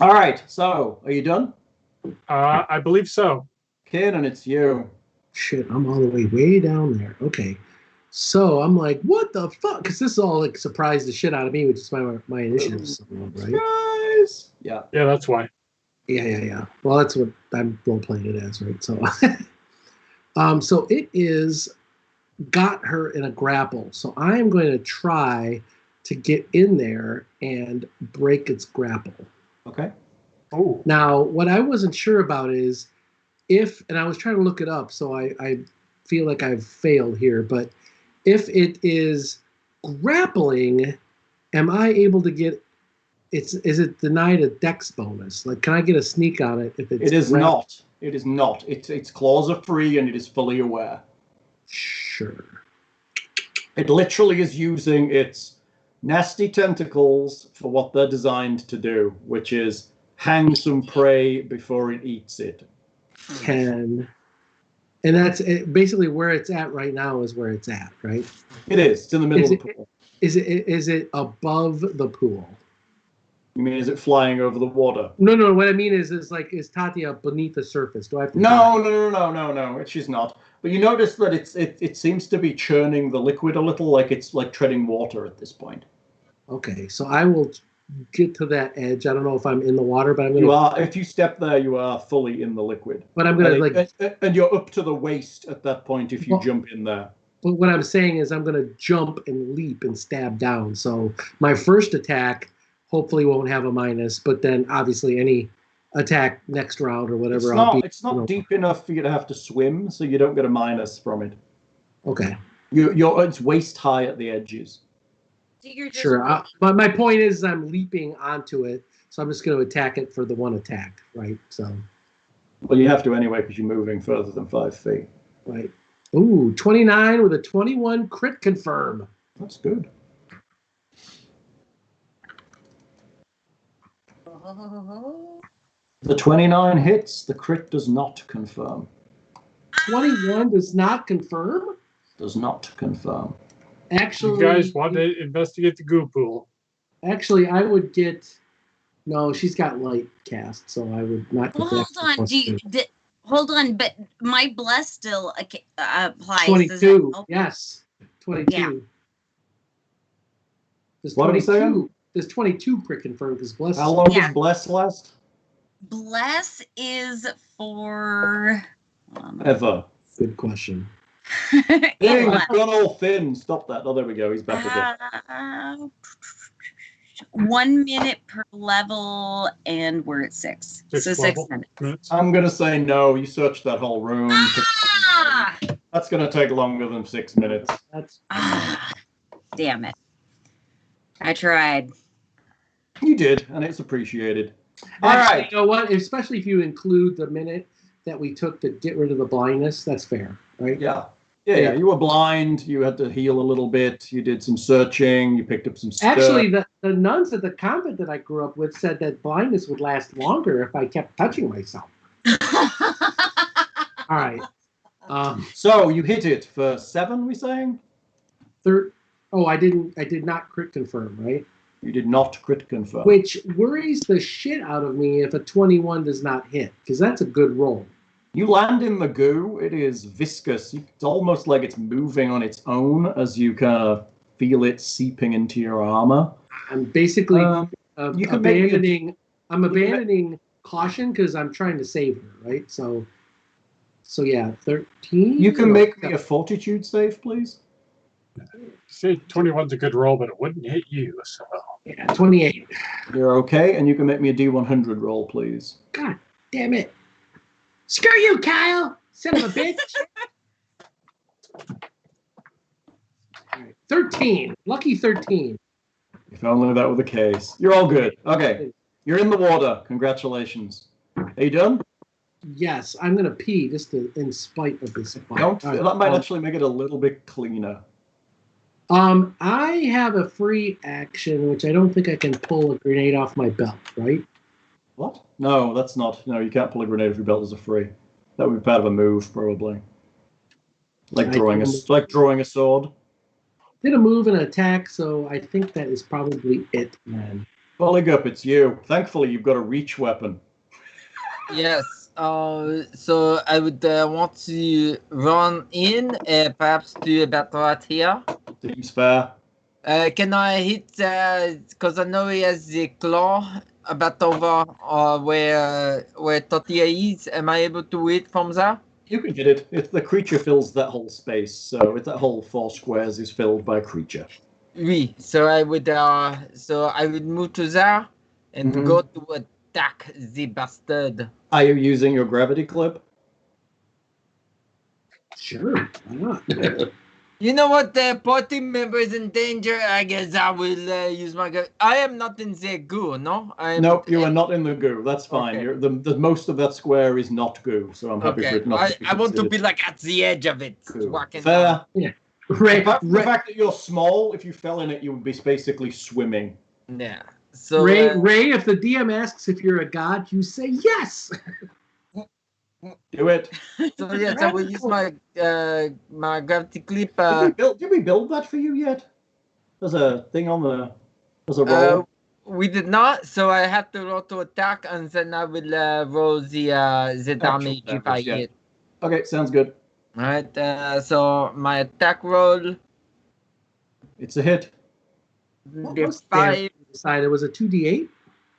Speaker 1: All right, so are you done?
Speaker 5: I believe so.
Speaker 1: Kiernan, it's you.
Speaker 3: Shit, I'm all the way down there. Okay. So I'm like, what the fuck? Because this is all like surprised the shit out of me, which is my initiative, right?
Speaker 1: Surprise! Yeah.
Speaker 5: Yeah, that's why.
Speaker 3: Yeah. Well, that's what I'm role playing it as, right? So, so it is got her in a grapple. So I am going to try to get in there and break its grapple.
Speaker 1: Okay.
Speaker 5: Oh.
Speaker 3: Now, what I wasn't sure about is and I was trying to look it up, so I feel like I've failed here, but if it is grappling, am I able to get is it denied a dex bonus? Like, can I get a sneak on it if it's
Speaker 1: It is not. It is not. Its claws are free and it is fully aware.
Speaker 3: Sure.
Speaker 1: It literally is using its nasty tentacles for what they're designed to do, which is hang some prey before it eats it.
Speaker 3: And that's basically where it's at right now is where it's at, right?
Speaker 1: It is. It's in the middle of the pool.
Speaker 3: Is it above the pool?
Speaker 1: You mean, is it flying over the water?
Speaker 3: No. What I mean is is Tatia beneath the surface? Do I have to?
Speaker 1: No. She's not. But you notice that it seems to be churning the liquid a little, like it's like treading water at this point.
Speaker 3: Okay, so I will get to that edge. I don't know if I'm in the water, but I'm gonna.
Speaker 1: You are. If you step there, you are fully in the liquid.
Speaker 3: But I'm gonna
Speaker 1: and you're up to the waist at that point if you jump in there.
Speaker 3: But what I'm saying is I'm gonna jump and leap and stab down. So my first attack hopefully won't have a minus, but then obviously any attack next round or whatever.
Speaker 1: It's not deep enough for you to have to swim, so you don't get a minus from it.
Speaker 3: Okay.
Speaker 1: It's waist high at the edges.
Speaker 4: So you're just
Speaker 3: Sure. But my point is I'm leaping onto it, so I'm just going to attack it for the one attack, right? So.
Speaker 1: Well, you have to anyway because you're moving further than 5 feet.
Speaker 3: Right. Ooh, 29 with a 21 crit confirm.
Speaker 1: That's good. The 29 hits. The crit does not confirm.
Speaker 3: 21 does not confirm?
Speaker 1: Does not confirm.
Speaker 3: Actually,
Speaker 5: you guys want to investigate the goo pool?
Speaker 3: Actually, I would get. No, she's got light cast, so I would not.
Speaker 4: Well, hold on. Hold on, but my bless still applies.
Speaker 3: 22. Yes, 22.
Speaker 4: Yeah.
Speaker 3: There's
Speaker 1: what 22.
Speaker 3: There's 22 crit confirmed because bless.
Speaker 1: How long does bless last?
Speaker 4: Bless is for.
Speaker 1: Ever.
Speaker 3: Good question.
Speaker 1: Dang, he's gone all thin. Stop that. Oh, there we go. He's back again.
Speaker 4: 1 minute per level, and we're at 6. So 6 minutes.
Speaker 1: I'm going to say no. You searched that whole room. That's going to take longer than 6 minutes.
Speaker 4: Damn it. I tried.
Speaker 1: You did, and it's appreciated.
Speaker 3: All right. You know what? Especially if you include the minute that we took to get rid of the blindness, that's fair, right?
Speaker 1: Yeah. You were blind. You had to heal a little bit. You did some searching. You picked up some stuff.
Speaker 3: Actually, the nuns at the convent that I grew up with said that blindness would last longer if I kept touching myself. All right.
Speaker 1: So you hit it for 7, we saying?
Speaker 3: I did not crit confirm, right?
Speaker 1: You did not crit confirm.
Speaker 3: Which worries the shit out of me if a 21 does not hit, because that's a good roll.
Speaker 1: You land in the goo. It is viscous. It's almost like it's moving on its own as you kind of feel it seeping into your armor.
Speaker 3: I'm basically abandoning caution because I'm trying to save her, right? So yeah, 13.
Speaker 1: You can make me a fortitude save, please.
Speaker 5: See, 21's a good roll, but it wouldn't hit you. So
Speaker 3: yeah, 28.
Speaker 1: You're okay, and you can make me a D100 roll, please.
Speaker 3: God damn it! Screw you, Kyle, son of a bitch. All right, 13. Lucky 13.
Speaker 1: If only that were the case. You're all good. Okay, you're in the water. Congratulations. Are you done?
Speaker 3: Yes, I'm gonna pee just in spite of this.
Speaker 1: That might actually make it a little bit cleaner.
Speaker 3: I have a free action, which I don't think I can pull a grenade off my belt, right?
Speaker 1: What? No, that's not. No, you can't pull a grenade if your belt is a free. That would be part of a move, probably. Like drawing a sword.
Speaker 3: Did a move and attack, so I think that is probably it, man.
Speaker 1: Buligup, it's you. Thankfully, you've got a reach weapon.
Speaker 2: Yes. So I would want to run in, perhaps to a battle at here.
Speaker 1: Seems fair.
Speaker 2: Can I hit? Because I know he has the claw about over where Tatia is. Am I able to hit from there?
Speaker 1: You can hit it. If the creature fills that whole space, so if that whole 4 squares is filled by creature.
Speaker 2: Oui. So I would move to there and
Speaker 1: Mhm.
Speaker 2: go to attack the bastard.
Speaker 1: Are you using your gravity clip?
Speaker 3: Sure, why not?
Speaker 2: You know what? The party member is in danger. I guess I will use my. I am not in the goo, no.
Speaker 1: No, you are not in the goo. That's fine.
Speaker 2: Okay.
Speaker 1: You're, the most of that square is not goo, so I'm happy for
Speaker 2: Okay.
Speaker 1: it not to be
Speaker 2: I want to
Speaker 1: considered
Speaker 2: be like at the edge of it,
Speaker 1: goo.
Speaker 2: walking
Speaker 1: Fair.
Speaker 2: down.
Speaker 3: Ray,
Speaker 1: The fact that you're small, if you fell in it, you would be basically swimming.
Speaker 2: Yeah. So
Speaker 3: Ray, if the DM asks if you're a god, you say yes.
Speaker 1: Do it.
Speaker 2: So yes, I will use my my gravity clip.
Speaker 1: Did we build that for you yet? There's a thing on the. There's a roll.
Speaker 2: We did not, so I have to roll to attack, and then I will roll the damage if I
Speaker 1: yeah.
Speaker 2: hit.
Speaker 1: Okay, sounds good.
Speaker 2: All right. So my attack roll.
Speaker 1: It's a hit.
Speaker 3: What
Speaker 2: The
Speaker 3: was
Speaker 2: 5.
Speaker 3: Decided was it 2d8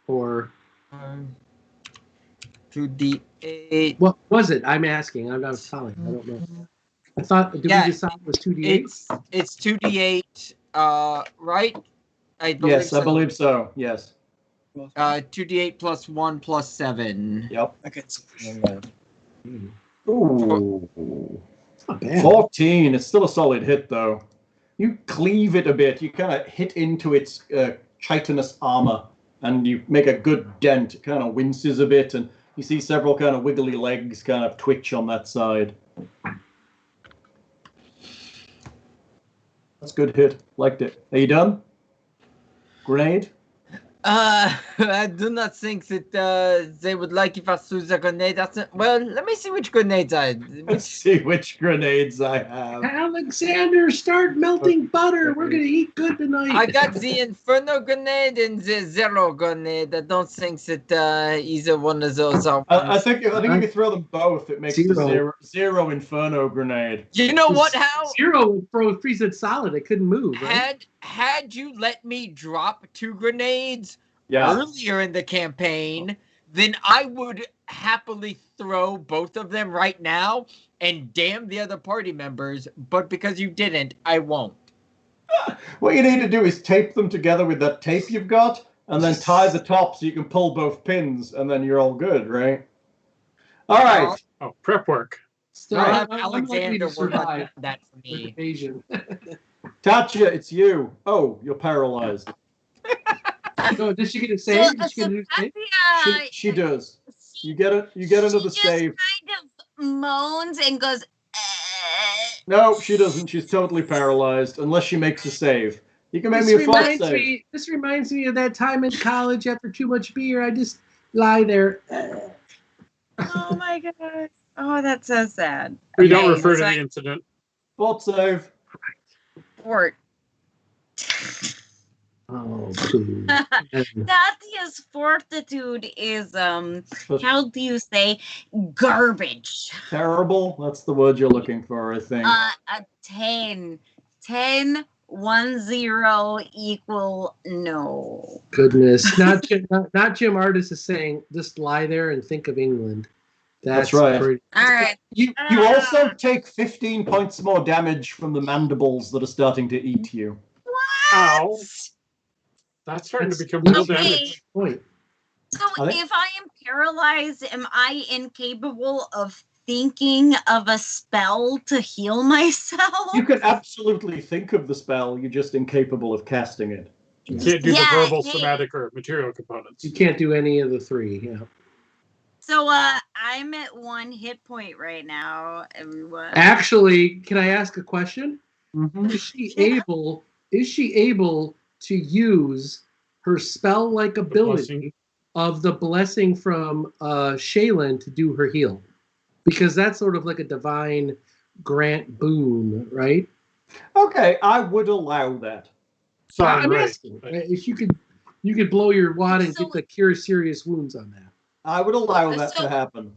Speaker 3: or
Speaker 2: 2d8.
Speaker 3: what was it? I'm asking. I'm not telling. I don't know. I thought we decide it was 2d8?
Speaker 2: It's 2d8. Right? I believe
Speaker 1: Yes, I believe so. Yes.
Speaker 2: 2d8 plus 1 plus 7.
Speaker 1: Yep.
Speaker 6: Okay.
Speaker 1: Ooh.
Speaker 3: Not bad.
Speaker 1: 14. It's still a solid hit, though. You cleave it a bit. You kind of hit into its chitinous armor, and you make a good dent. It kind of winces a bit, and you see several kind of wiggly legs kind of twitch on that side. That's a good hit. Liked it. Are you done? Grenade?
Speaker 2: I do not think that they would like if I threw the grenade. Well, let me see which grenades
Speaker 1: Let's see which grenades I have.
Speaker 3: Alexander, start melting butter. We're gonna eat good tonight.
Speaker 2: I got the Inferno grenade and the Zero grenade. I don't think that either one of those are.
Speaker 1: I think if you throw them both, it makes the zero Inferno grenade.
Speaker 2: You know what? How
Speaker 3: Zero would freeze it solid. It couldn't move. Right?
Speaker 2: Had you let me drop 2 grenades earlier in the campaign, then I would happily throw both of them right now and damn the other party members. But because you didn't, I won't.
Speaker 1: What you need to do is tape them together with that tape you've got, and then tie the top so you can pull both pins, and then you're all good, right? All right.
Speaker 5: Oh, prep work.
Speaker 3: Still,
Speaker 2: I'll have
Speaker 3: I'm
Speaker 2: Alexander
Speaker 3: likely to
Speaker 2: work on
Speaker 3: survive
Speaker 2: that for me.
Speaker 3: with evasion.
Speaker 1: Tatia, it's you. Oh, you're paralyzed.
Speaker 3: No, did she get a save? Did she get a new save?
Speaker 1: She does. You get another save.
Speaker 4: Kind of moans and goes.
Speaker 1: No, she doesn't. She's totally paralyzed unless she makes a save. You can make me a false save.
Speaker 3: This reminds me of that time in college after too much beer. I just lie there.
Speaker 4: Oh my god! Oh, that's so sad.
Speaker 5: We don't refer to the incident.
Speaker 1: Fort save.
Speaker 4: Fort.
Speaker 3: Oh, poo.
Speaker 4: Tatia's fortitude is how do you say garbage?
Speaker 1: Terrible. That's the word you're looking for, I think.
Speaker 4: A 10. 10 1 0 equal no.
Speaker 3: Goodness. Not Jim Artis is saying just lie there and think of England.
Speaker 1: That's right.
Speaker 4: All right.
Speaker 1: You also take 15 points more damage from the mandibles that are starting to eat you.
Speaker 4: What?
Speaker 5: Ow. That's starting to become real damage.
Speaker 3: Point.
Speaker 4: So if I am paralyzed, am I incapable of thinking of a spell to heal myself?
Speaker 1: You can absolutely think of the spell, you're just incapable of casting it.
Speaker 5: You can't do the verbal, somatic, or material components.
Speaker 3: You can't do any of the 3. Yeah.
Speaker 4: So I'm at 1 hit point right now, everyone.
Speaker 3: Actually, can I ask a question?
Speaker 1: Mm-hmm.
Speaker 3: Is she able to use her spell-like ability of the blessing from Shaylin to do her heal? Because that's sort of like a divine grant boon, right?
Speaker 1: Okay, I would allow that.
Speaker 3: I'm asking if you could blow your wad and get the cure serious wounds on that.
Speaker 1: I would allow that to happen.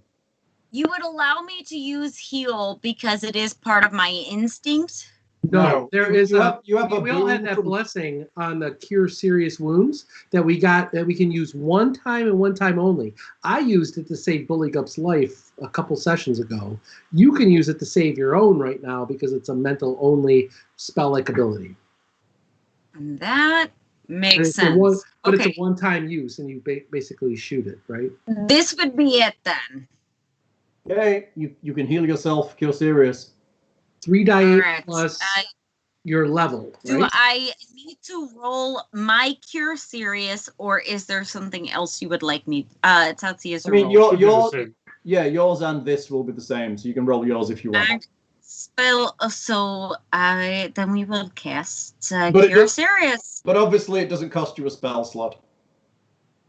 Speaker 4: You would allow me to use heal because it is part of my instinct?
Speaker 3: No, there is
Speaker 1: you have
Speaker 3: we all had
Speaker 1: boon
Speaker 3: that
Speaker 1: from-
Speaker 3: blessing on the cure serious wounds that we got that we can use one time and one time only. I used it to save Buligup's life a couple sessions ago. You can use it to save your own right now because it's a mental only spell-like ability.
Speaker 4: And that makes
Speaker 3: But
Speaker 4: sense.
Speaker 3: it's a one-time use, and you basically shoot it, right?
Speaker 4: This would be it then.
Speaker 1: Okay, you can heal yourself, cure serious.
Speaker 3: 3d8
Speaker 4: Alright,
Speaker 3: plus your level,
Speaker 4: Do
Speaker 3: right?
Speaker 4: I need to roll my cure serious, or is there something else you would like me? Tatia's
Speaker 1: I mean,
Speaker 5: Should be the
Speaker 1: yours
Speaker 5: same.
Speaker 1: yours and this will be the same, so you can roll yours if you want.
Speaker 4: Spell. So then we will cast
Speaker 1: But it
Speaker 4: cure
Speaker 1: does-
Speaker 4: serious.
Speaker 1: But obviously, it doesn't cost you a spell slot.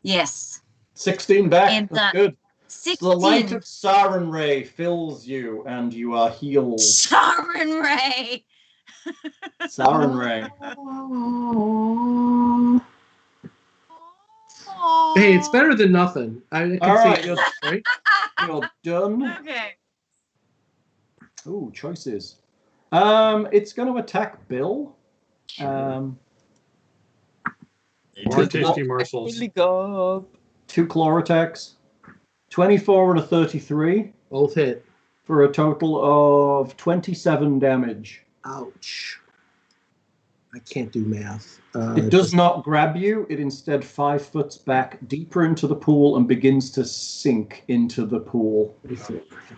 Speaker 4: Yes.
Speaker 1: 16 back.
Speaker 4: And
Speaker 1: That's good.
Speaker 4: 16.
Speaker 1: The light of Siren Ray fills you, and you are healed.
Speaker 4: Siren Ray.
Speaker 1: Siren Ray.
Speaker 3: Hey, it's better than nothing. I can
Speaker 1: All
Speaker 3: say
Speaker 1: right,
Speaker 3: that, right?
Speaker 1: You're done.
Speaker 4: Okay.
Speaker 1: Ooh, choices. It's going to attack Bill.
Speaker 5: More tasty morsels.
Speaker 2: Buligup.
Speaker 1: 2 claw attacks. 24 and a 33
Speaker 3: Both hit.
Speaker 1: for a total of 27 damage.
Speaker 3: Ouch. I can't do math.
Speaker 1: It does not grab you. It instead 5 foot back deeper into the pool and begins to sink into the pool.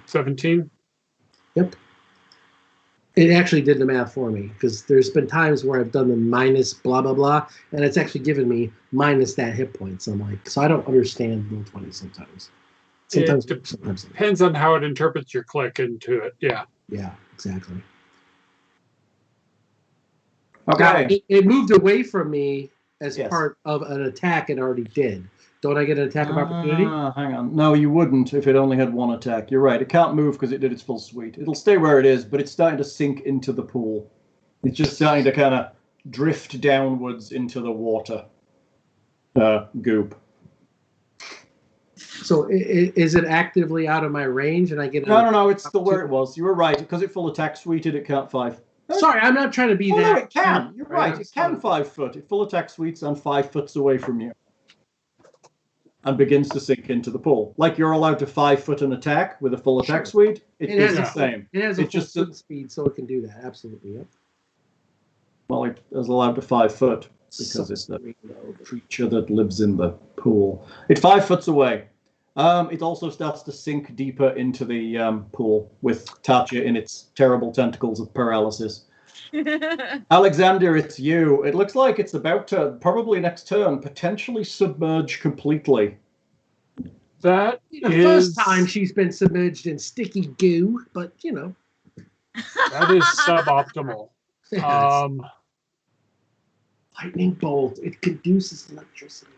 Speaker 5: 17.
Speaker 3: Yep. It actually did the math for me because there's been times where I've done the minus blah, blah, blah, and it's actually given me minus that hit points. I'm like, so I don't understand Roll20 sometimes. Sometimes.
Speaker 5: Depends on how it interprets your click into it. Yeah.
Speaker 3: Yeah, exactly.
Speaker 1: Okay.
Speaker 3: It moved away from me as
Speaker 1: Yes.
Speaker 3: part of an attack it already did. Don't I get an attack of opportunity?
Speaker 1: Hang on. No, you wouldn't if it only had 1 attack. You're right. It can't move because it did its full suite. It'll stay where it is, but it's starting to sink into the pool. It's just starting to kind of drift downwards into the water. Goop.
Speaker 3: So is it actively out of my range and I get
Speaker 1: No. It's still where it was. You were right. Because it full attack suited, it can't 5.
Speaker 3: Sorry, I'm not trying to be
Speaker 1: Oh,
Speaker 3: that.
Speaker 1: no, it can. You're right. It can
Speaker 3: Sorry.
Speaker 1: 5 foot. It full attack suites and 5 foot away from you. And begins to sink into the pool. Like you're allowed to 5 foot an attack with a full attack suite. It
Speaker 3: It
Speaker 1: is
Speaker 3: has
Speaker 1: the same.
Speaker 3: It has a
Speaker 1: It
Speaker 3: full
Speaker 1: just-
Speaker 3: foot speed, so it can do that. Absolutely, yep.
Speaker 1: Well, it is allowed to 5 foot because it's a creature that lives in the pool. It's 5 foot away. It also starts to sink deeper into the pool with Tatia in its terrible tentacles of paralysis. Alexander, it's you. It looks like it's about to, probably next turn, potentially submerge completely.
Speaker 5: That
Speaker 3: The
Speaker 5: is
Speaker 3: first time she's been submerged in sticky goo, but you know.
Speaker 5: that is suboptimal.
Speaker 3: Lightning bolt. It conduces electricity.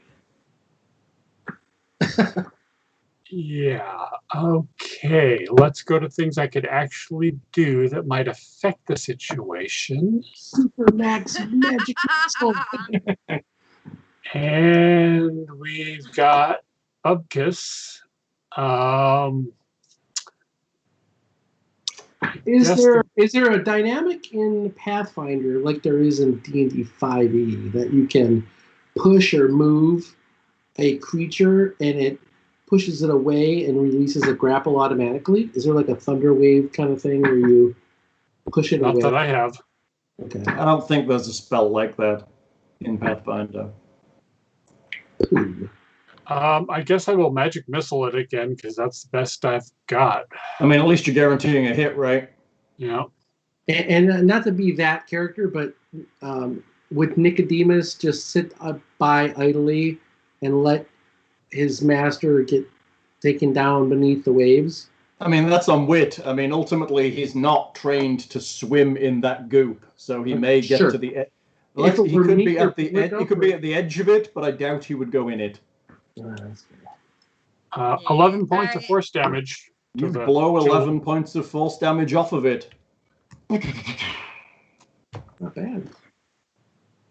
Speaker 5: Yeah. Okay. Let's go to things I could actually do that might affect the situation.
Speaker 3: Super max magic missile.
Speaker 5: And we've got Ubkus.
Speaker 3: Is
Speaker 5: Yes,
Speaker 3: there a dynamic in Pathfinder like there is in D&D 5e that you can push or move a creature and it pushes it away and releases a grapple automatically? Is there like a thunder wave kind of thing where you push it
Speaker 5: Not
Speaker 3: away?
Speaker 5: that I have.
Speaker 3: Okay.
Speaker 1: I don't think there's a spell like that in Pathfinder.
Speaker 3: Ooh.
Speaker 5: I guess I will magic missile it again because that's the best I've got.
Speaker 1: I mean, at least you're guaranteeing a hit, right?
Speaker 5: You know.
Speaker 3: And not to be that character, but would Nicodemus just sit by idly and let his master get taken down beneath the waves?
Speaker 1: I mean, that's on wit. I mean, ultimately, he's not trained to swim in that goop, so he may get
Speaker 3: Sure.
Speaker 1: to the edge.
Speaker 3: If it
Speaker 1: He
Speaker 3: were
Speaker 1: could
Speaker 3: me,
Speaker 1: be at the
Speaker 3: it would
Speaker 1: edge.
Speaker 3: go
Speaker 1: He could
Speaker 3: for
Speaker 1: be
Speaker 3: it.
Speaker 1: at the edge of it, but I doubt he would go in it.
Speaker 3: That's fair.
Speaker 5: 11 points of
Speaker 4: Alright.
Speaker 5: force damage.
Speaker 1: You
Speaker 5: the
Speaker 1: blow
Speaker 5: Chuul.
Speaker 1: 11 points of force damage off of it.
Speaker 3: Not bad.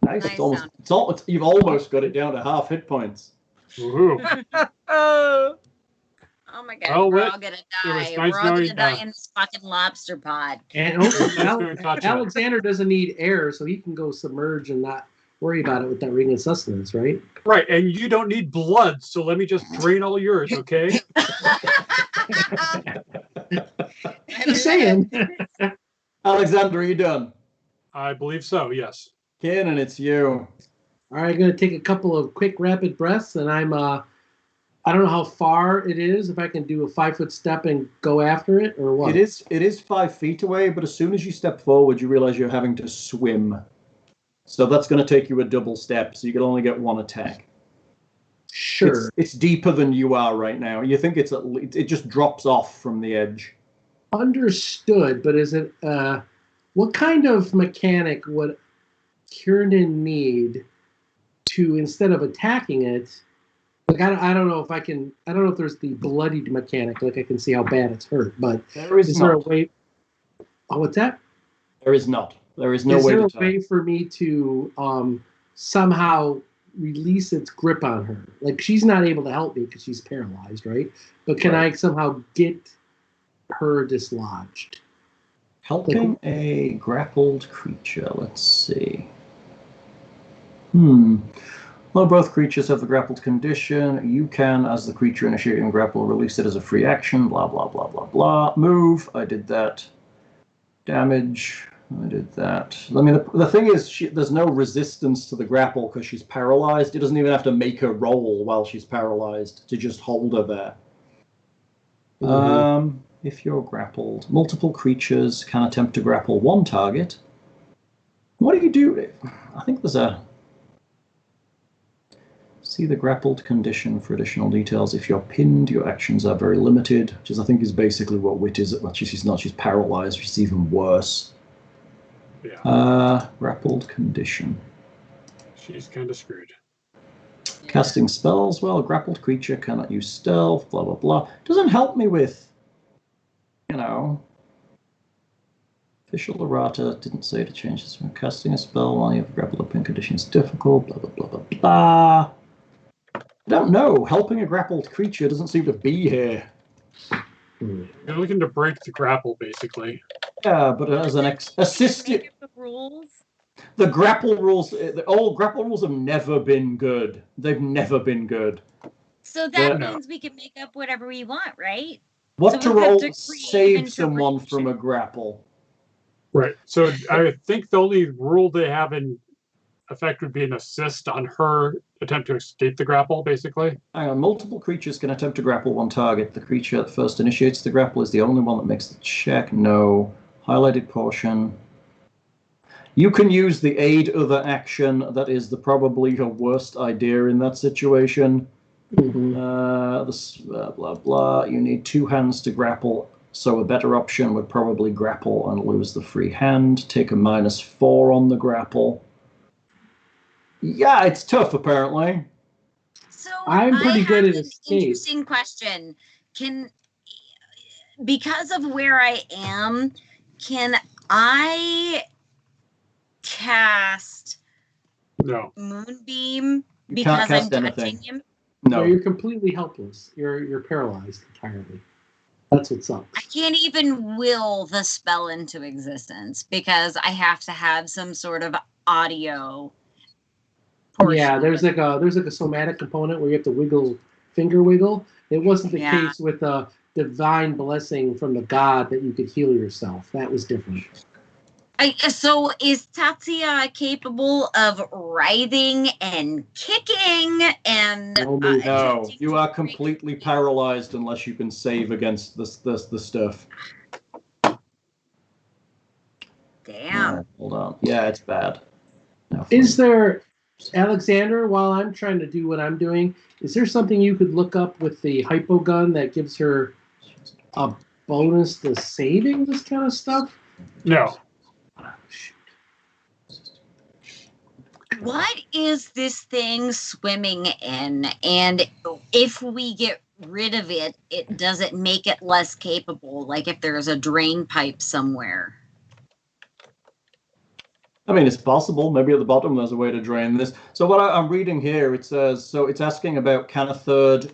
Speaker 1: Nice.
Speaker 4: Nice
Speaker 1: You've almost got it down to half hit points.
Speaker 5: Woohoo.
Speaker 4: We're all gonna die.
Speaker 5: Nice
Speaker 4: We're all gonna die in this fucking lobster pod.
Speaker 3: And Alexander doesn't need air, so he can go submerge and not worry about it with that ring of sustenance, right?
Speaker 5: Right, and you don't need blood, so let me just drain all yours, okay?
Speaker 3: Just saying.
Speaker 1: Alexander, are you done?
Speaker 5: I believe so, yes.
Speaker 1: Kiernan, it's you.
Speaker 3: All right, I'm going to take a couple of quick rapid breaths, and I don't know how far it is, if I can do a 5-foot step and go after it, or what?
Speaker 1: It is 5 feet away, but as soon as you step forward, you realize you're having to swim. So that's going to take you a double step, so you can only get one attack.
Speaker 3: Sure.
Speaker 1: It's deeper than you are right now. You think it just drops off from the edge.
Speaker 3: Understood, but is it, what kind of mechanic would Kiernan need to, instead of attacking it, like I don't know if there's the bloodied mechanic, like I can see how bad it's hurt, but is there a way? Oh, what's that?
Speaker 1: There is not. There is no way.
Speaker 3: Is there a way for me to somehow release its grip on her? Like, she's not able to help me because she's paralyzed, right? But can I somehow get her dislodged?
Speaker 1: Helping a grappled creature. Let's see. Well, both creatures have the grappled condition. You can, as the creature initiating grapple, release it as a free action. Blah, blah, blah, blah, blah. Move. I did that. Damage. I did that. I mean, the thing is, there's no resistance to the grapple because she's paralyzed. It doesn't even have to make her roll while she's paralyzed to just hold her there. Mm-hmm. If you're grappled, multiple creatures can attempt to grapple one target. What do you do? I think there's a... See the grappled condition for additional details. If you're pinned, your actions are very limited, which I think is basically what Wit is. Well, she's not. She's paralyzed, which is even worse. Yeah. Grappled condition.
Speaker 5: She's kind of screwed.
Speaker 1: Casting spells. Well, a grappled creature cannot use stealth. Blah blah blah. Doesn't help me with, Official errata didn't say to change this. When casting a spell while you have grappled or pin condition is difficult. Blah blah blah blah blah. I don't know. Helping a grappled creature doesn't seem to be here.
Speaker 5: You're looking to break the grapple, basically.
Speaker 1: Yeah, but as an assistant.
Speaker 4: The rules.
Speaker 1: The grapple rules. The old grapple rules have never been good. They've never been good.
Speaker 4: So that means we can make up whatever we want, right?
Speaker 1: What to roll save someone from a grapple?
Speaker 5: Right. So I think the only rule they have in effect would be an assist on her attempt to escape the grapple, basically.
Speaker 1: Hang on. Multiple creatures can attempt to grapple one target. The creature that first initiates the grapple is the only one that makes the check. No. Highlighted portion. You can use the aid other action. That is probably your worst idea in that situation. Mm-hmm. Blah, blah. You need 2 hands to grapple. So a better option would probably grapple and lose the free hand. Take a -4 on the grapple. Yeah, it's tough, apparently.
Speaker 4: So
Speaker 3: I'm pretty good at escape.
Speaker 4: Interesting question. Because of where I am, can I cast Moonbeam because I'm touching him?
Speaker 3: No, you're completely helpless. You're paralyzed entirely. That's what's up.
Speaker 4: I can't even will the spell into existence because I have to have some sort of audio.
Speaker 3: Yeah, there's like a somatic component where you have to finger wiggle. It wasn't the case with a divine blessing from the god that you could heal yourself. That was different.
Speaker 4: So is Tatia capable of writhing and kicking and?
Speaker 1: No, you are completely paralyzed unless you can save against the stuff.
Speaker 4: Damn.
Speaker 1: Right, hold on. Yeah, it's bad.
Speaker 3: Is there, Alexander, while I'm trying to do what I'm doing, is there something you could look up with the hypo gun that gives her a bonus to saving this kind of stuff?
Speaker 5: No.
Speaker 4: What is this thing swimming in? And if we get rid of it, does it make it less capable? Like if there's a drain pipe somewhere?
Speaker 1: I mean, it's possible. Maybe at the bottom there's a way to drain this. So what I'm reading here, it says, so it's asking about can a third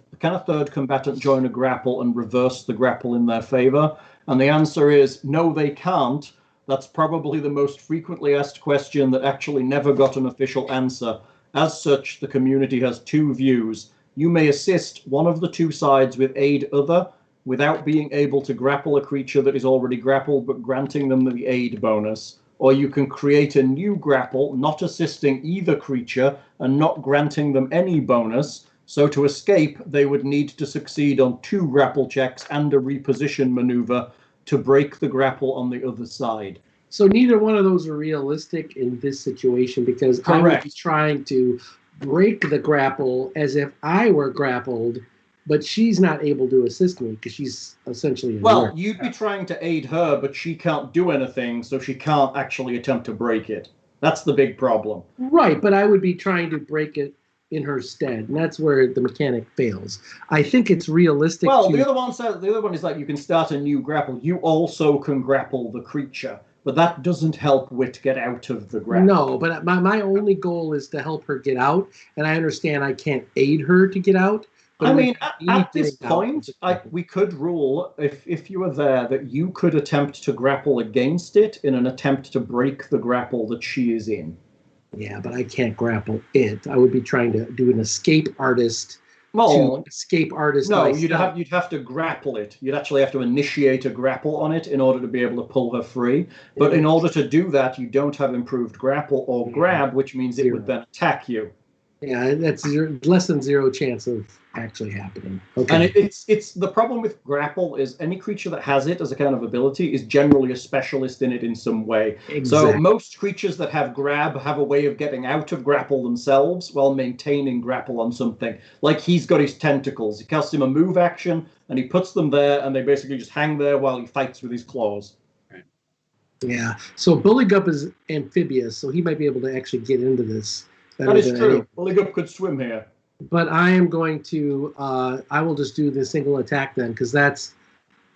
Speaker 1: combatant join a grapple and reverse the grapple in their favor? And the answer is no, they can't. That's probably the most frequently asked question that actually never got an official answer. As such, the community has two views. You may assist one of the two sides with aid other without being able to grapple a creature that is already grappled, but granting them the aid bonus. Or you can create a new grapple, not assisting either creature and not granting them any bonus. So to escape, they would need to succeed on 2 grapple checks and a reposition maneuver to break the grapple on the other side.
Speaker 3: So neither one of those are realistic in this situation because I would be trying to break the grapple as if I were grappled, but she's not able to assist me because she's essentially
Speaker 1: well, you'd be trying to aid her, but she can't do anything, so she can't actually attempt to break it. That's the big problem.
Speaker 3: Right, but I would be trying to break it in her stead, and that's where the mechanic fails. I think it's realistic.
Speaker 1: Well, the other one is like you can start a new grapple. You also can grapple the creature, but that doesn't help Wit get out of the grapple.
Speaker 3: No, but my only goal is to help her get out, and I understand I can't aid her to get out.
Speaker 1: I mean, at this point, we could rule, if you were there, that you could attempt to grapple against it in an attempt to break the grapple that she is in.
Speaker 3: Yeah, but I can't grapple it. I would be trying to do an escape artist. No,
Speaker 1: you'd have to grapple it. You'd actually have to initiate a grapple on it in order to be able to pull her free. But in order to do that, you don't have improved grapple or grab, which means it would then attack you.
Speaker 3: Yeah, that's less than 0 chance of actually happening. Okay.
Speaker 1: And it's the problem with grapple is any creature that has it as a kind of ability is generally a specialist in it in some way. Exactly. So most creatures that have grab have a way of getting out of grapple themselves while maintaining grapple on something. Like he's got his tentacles. He casts him a move action and he puts them there and they basically just hang there while he fights with his claws.
Speaker 3: Right. Yeah. So Buligup is amphibious, so he might be able to actually get into this.
Speaker 1: That is true. Buligup could swim here.
Speaker 3: But I am going to, I will just do the single attack then, because that's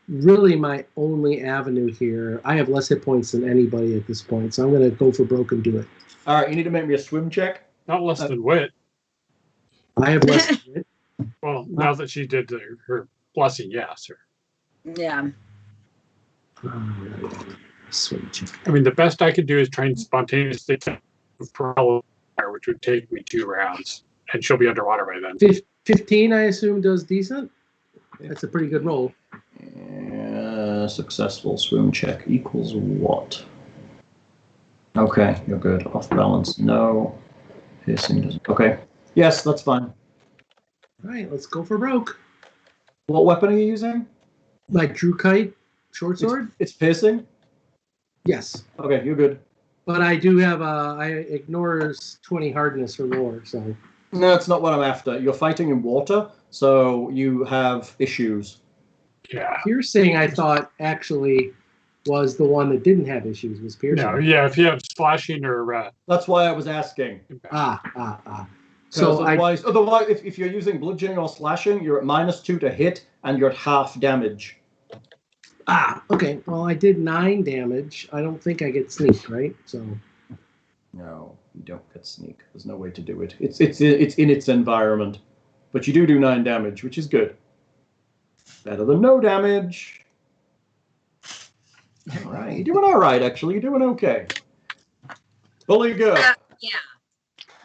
Speaker 3: really my only avenue here. I have less hit points than anybody at this point, so I'm going to go for broke and do it.
Speaker 1: All right, you need to make me a swim check.
Speaker 5: Not less than wit.
Speaker 3: I have less than wit.
Speaker 5: Well, now that she did her blessing, yes.
Speaker 4: Yeah.
Speaker 3: Swim check.
Speaker 5: I mean, the best I could do is try and spontaneously propel her, which would take me 2 rounds. And she'll be underwater by then.
Speaker 3: 15, I assume, does decent. That's a pretty good roll.
Speaker 1: Successful swim check equals what? Okay, you're good. Off balance, no. Piercing doesn't. Okay. Yes, that's fine.
Speaker 3: All right, let's go for broke.
Speaker 1: What weapon are you using?
Speaker 3: My Chuu kite short sword.
Speaker 1: It's piercing?
Speaker 3: Yes.
Speaker 1: Okay, you're good.
Speaker 3: But I do have I ignores 20 hardness or more, so.
Speaker 1: No, it's not what I'm after. You're fighting in water, so you have issues.
Speaker 5: Yeah.
Speaker 3: Piercing, I thought, actually was the one that didn't have issues, was piercing.
Speaker 5: No, yeah, if you have splashing or...
Speaker 1: That's why I was asking.
Speaker 3: So
Speaker 1: otherwise, if you're using bludgeoning or slashing, you're at -2 to hit, and you're at half damage.
Speaker 3: Okay. Well, I did 9 damage. I don't think I get sneak, right? So.
Speaker 1: No, you don't get sneak. There's no way to do it. It's in its environment, but you do 9 damage, which is good. Better than no damage. All right, you're doing all right. Actually, you're doing okay. Buligup.
Speaker 4: Yeah.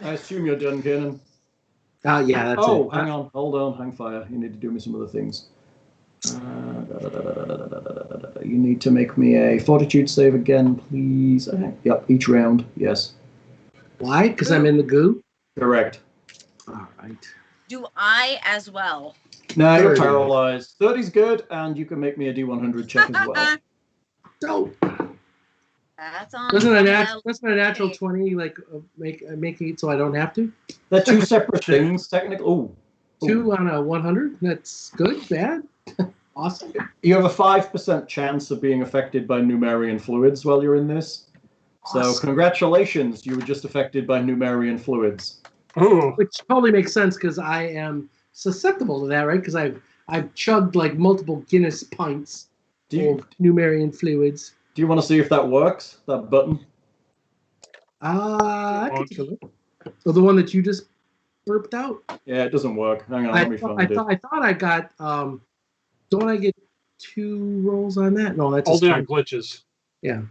Speaker 1: I assume you're done, Kiernan.
Speaker 3: Yeah, that's it.
Speaker 1: Oh, hang on. Hold on. Hang fire. You need to do me some other things. You need to make me a fortitude save again, please. Yep, each round. Yes.
Speaker 3: Why? Because I'm in the goo?
Speaker 1: Correct.
Speaker 3: All right.
Speaker 4: Do I as well?
Speaker 1: No, you're paralyzed. 30's good, and you can make me a D100 check as well.
Speaker 3: Dope.
Speaker 4: That's on.
Speaker 3: Wasn't a natural 20 like making it so I don't have to?
Speaker 1: They're 2 separate things, technically. Ooh.
Speaker 3: 2 on a 100. That's good. Bad. Awesome.
Speaker 1: You have a 5% chance of being affected by Numerian fluids while you're in this. Awesome. So congratulations, you were just affected by Numerian fluids.
Speaker 5: Ooh.
Speaker 3: Which probably makes sense because I am susceptible to that, right? Because I've chugged like multiple Guinness pints of Numerian fluids.
Speaker 1: Do you want to see if that works? That button?
Speaker 3: I could take a look. So the one that you just burped out?
Speaker 1: Yeah, it doesn't work. Hang on, let me find it.
Speaker 3: I thought I got. Don't I get 2 rolls on that? No, that's
Speaker 5: only on glitches.
Speaker 3: Yeah.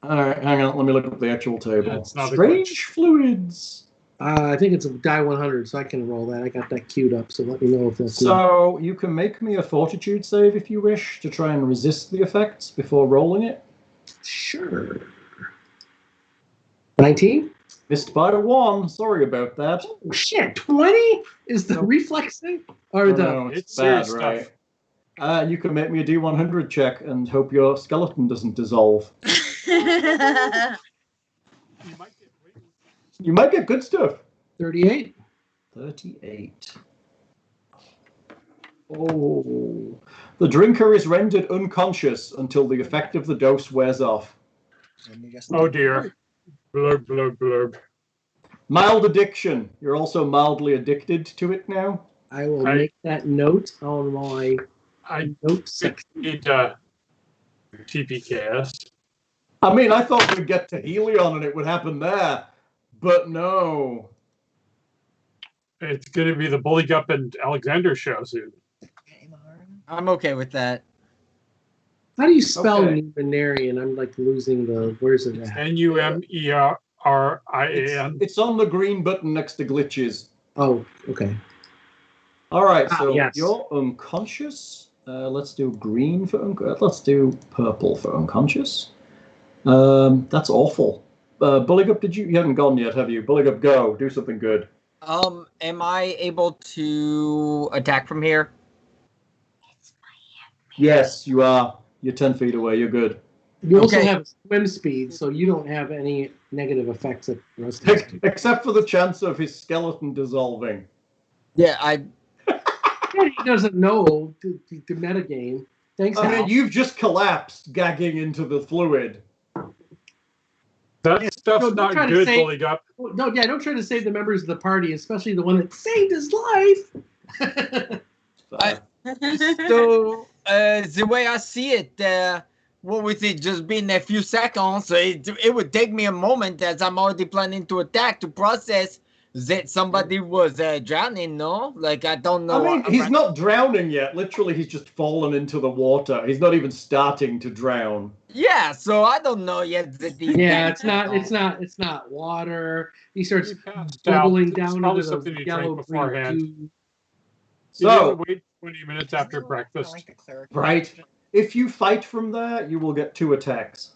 Speaker 1: All right, hang on. Let me look up the actual table.
Speaker 5: It's not
Speaker 1: Strange fluids.
Speaker 3: I think it's a die 100, so I can roll that. I got that queued up, so let me know if that's.
Speaker 1: So you can make me a fortitude save if you wish to try and resist the effects before rolling it.
Speaker 3: Sure. 19?
Speaker 1: Missed by 1. Sorry about that.
Speaker 3: Oh, shit, 20 is the reflex thing? Or
Speaker 1: No, it's bad, right? You can make me a D100 check and hope your skeleton doesn't dissolve. You might get good stuff.
Speaker 3: 38?
Speaker 1: 38. Oh. The drinker is rendered unconscious until the effect of the dose wears off.
Speaker 5: Oh dear. Blurb, blurb, blurb.
Speaker 1: Mild addiction. You're also mildly addicted to it now.
Speaker 3: I will make that note on my note section.
Speaker 5: Need TP cast.
Speaker 1: I mean, I thought we'd get to Helion and it would happen there, but no.
Speaker 5: It's going to be the Buligup and Alexander show soon.
Speaker 2: I'm okay with that.
Speaker 3: How do you spell Numenarian? I'm like losing the. Where's it at?
Speaker 5: Numerian.
Speaker 1: It's on the green button next to glitches.
Speaker 3: Oh, okay.
Speaker 1: All right, so
Speaker 3: yes.
Speaker 1: You're unconscious. Let's do green for let's do purple for unconscious. That's awful. Buligup, you haven't gone yet, have you? Buligup, go. Do something good.
Speaker 2: Am I able to attack from here?
Speaker 1: Yes, you are. You're 10 feet away. You're good.
Speaker 3: You also have swim speed, so you don't have any negative effects at rest.
Speaker 1: Except for the chance of his skeleton dissolving.
Speaker 2: Yeah,
Speaker 3: He doesn't know to metagame. Thanks,
Speaker 1: I mean,
Speaker 3: Al.
Speaker 1: you've just collapsed, gagging into the fluid.
Speaker 5: That stuff's not good, Buligup.
Speaker 3: No, yeah, don't try to save the members of the party, especially the one that saved his life.
Speaker 2: So, the way I see it, what with it just being a few seconds, it would take me a moment as I'm already planning to attack to process that somebody was drowning, no? Like, I don't know.
Speaker 1: I mean, he's not drowning yet. Literally, he's just fallen into the water. He's not even starting to drown.
Speaker 2: Yeah, so I don't know yet.
Speaker 3: It's not water. He starts bubbling down into the yellow green.
Speaker 5: So wait 20 minutes after breakfast.
Speaker 1: Right. If you fight from there, you will get 2 attacks.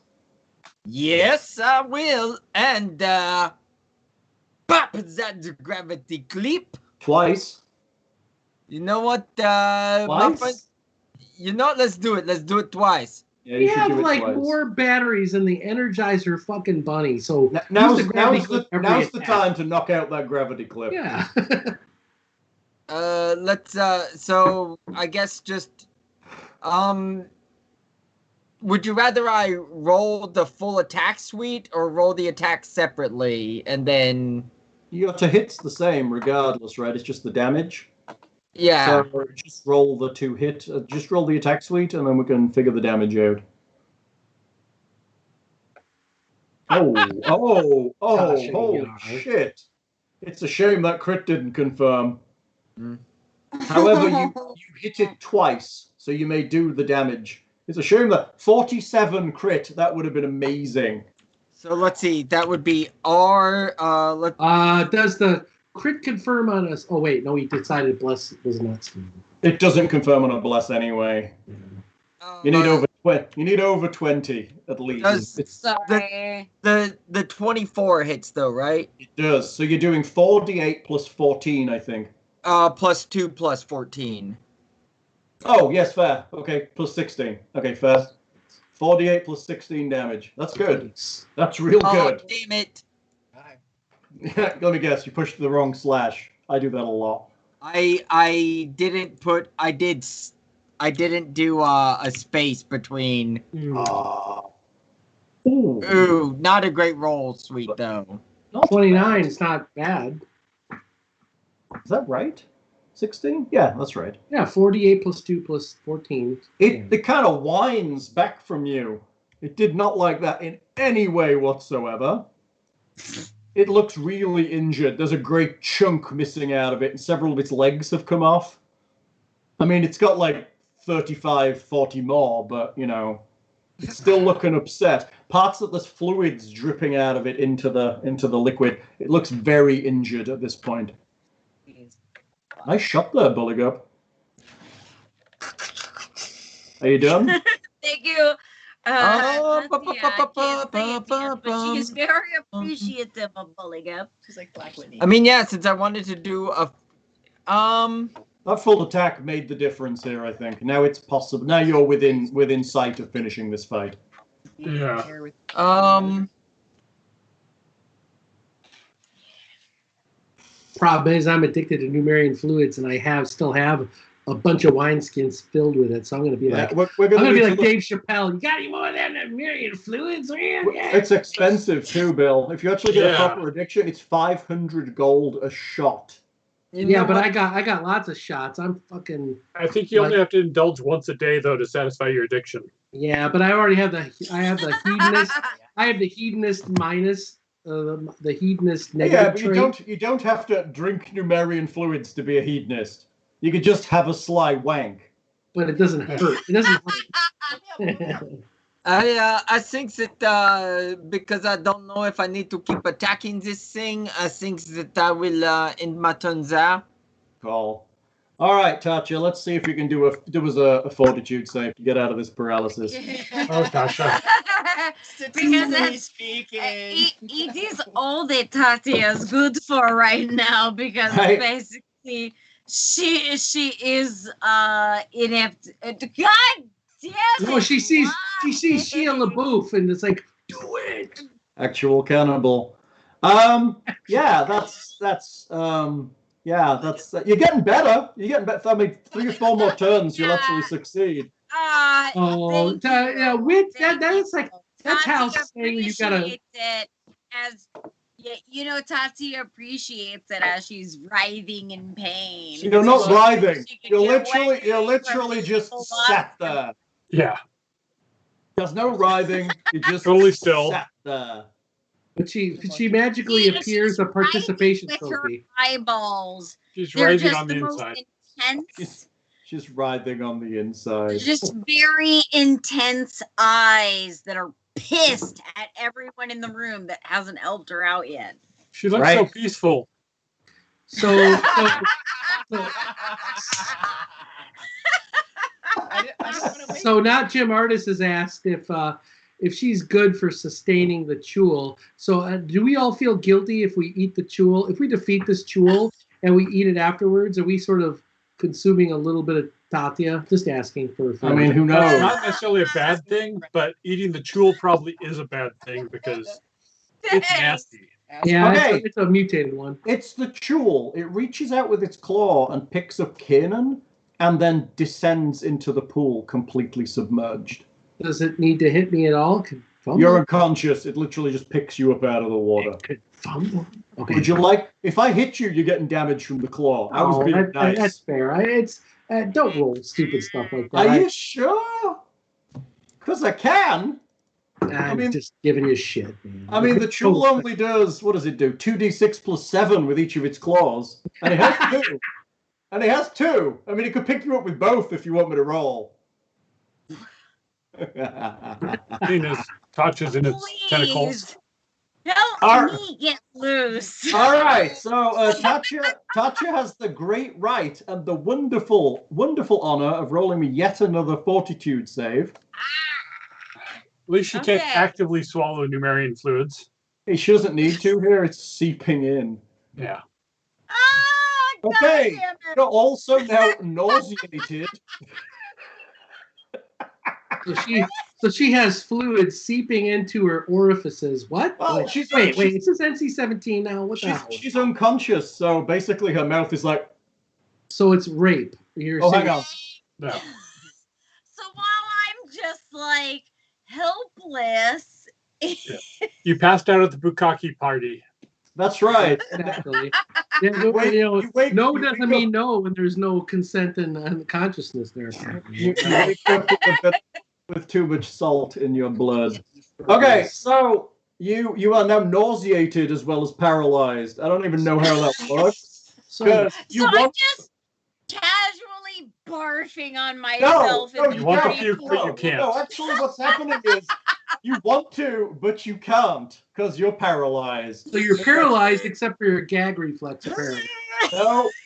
Speaker 2: Yes, I will. And pop that gravity clip.
Speaker 1: Twice.
Speaker 2: You know what?
Speaker 1: Twice?
Speaker 2: You know, let's do it. Let's do it twice.
Speaker 1: Yeah,
Speaker 3: we have like twice. More batteries than the Energizer fucking bunny. So now's
Speaker 1: the time to knock out that gravity clip.
Speaker 3: Yeah.
Speaker 2: Let's so I guess just would you rather I roll the full attack suite or roll the attack separately and then
Speaker 1: your to hit's the same regardless, right? It's just the damage.
Speaker 2: Yeah.
Speaker 1: So just roll the 2 hit. Just roll the attack suite, and then we can figure the damage out. Holy shit! It's a shame that crit didn't confirm. However, you hit it twice, so you may do the damage. It's a shame that 47 crit. That would have been amazing.
Speaker 2: So let's see. That would be R.
Speaker 3: Does the crit confirm on us? Oh wait, no, he decided bless was not.
Speaker 1: It doesn't confirm on a bless anyway. You need over 20. You need over 20 at least.
Speaker 2: The 24 hits though, right?
Speaker 1: It does. So you're doing 4d8 plus 14, I think.
Speaker 2: Plus 2 plus 14.
Speaker 1: Oh yes, fair. Okay, plus 16. Okay, fair. 4d8 plus 16 damage. That's good. That's real good.
Speaker 2: Oh damn it!
Speaker 1: Let me guess. You pushed the wrong slash. I do that a lot.
Speaker 2: I didn't do a space between. Ooh, not a great roll, sweet though.
Speaker 3: 29 is not bad.
Speaker 1: Is that right? 16? Yeah, that's right.
Speaker 3: Yeah, 48 plus 2 plus 14.
Speaker 1: It kind of whines back from you. It did not like that in any way whatsoever. It looks really injured. There's a great chunk missing out of it, and several of its legs have come off. I mean, it's got like 35, 40 more, but, you know, it's still looking upset. Parts that there's fluids dripping out of it into the liquid. It looks very injured at this point. Nice shot there, Buligup. Are you done?
Speaker 4: Thank you. Tatia, I can't say it yet, but she is very appreciative of Buligup.
Speaker 6: She's like Black Whitney.
Speaker 2: I mean, yeah, since I wanted to do a
Speaker 1: That full attack made the difference here, I think. Now it's possible. Now you're within sight of finishing this fight.
Speaker 5: Yeah.
Speaker 3: Problem is, I'm addicted to Numerian fluids, and I still have a bunch of wineskins filled with it. So I'm going to be like,
Speaker 1: we're gonna
Speaker 3: be like Dave Chappelle. You got any more of them Numerian fluids? Yeah.
Speaker 1: It's expensive too, Bill. If you actually get a proper addiction, it's 500 gold a shot.
Speaker 3: Yeah, but I got lots of shots. I'm fucking.
Speaker 5: I think you only have to indulge once a day though to satisfy your addiction.
Speaker 3: Yeah, but I already have the hedonist. I have the hedonist minus the hedonist negative.
Speaker 1: Yeah, but you don't have to drink Numerian fluids to be a hedonist. You could just have a sly wank.
Speaker 3: But it doesn't hurt. It doesn't hurt.
Speaker 2: I think that because I don't know if I need to keep attacking this thing, I think that I will end my turn there.
Speaker 1: Cool. All right, Tatia, let's see if you can do a fortitude save to get out of this paralysis.
Speaker 5: Oh, Tasha.
Speaker 6: Statistically speaking,
Speaker 4: it is all that Tatia is good for right now because basically she is inept. God damn it!
Speaker 3: No, she sees Shia LaBeouf and it's like, do it.
Speaker 1: Actual cannibal. Yeah, that's you're getting better. You're getting better. I mean, 3 or 4 more turns, you'll actually succeed.
Speaker 3: That's like that's how saying you gotta.
Speaker 4: It as you know, Tatia appreciates it as she's writhing in pain.
Speaker 1: You're not writhing. You're literally just sat there.
Speaker 5: Yeah.
Speaker 1: There's no writhing. You're just
Speaker 5: totally still
Speaker 1: sat there.
Speaker 3: But she magically appears a participation
Speaker 4: with
Speaker 3: trophy.
Speaker 4: Her eyeballs.
Speaker 5: She's
Speaker 4: They're
Speaker 5: writhing
Speaker 4: just
Speaker 5: on the
Speaker 4: most
Speaker 5: inside.
Speaker 4: Intense.
Speaker 1: She's writhing on the inside.
Speaker 4: Just very intense eyes that are pissed at everyone in the room that hasn't helped her out yet.
Speaker 5: She looks so peaceful.
Speaker 3: So now Jim Artis has asked if she's good for sustaining the Chuul. So do we all feel guilty if we eat the Chuul? If we defeat this Chuul and we eat it afterwards, are we sort of consuming a little bit of Tatia? Just asking for.
Speaker 1: I mean, who knows?
Speaker 5: It's not necessarily a bad thing, but eating the Chuul probably is a bad thing because it's nasty.
Speaker 3: Yeah, okay. It's a mutated one.
Speaker 1: It's the Chuul. It reaches out with its claw and picks up Kiernan and then descends into the pool completely submerged.
Speaker 3: Does it need to hit me at all?
Speaker 1: You're unconscious. It literally just picks you up out of the water.
Speaker 3: Fumble. Okay.
Speaker 1: Would you like? If I hit you, you're getting damage from the claw. I was being nice.
Speaker 3: That's fair. Don't roll stupid stuff like that.
Speaker 1: Are you sure? Because I can.
Speaker 3: I'm just giving you shit, man.
Speaker 1: I mean, the Chuul only does, what does it do? 2d6 plus 7 with each of its claws. And it has 2. And it has 2. I mean, it could pick you up with both if you want me to roll.
Speaker 5: Venus touches in its tentacles.
Speaker 4: Help me get loose.
Speaker 1: All right, so Tatia has the great right and the wonderful honor of rolling me yet another fortitude save.
Speaker 5: At least she can't actively swallow Numerian fluids.
Speaker 1: She doesn't need to here. It's seeping in.
Speaker 5: Yeah.
Speaker 1: Okay. You're also now nauseated.
Speaker 3: So she has fluid seeping into her orifices. What?
Speaker 1: Oh,
Speaker 3: wait, is this NC-17 now? What the hell?
Speaker 1: She's unconscious, so basically her mouth is like...
Speaker 3: So it's rape.
Speaker 1: Hang on.
Speaker 5: No.
Speaker 4: So while I'm just like helpless...
Speaker 5: Yeah. You passed out at the bukkake party.
Speaker 1: That's right.
Speaker 3: Exactly. No doesn't mean no when there's no consent and consciousness there.
Speaker 1: You wake up with too much salt in your blood. Okay, so you are now nauseated as well as paralyzed. I don't even know how that works.
Speaker 3: So,
Speaker 4: I'm just casually barfing on myself.
Speaker 1: No,
Speaker 5: you want to puke, but you can't.
Speaker 1: No, actually, what's happening is you want to, but you can't because you're paralyzed.
Speaker 3: so you're paralyzed except for your gag reflex, apparently.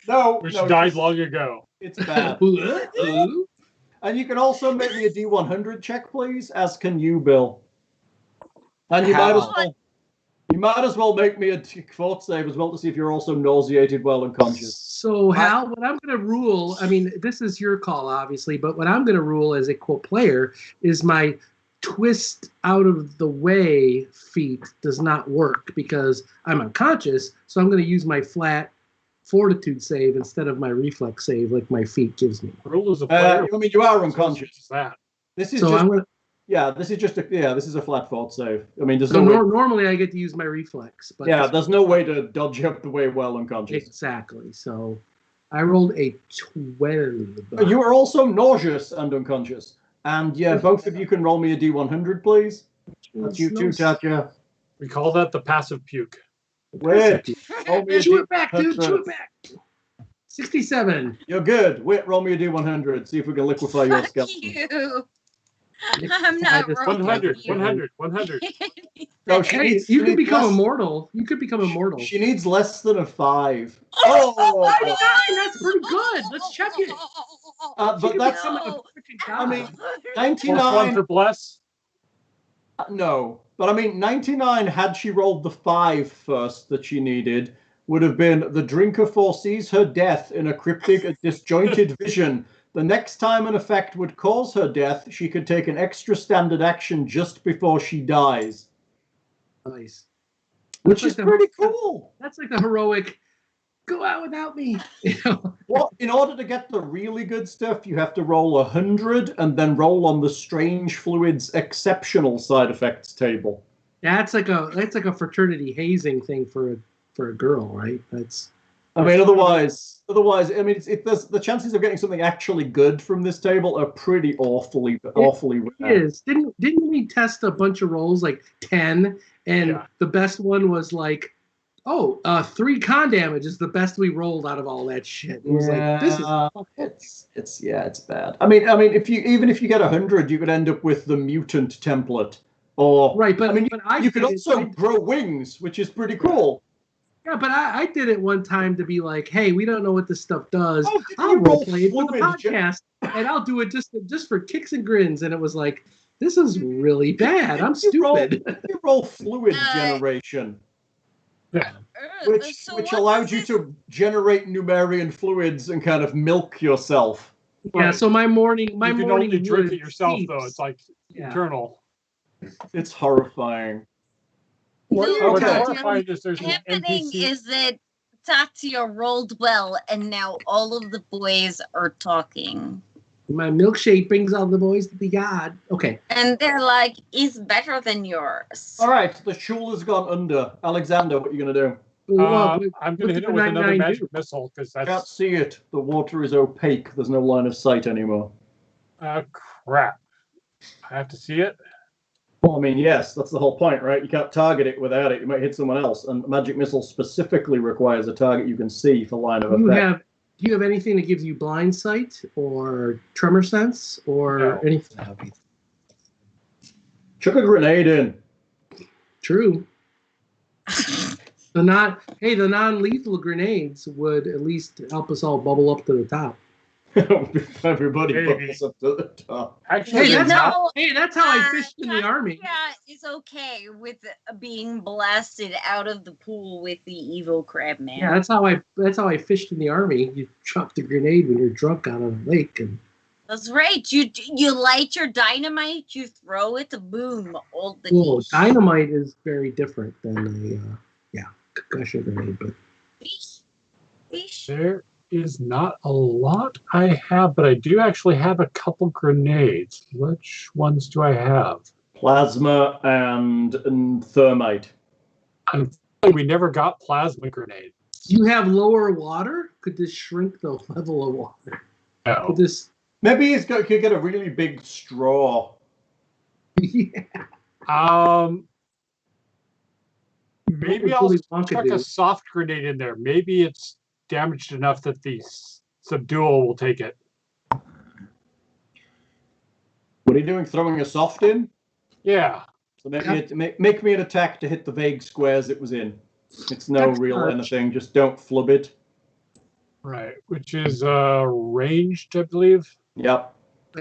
Speaker 1: No,
Speaker 5: Which died long ago.
Speaker 1: It's bad. And you can also make me a D100 check, please, as can you, Bill. And you might as well make me a fort save as well to see if you're also nauseated while unconscious.
Speaker 3: So, Hal, what I'm going to rule, I mean, this is your call, obviously, but what I'm going to rule as a quote player is my twist out of the way feat does not work because I'm unconscious. So I'm going to use my flat fortitude save instead of my reflex save like my feat gives me.
Speaker 5: Rule is a player.
Speaker 1: I mean, you are unconscious.
Speaker 5: That.
Speaker 1: This is
Speaker 3: So
Speaker 1: just
Speaker 3: I'm gonna,
Speaker 1: this is a flat fort save. I mean, there's
Speaker 3: so
Speaker 1: no way,
Speaker 3: normally I get to use my reflex, but
Speaker 1: there's no way to dodge up the way while unconscious.
Speaker 3: Exactly. So I rolled a 12.
Speaker 1: You are also nauseous and unconscious. And both of you can roll me a D100, please. That's you too, Tatia.
Speaker 5: We call that the passive puke.
Speaker 1: Wait.
Speaker 3: Chew it back, dude. Chew it back. 67.
Speaker 1: You're good. Wait, roll me a D100. See if we can liquefy your skeleton.
Speaker 4: You. I'm not rolling.
Speaker 5: 100.
Speaker 1: No,
Speaker 3: you could become immortal. You could become immortal.
Speaker 1: She needs less than a 5.
Speaker 3: Oh, 49. That's pretty good. Let's check it.
Speaker 1: But that's I mean, 99
Speaker 5: for bless.
Speaker 1: No, but I mean, 99 had she rolled the 5 first that she needed would have been the drinker foresees her death in a cryptic and disjointed vision. The next time an effect would cause her death, she could take an extra standard action just before she dies.
Speaker 3: Nice.
Speaker 1: Which is pretty cool.
Speaker 3: That's like the heroic, go out without me.
Speaker 1: Well, in order to get the really good stuff, you have to roll 100 and then roll on the strange fluids exceptional side effects table.
Speaker 3: That's like a fraternity hazing thing for a girl, right?
Speaker 1: I mean, otherwise, I mean, the chances of getting something actually good from this table are pretty awfully rare.
Speaker 3: It is. Didn't we test a bunch of rolls like 10, and the best one was like, 3 con damage is the best we rolled out of all that shit. It was like, this is
Speaker 1: it's bad. I mean, if you get 100, you could end up with the mutant template, or
Speaker 3: right. But
Speaker 1: I mean,
Speaker 3: but
Speaker 1: you could also grow wings, which is pretty cool.
Speaker 3: Yeah, but I did it one time to be like, hey, we don't know what this stuff does. I'll
Speaker 1: roll
Speaker 3: roleplay it for the podcast, and I'll do it just for kicks and grins. And it was like, this is really bad. I'm stupid.
Speaker 1: You roll fluid generation.
Speaker 5: Yeah.
Speaker 1: Which allows you to generate Numerian fluids and kind of milk yourself.
Speaker 3: Yeah, so my morning
Speaker 5: you can only drink it yourself, though. It's like eternal.
Speaker 1: It's horrifying.
Speaker 5: What's horrifying is there's
Speaker 4: an happening is that Tatia rolled well, and now all of the boys are talking.
Speaker 3: My milkshake brings all the boys to the yard. Okay.
Speaker 4: And they're like, it's better than yours.
Speaker 1: All right, the Chuul has gone under. Alexander, what are you going to do?
Speaker 5: I'm going to hit it with another magic missile because I
Speaker 1: can't see it. The water is opaque. There's no line of sight anymore.
Speaker 5: Crap. I have to see it?
Speaker 1: Well, I mean, yes, that's the whole point, right? You can't target it without it. You might hit someone else. And magic missile specifically requires a target you can see for line of effect.
Speaker 3: Do you have anything that gives you blind sight or tremor sense or anything?
Speaker 1: Chuck a grenade in.
Speaker 3: True. The non-lethal grenades would at least help us all bubble up to the top.
Speaker 1: Everybody bubbles up to the top.
Speaker 3: Actually, that's how I fished in the army.
Speaker 4: Yeah, is okay with being blasted out of the pool with the evil crab man.
Speaker 3: Yeah, that's how I fished in the army. You drop the grenade when you're drunk out of the lake, and
Speaker 4: that's right. You light your dynamite, you throw it, boom, all the
Speaker 3: dynamite is very different than a concussion grenade, but
Speaker 5: there is not a lot I have, but I do actually have a couple grenades. Which ones do I have?
Speaker 1: Plasma and thermite.
Speaker 5: Unfortunately, we never got plasma grenades.
Speaker 3: You have lower water? Could this shrink the level of water?
Speaker 5: No.
Speaker 3: Could this...
Speaker 1: Maybe could get a really big straw.
Speaker 3: Yeah.
Speaker 5: Maybe I'll chuck a soft grenade in there. Maybe it's damaged enough that the subdual will take it.
Speaker 1: What are you doing? Throwing a soft in?
Speaker 5: Yeah.
Speaker 1: So make me an attack to hit the vague squares it was in. It's no real anything. Just don't flub it.
Speaker 5: Right, which is ranged, I believe.
Speaker 1: Yep.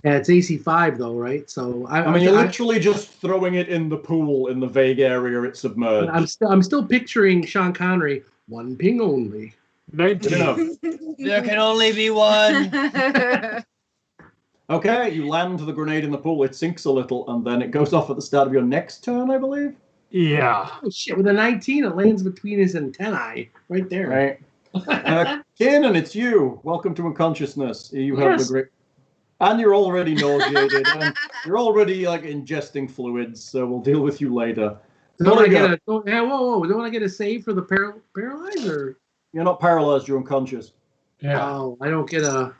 Speaker 3: Yeah, it's AC 5 though, right? So
Speaker 1: I mean, you're literally just throwing it in the pool in the vague area it submerged.
Speaker 3: I'm still picturing Sean Connery. One ping only.
Speaker 5: 19.
Speaker 6: There can only be one.
Speaker 1: Okay, you land the grenade in the pool. It sinks a little, and then it goes off at the start of your next turn, I believe.
Speaker 5: Yeah.
Speaker 3: Oh shit! With a 19, it lands between his antennae, right there.
Speaker 1: Right. Kiernan, it's you. Welcome to unconsciousness. You have the great. And you're already nauseated, and you're already like ingesting fluids, so we'll deal with you later.
Speaker 3: Don't I get Don't I get a save for the paralyzer?
Speaker 1: You're not paralyzed. You're unconscious.
Speaker 5: Yeah.
Speaker 3: Oh, I don't get a.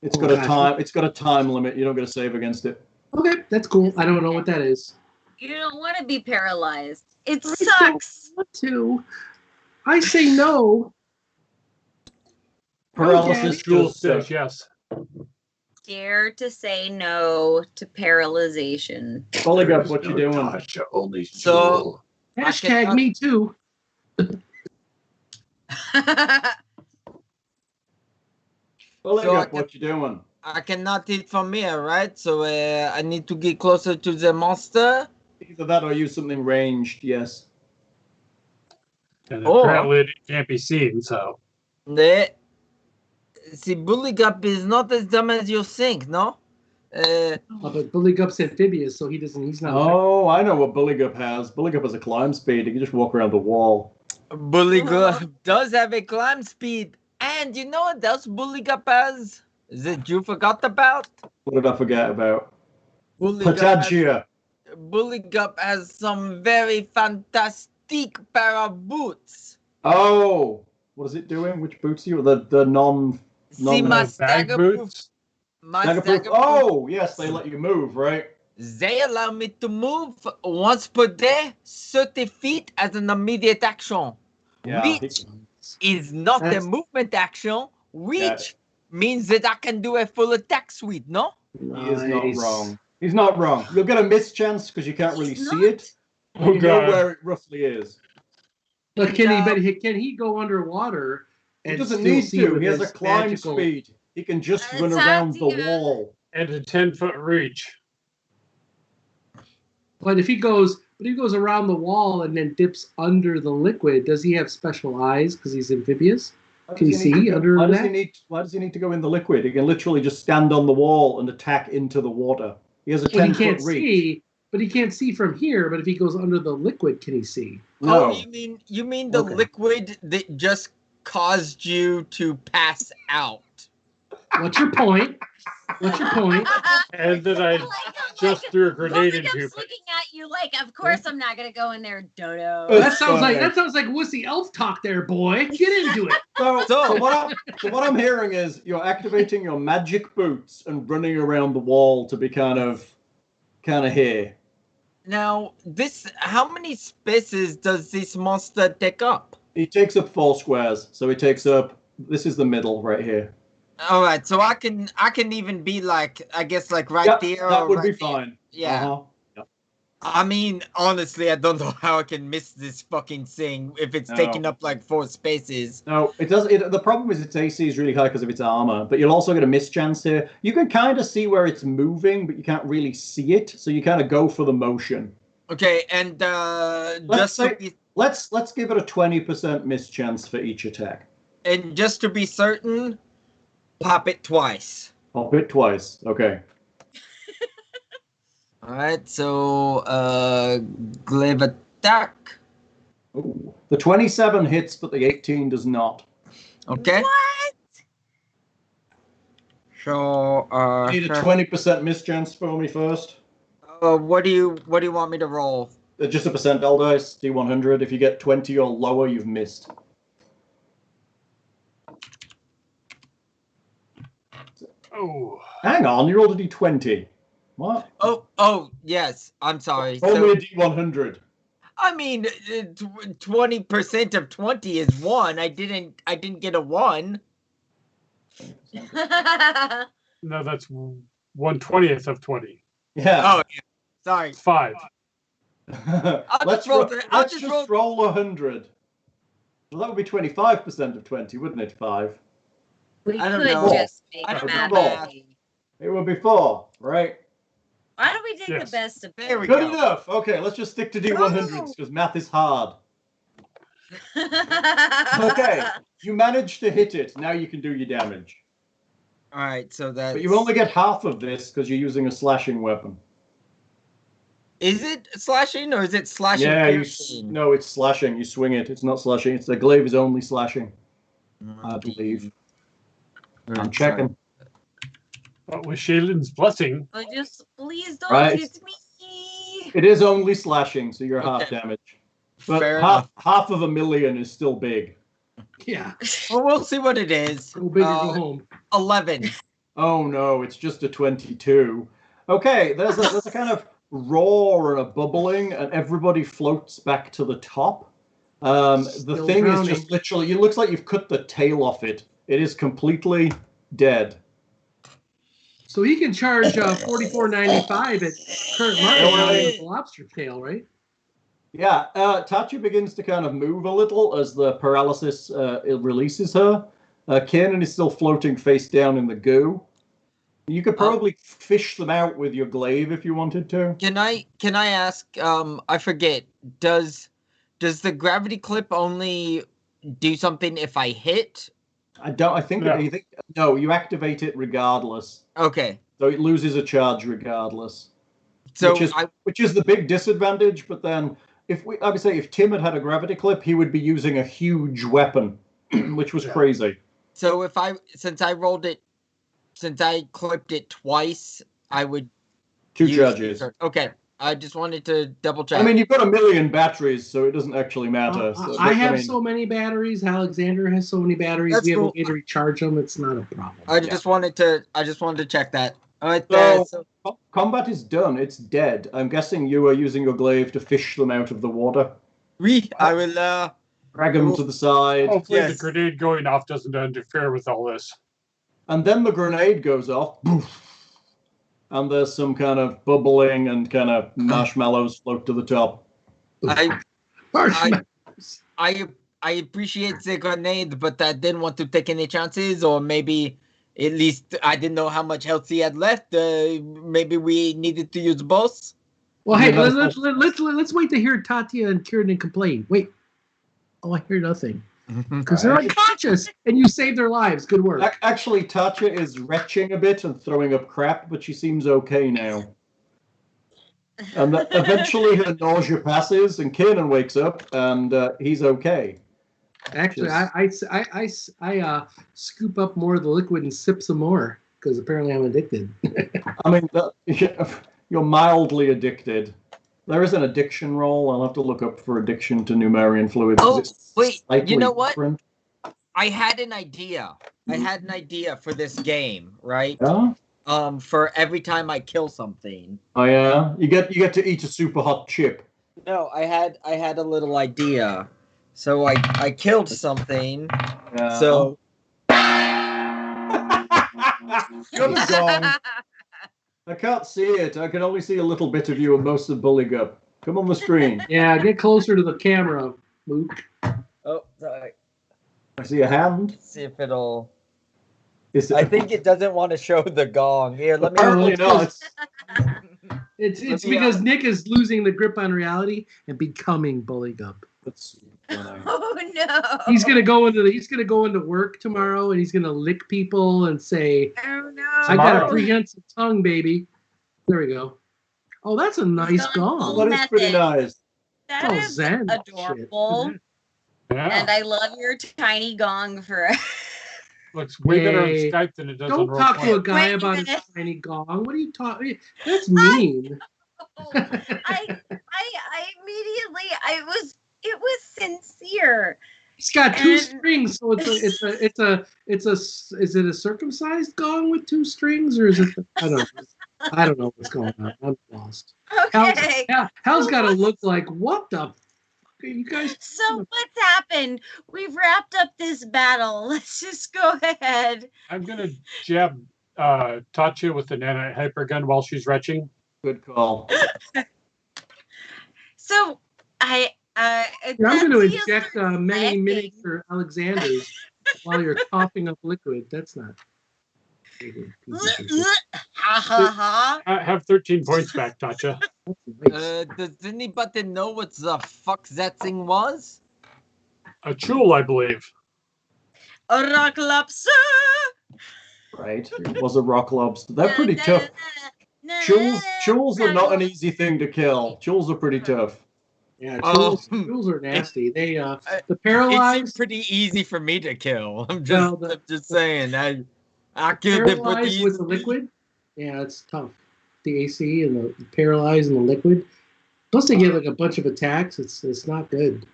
Speaker 1: It's got a time. It's got a time limit. You don't get a save against it.
Speaker 3: Okay, that's cool. I don't know what that is.
Speaker 4: You don't want to be paralyzed. It sucks.
Speaker 3: I say no.
Speaker 1: Paralysis
Speaker 5: Chuul says yes.
Speaker 4: Dare to say no to paralyzation.
Speaker 1: Buligup, what you doing?
Speaker 2: So
Speaker 3: hashtag me too.
Speaker 1: Buligup, what you doing?
Speaker 2: I cannot hit from here, right? So I need to get closer to the monster.
Speaker 1: Either that or use something ranged. Yes.
Speaker 5: And apparently it can't be seen. So.
Speaker 2: See, Buligup is not as dumb as you think, no?
Speaker 3: But Buligup's amphibious, so he's not.
Speaker 1: Oh, I know what Buligup has. Buligup has a climb speed. He can just walk around the wall.
Speaker 2: Buligup does have a climb speed. And you know what else Buligup has? That you forgot about?
Speaker 1: What did I forget about?
Speaker 2: Tatia. Buligup has some very fantastic pair of boots.
Speaker 1: Oh, what is it doing? Which boots are you? The non
Speaker 2: See my stagger
Speaker 5: boots?
Speaker 1: Oh, yes, they let you move, right?
Speaker 2: They allow me to move once per day, 30 feet as an immediate action.
Speaker 1: Yeah,
Speaker 2: which is not a movement action, which means that I can do a full attack suite, no?
Speaker 1: He is not wrong. He's not wrong. You'll get a mischance because you can't really see it.
Speaker 5: Oh,
Speaker 1: you know where it roughly is.
Speaker 3: But can he go underwater?
Speaker 1: He doesn't need to. He has a climb speed. He can just run around the wall.
Speaker 5: And a 10-foot reach.
Speaker 3: But if he goes around the wall and then dips under the liquid, does he have special eyes because he's amphibious? Can he see under that?
Speaker 1: Why does he need to go in the liquid? He can literally just stand on the wall and attack into the water. He has a 10-foot reach.
Speaker 3: But he can't see from here. But if he goes under the liquid, can he see?
Speaker 1: No.
Speaker 2: Oh, you mean the liquid that just caused you to pass out?
Speaker 3: What's your point?
Speaker 5: And then I just threw a grenade into you.
Speaker 4: Looking at you like, of course I'm not gonna go in there, Dodo.
Speaker 3: That sounds like wussy elf talk there, boy. Get into it.
Speaker 1: So what I'm hearing is you're activating your magic boots and running around the wall to be kind of here.
Speaker 2: Now, how many spaces does this monster take up?
Speaker 1: He takes up 4 squares, so he takes up. This is the middle right here.
Speaker 2: All right, so I can even be like, I guess like right there.
Speaker 1: That would
Speaker 2: right
Speaker 1: be
Speaker 2: there.
Speaker 1: fine.
Speaker 2: Yeah.
Speaker 1: Uh-huh. Yep.
Speaker 2: I mean, honestly, I don't know how I can miss this fucking thing if it's taking up like 4 spaces.
Speaker 1: No, it does. The problem is its AC is really high because of its armor, but you'll also get a mischance here. You can kind of see where it's moving, but you can't really see it, so you kind of go for the motion.
Speaker 2: Okay, and
Speaker 1: let's give it a 20% mischance for each attack.
Speaker 2: And just to be certain, pop it twice.
Speaker 1: Pop it twice. Okay.
Speaker 2: All right, so glaive attack.
Speaker 1: Ooh. The 27 hits, but the 18 does not.
Speaker 2: Okay.
Speaker 4: What?
Speaker 2: So
Speaker 1: need a 20% mischance for me first.
Speaker 2: What do you want me to roll?
Speaker 1: Just a percentile dice, D100. If you get 20 or lower, you've missed.
Speaker 5: Oh.
Speaker 1: Hang on, you rolled a D20. What?
Speaker 2: Oh, yes. I'm sorry.
Speaker 1: Only a D100.
Speaker 2: I mean, 20% of 20 is 1. I didn't get a 1.
Speaker 5: No, that's 1/20th of 20.
Speaker 1: Yeah.
Speaker 2: Oh, yeah. Sorry.
Speaker 5: It's 5.
Speaker 1: Let's just roll 100. Well, that would be 25% of 20, wouldn't it? 5.
Speaker 4: We
Speaker 2: I don't
Speaker 4: could
Speaker 2: know.
Speaker 4: just make
Speaker 2: I don't
Speaker 4: math
Speaker 2: know.
Speaker 4: easy.
Speaker 1: It would be 4, right?
Speaker 4: Why don't we take
Speaker 5: Yes.
Speaker 4: the best of
Speaker 2: There we
Speaker 1: Good
Speaker 2: go.
Speaker 1: enough. Okay, let's just stick to D100s because math is hard. Okay, you managed to hit it. Now you can do your damage.
Speaker 2: All right, so that's...
Speaker 1: But you only get half of this because you're using a slashing weapon.
Speaker 2: Is it slashing or is it slashing?
Speaker 1: Yeah,
Speaker 2: piercing?
Speaker 1: no, it's slashing. You swing it. It's not slashing. It's the glaive is only slashing, I believe. I'm checking.
Speaker 5: But with Shaylin's blessing,
Speaker 4: But just please don't
Speaker 1: Right.
Speaker 4: hit me.
Speaker 1: It is only slashing, so you're half
Speaker 2: Okay.
Speaker 1: damage. But
Speaker 2: Fair enough.
Speaker 1: half of a million is still big.
Speaker 3: Yeah.
Speaker 2: Well, we'll see what it is.
Speaker 3: Go big or go home.
Speaker 2: 11.
Speaker 1: Oh no, it's just a 22. Okay, there's a kind of roar and a bubbling, and everybody floats back to the top. The
Speaker 3: Still
Speaker 1: thing
Speaker 3: drowning.
Speaker 1: is just literally, it looks like you've cut the tail off it. It is completely dead.
Speaker 3: So he can charge $44.95 at current market value with the lobster tail, right?
Speaker 1: Yeah, Tatia begins to kind of move a little as the paralysis it releases her. Kiernan is still floating face down in the goo. You could probably fish them out with your glaive if you wanted to.
Speaker 2: Can I ask, I forget, does the gravity clip only do something if I hit?
Speaker 1: No, you activate it regardless.
Speaker 2: Okay.
Speaker 1: So it loses a charge regardless.
Speaker 2: So
Speaker 1: which is the big disadvantage, but then I would say if Tim had a gravity clip, he would be using a huge weapon, which was crazy.
Speaker 2: So since I clipped it twice, I would
Speaker 1: 2 charges.
Speaker 2: Okay. I just wanted to double check.
Speaker 1: I mean, you've got 1 million batteries, so it doesn't actually matter.
Speaker 3: I have so many batteries. Alexander has so many batteries.
Speaker 2: That's
Speaker 3: we have
Speaker 2: cool.
Speaker 3: a way to recharge them. It's not a problem.
Speaker 2: I just wanted to check that. All right.
Speaker 1: So combat is done. It's dead. I'm guessing you are using your glaive to fish them out of the water.
Speaker 2: I will
Speaker 1: Drag them to the side.
Speaker 5: hopefully the grenade going off doesn't interfere with all this.
Speaker 1: And then the grenade goes off. Poof, and there's some kind of bubbling and kind of marshmallows float to the top.
Speaker 2: I appreciate the grenade, but I didn't want to take any chances, or maybe at least I didn't know how much health he had left. Maybe we needed to use both.
Speaker 3: Well, hey, let's wait to hear Tatia and Kiernan complain. Wait. Oh, I hear nothing. Because they're unconscious, and you saved their lives. Good work.
Speaker 1: Actually, Tatia is retching a bit and throwing up crap, but she seems okay now. And eventually her nausea passes, and Kiernan wakes up, and he's okay.
Speaker 3: Actually, I scoop up more of the liquid and sip some more, because apparently I'm addicted.
Speaker 1: I mean, you're mildly addicted. There is an addiction roll. I'll have to look up for addiction to Numerian fluids.
Speaker 2: Oh, wait, you know what?
Speaker 1: Different.
Speaker 2: I had an idea. For this game, right?
Speaker 1: Yeah?
Speaker 2: For every time I kill something.
Speaker 1: Oh yeah, you get to eat a super hot chip.
Speaker 2: No, I had a little idea. So I killed something.
Speaker 1: Yeah.
Speaker 2: So
Speaker 1: Good gong. I can't see it. I can only see a little bit of you and most of Buligup. Come on the screen.
Speaker 3: Yeah, get closer to the camera, Luke.
Speaker 2: oh, sorry.
Speaker 1: I see a hand.
Speaker 2: See if it'll.
Speaker 1: Is it?
Speaker 2: I think it doesn't want to show the gong. Here, let me.
Speaker 1: Apparently not.
Speaker 3: It's because Nick is losing the grip on reality and becoming Buligup.
Speaker 4: Oh no!
Speaker 3: He's gonna go into work tomorrow, and he's gonna lick people and say,
Speaker 4: Oh no!
Speaker 3: "I got a prehensile tongue, baby." There we go. Oh, that's a nice
Speaker 4: Gone.
Speaker 3: gong.
Speaker 1: That is pretty nice.
Speaker 4: That
Speaker 3: Oh,
Speaker 4: is
Speaker 3: Zen
Speaker 4: adorable,
Speaker 5: Yeah.
Speaker 4: and I love your tiny gong for.
Speaker 5: Looks way better on
Speaker 3: Hey,
Speaker 5: Skype than it does
Speaker 3: Don't
Speaker 5: on
Speaker 3: talk to a
Speaker 5: Roll20.
Speaker 3: guy
Speaker 4: Wait a
Speaker 3: about his
Speaker 4: minute.
Speaker 3: tiny gong. What are you talking? That's mean.
Speaker 4: I immediately it was sincere.
Speaker 3: He's got two
Speaker 4: And-
Speaker 3: strings, so is it a circumcised gong with two strings, or is it? I don't know. I don't know what's going on. I'm lost.
Speaker 4: Okay.
Speaker 3: Hal's got to look like, what the fuck are you guys?
Speaker 4: So what's happened? We've wrapped up this battle. Let's just go ahead.
Speaker 5: I'm gonna jab Tatia with the nanite hyper gun while she's retching.
Speaker 1: Good call.
Speaker 4: So I'm
Speaker 3: going to inject many miniature Alexanders while you're coughing up liquid. That's not.
Speaker 4: Ha.
Speaker 5: I have 13 points back, Tatia.
Speaker 2: Does anybody know what the fuck that thing was?
Speaker 5: A Chuul, I believe.
Speaker 4: A rock lobster.
Speaker 1: Right. It was a rock lobster. They're pretty tough. Chuuls are not an easy thing to kill. Chuuls are pretty tough.
Speaker 3: Yeah, Chuuls are nasty. They the paralyzed.
Speaker 2: It's pretty easy for me to kill. I'm just saying. I killed it
Speaker 3: with the liquid. Yeah, it's tough. The AC and the paralyzed and the liquid. Plus, they get like a bunch of attacks. It's not good.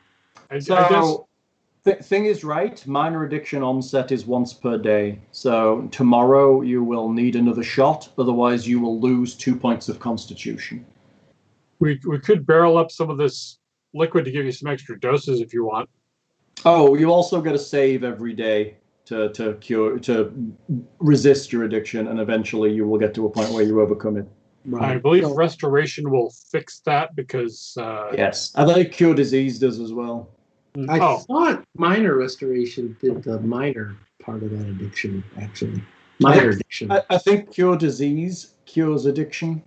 Speaker 1: Thing is right. Minor addiction onset is once per day. So tomorrow you will need another shot. Otherwise, you will lose 2 points of constitution.
Speaker 5: We could barrel up some of this liquid to give you some extra doses if you want.
Speaker 1: Oh, you also get a save every day to resist your addiction, and eventually you will get to a point where you overcome it.
Speaker 3: Right.
Speaker 5: I believe restoration will fix that because
Speaker 1: yes, I think cure disease does as well.
Speaker 3: I thought minor restoration did the minor part of that addiction, actually. Minor addiction.
Speaker 1: I think cure disease cures addiction.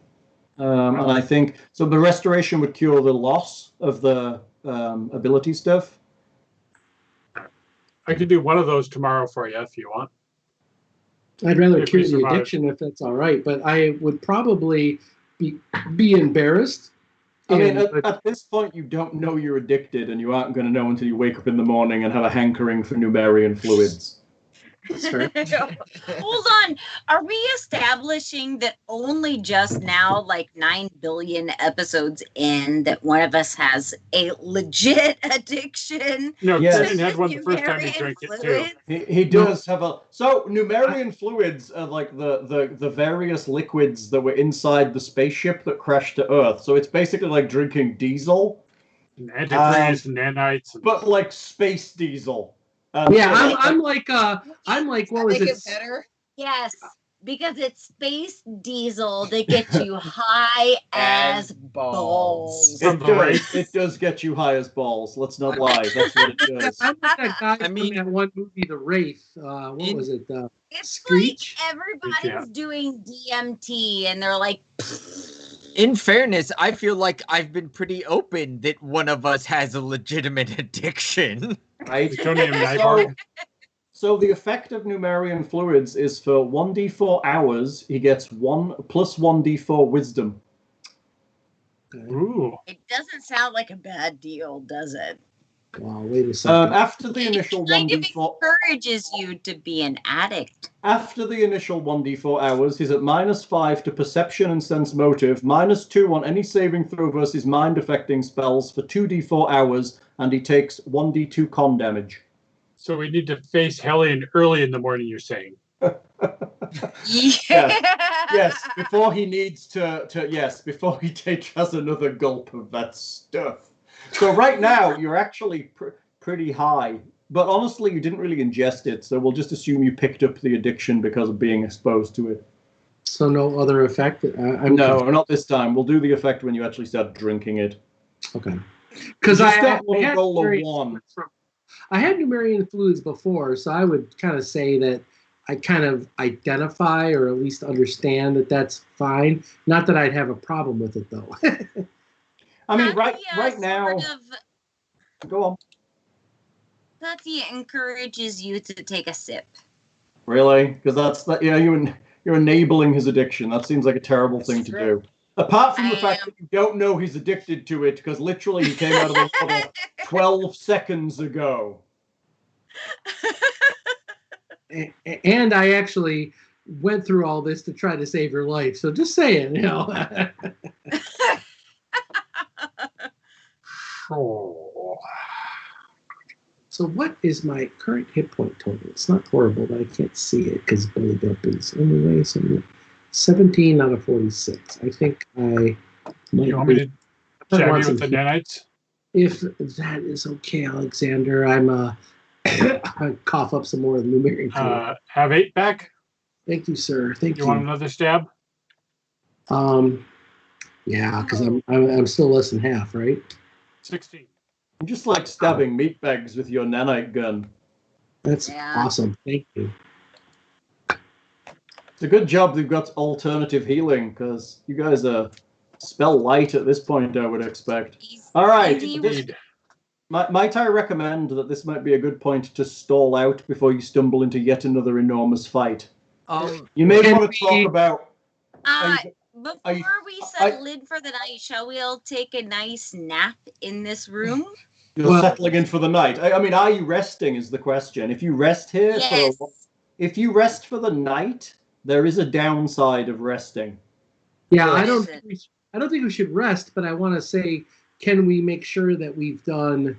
Speaker 1: And I think so. The restoration would cure the loss of the ability stuff.
Speaker 5: I could do one of those tomorrow for you if you want.
Speaker 3: I'd rather cure the addiction if that's all right, but I would probably be embarrassed.
Speaker 1: I mean, at this point, you don't know you're addicted, and you aren't going to know until you wake up in the morning and have a hankering for Numerian fluids.
Speaker 4: Hold on. Are we establishing that only just now, like 9 billion episodes in, that one of us has a legit addiction?
Speaker 5: No, Kiernan had one the first time he drank it too.
Speaker 1: He does have a. So Numerian fluids are like the various liquids that were inside the spaceship that crashed to Earth. So it's basically like drinking diesel.
Speaker 5: Antifreeze, nanites.
Speaker 1: But like space diesel.
Speaker 3: I'm like what was it?
Speaker 4: Better? Yes, because it's space diesel that gets you high as balls.
Speaker 1: It does get you high as balls. Let's not lie. That's what it does.
Speaker 3: I'm like that guy from that one movie, The Wraith. What was it?
Speaker 4: It's
Speaker 3: Screech?
Speaker 4: like everybody's doing DMT, and they're like.
Speaker 2: In fairness, I feel like I've been pretty open that one of us has a legitimate addiction.
Speaker 1: Right? So the effect of Numerian fluids is for 1d4 hours, he gets 1 plus 1d4 wisdom.
Speaker 5: Ooh.
Speaker 4: It doesn't sound like a bad deal, does it?
Speaker 3: Wow, wait a second.
Speaker 1: After the initial 1d4
Speaker 4: encourages you to be an addict.
Speaker 1: After the initial 1d4 hours, he's at -5 to perception and sense motive, -2 on any saving throw versus mind affecting spells for 2d4 hours, and he takes 1d2 con damage.
Speaker 5: So we need to face Hellion early in the morning, you're saying?
Speaker 1: Yes, before he needs before he has another gulp of that stuff. So right now, you're actually pretty high. But honestly, you didn't really ingest it, so we'll just assume you picked up the addiction because of being exposed to it.
Speaker 3: So no other effect?
Speaker 1: No, not this time. We'll do the effect when you actually start drinking it.
Speaker 3: Okay. Because I had
Speaker 1: roll a 1.
Speaker 3: I had Numerian fluids before, so I would kind of say that I kind of identify or at least understand that that's fine. Not that I'd have a problem with it, though.
Speaker 1: I mean, right now... Go on.
Speaker 4: Tatia encourages you to take a sip.
Speaker 1: Really? Because you're enabling his addiction. That seems like a terrible thing to do. Apart from the fact that you don't know he's addicted to it, because literally he came out of the water 12 seconds ago.
Speaker 3: And I actually went through all this to try to save your life. So just saying, you know. So what is my current hit point total? It's not horrible, but I can't see it because Buligup is anyway. So 17 out of 46. I think I might.
Speaker 5: You want me to jab you with the nanites?
Speaker 3: If that is okay, Alexander, I cough up some more of the Numerian fluid.
Speaker 5: Have 8 back.
Speaker 3: Thank you, sir. Thank you.
Speaker 5: You want another stab?
Speaker 3: Yeah, because I'm still less than half, right?
Speaker 5: 16.
Speaker 1: I'm just like stabbing meatbags with your nanite gun.
Speaker 3: That's awesome. Thank you.
Speaker 1: It's a good job we've got alternative healing, because you guys are spell light at this point, I would expect. All right. Might I recommend that this might be a good point to stall out before you stumble into yet another enormous fight? You may want to talk about...
Speaker 4: Before we settle in for the night, shall we all take a nice nap in this room?
Speaker 1: You're settling in for the night. I mean, are you resting is the question. If you rest here, if you rest for the night, there is a downside of resting.
Speaker 3: Yeah, I don't think we should rest, but I want to say, can we make sure that we've done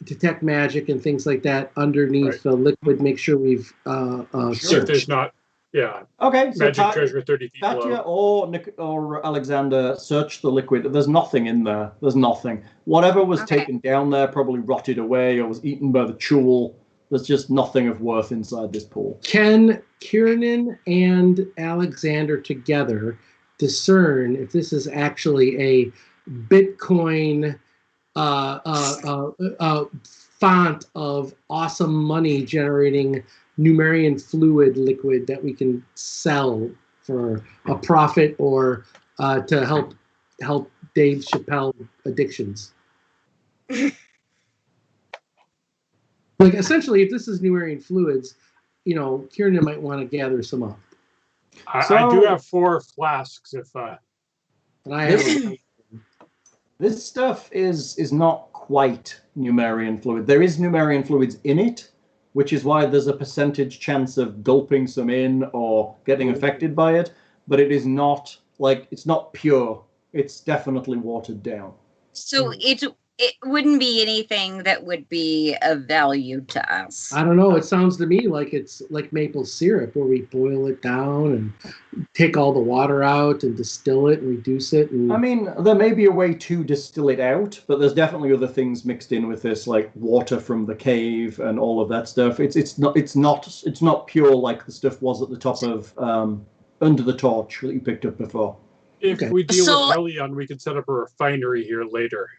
Speaker 3: detect magic and things like that underneath the liquid? Make sure we've
Speaker 5: sure, there's not. Yeah.
Speaker 1: Okay. So
Speaker 5: magic treasure 30 feet
Speaker 1: Tatia
Speaker 5: below.
Speaker 1: or Alexander, search the liquid. There's nothing in there. There's nothing. Whatever was taken down there probably rotted away or was eaten by the Chuul. There's just nothing of worth inside this pool.
Speaker 3: Can Kiernan and Alexander together discern if this is actually a Bitcoin font of awesome money generating Numerian fluid liquid that we can sell for a profit or to help Dave Chappelle addictions? Like, essentially, if this is Numerian fluids, Kiernan might want to gather some up.
Speaker 5: I do have 4 flasks if
Speaker 3: and I have
Speaker 1: this stuff is not quite Numerian fluid. There is Numerian fluids in it, which is why there's a percentage chance of gulping some in or getting affected by it, but it is not it's not pure. It's definitely watered down.
Speaker 4: So it wouldn't be anything that would be of value to us.
Speaker 3: I don't know. It sounds to me like it's like maple syrup, where we boil it down and take all the water out and distill it and reduce it. And...
Speaker 1: I mean, there may be a way to distill it out, but there's definitely other things mixed in with this, like water from the cave and all of that stuff. It's not pure like the stuff was at the top of Under the Torch that you picked up before.
Speaker 5: If we deal with Helion, we can set up a refinery here later.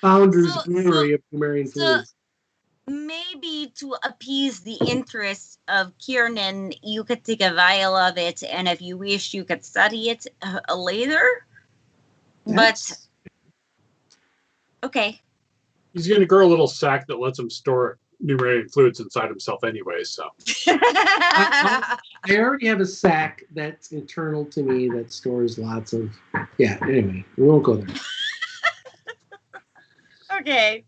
Speaker 3: Founders Brewery of Numerian fluids.
Speaker 4: Maybe to appease the interests of Kiernan, you could take a vial of it, and if you wish, you could study it later. Yes. But okay.
Speaker 5: He's going to grow a little sack that lets him store Numerian fluids inside himself anyway, so.
Speaker 3: I already have a sack that's internal to me that stores lots of... Yeah, anyway, we won't go there.
Speaker 4: Okay.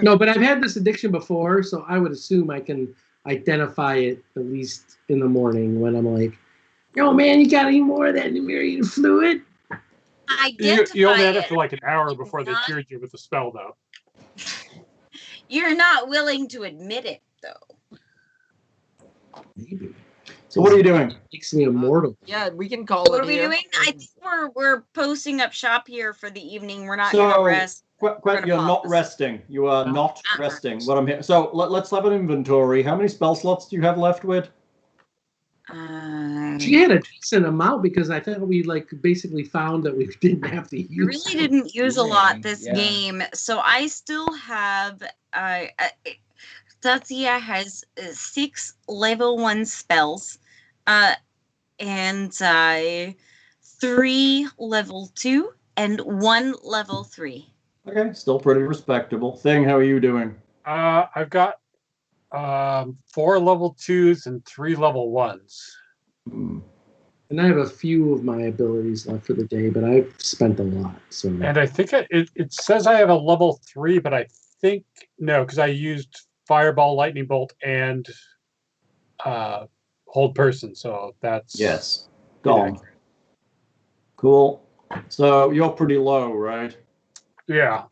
Speaker 3: No, but I've had this addiction before, so I would assume I can identify it at least in the morning when I'm like, yo, man, you got any more of that Numerian fluid?
Speaker 5: You only had it for like an hour before they cured you with the spell, though.
Speaker 4: You're not willing to admit it, though.
Speaker 3: Maybe.
Speaker 1: So what are you doing?
Speaker 3: Makes me immortal.
Speaker 2: Yeah, we can call
Speaker 4: What
Speaker 2: it
Speaker 4: are we
Speaker 2: here.
Speaker 4: doing? I think we're posting up shop here for the evening. We're not going to rest.
Speaker 1: You're not resting. You are not resting. What I'm here. So let's have an inventory. How many spell slots do you have left, Whit?
Speaker 3: She had a decent amount because I thought we basically found that we didn't have to use.
Speaker 4: We really didn't use a lot this game, so I still have. Tatia has 6 level 1 spells, and 3 level 2 and 1 level 3.
Speaker 1: Okay, still pretty respectable. Thing, how are you doing?
Speaker 5: I've got 4 level 2s and 3 level 1s.
Speaker 3: And I have a few of my abilities left for the day, but I've spent a lot. So.
Speaker 5: And I think it says I have a level 3, but I think no, because I used Fireball, Lightning Bolt, and Hold Person. So that's
Speaker 1: gone. Cool. So you're pretty low, right?
Speaker 5: Yeah.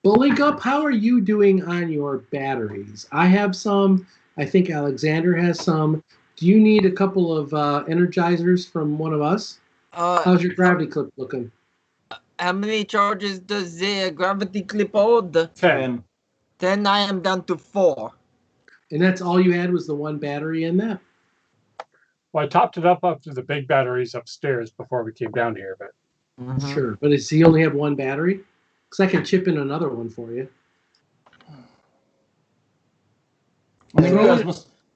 Speaker 3: Buligup, how are you doing on your batteries? I have some, I think Alexander has some. Do you need a couple of energizers from one of us? How's your gravity clip looking?
Speaker 2: How many charges does the gravity clip hold?
Speaker 1: 10.
Speaker 2: Then I am down to 4.
Speaker 3: And that's all you had was the one battery in that?
Speaker 5: Well, I topped it up to the big batteries upstairs before we came down here, but
Speaker 3: Sure. But does he only have one battery? Because I can chip in another one for you.
Speaker 1: I mean,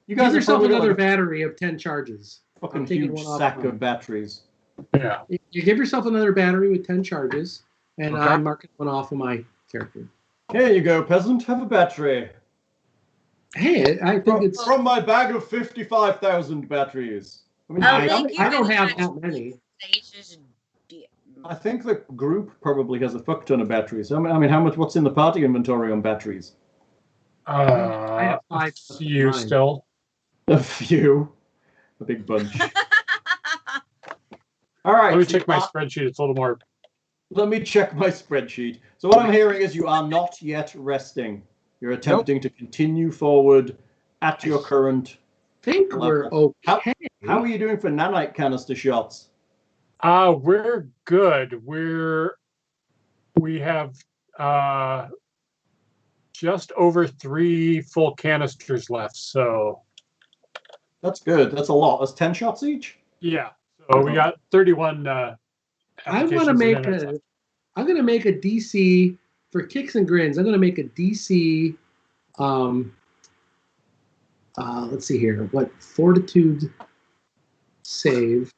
Speaker 1: you guys
Speaker 3: Give yourself
Speaker 1: are
Speaker 3: another
Speaker 1: like
Speaker 3: battery of 10 charges.
Speaker 1: fucking huge sack of batteries.
Speaker 5: yeah.
Speaker 3: You give yourself another battery with 10 charges, and
Speaker 5: Okay.
Speaker 3: I mark one off of my character.
Speaker 1: Here you go, peasant. Have a battery.
Speaker 3: Hey, I think it's...
Speaker 1: From my bag of 55,000 batteries. I mean,
Speaker 3: I don't have that many.
Speaker 1: I think the group probably has a fuck ton of batteries. I mean, how much? What's in the party inventory on batteries?
Speaker 3: I have 5
Speaker 5: a few
Speaker 3: mine.
Speaker 5: still.
Speaker 1: A few. A big bunch. All right.
Speaker 5: Let me check my spreadsheet. It's a little more.
Speaker 1: Let me check my spreadsheet. So what I'm hearing is you are not yet resting. You're attempting to continue forward at your current
Speaker 3: I think we're okay.
Speaker 1: How are you doing for nanite canister shots?
Speaker 5: We're good. We have just over 3 full canisters left. So
Speaker 1: that's good. That's a lot. That's 10 shots each.
Speaker 5: Yeah. So we got 31.
Speaker 3: I want to make a. I'm going to make a DC for kicks and grins. I'm going to make a DC. Let's see here. What fortitude save?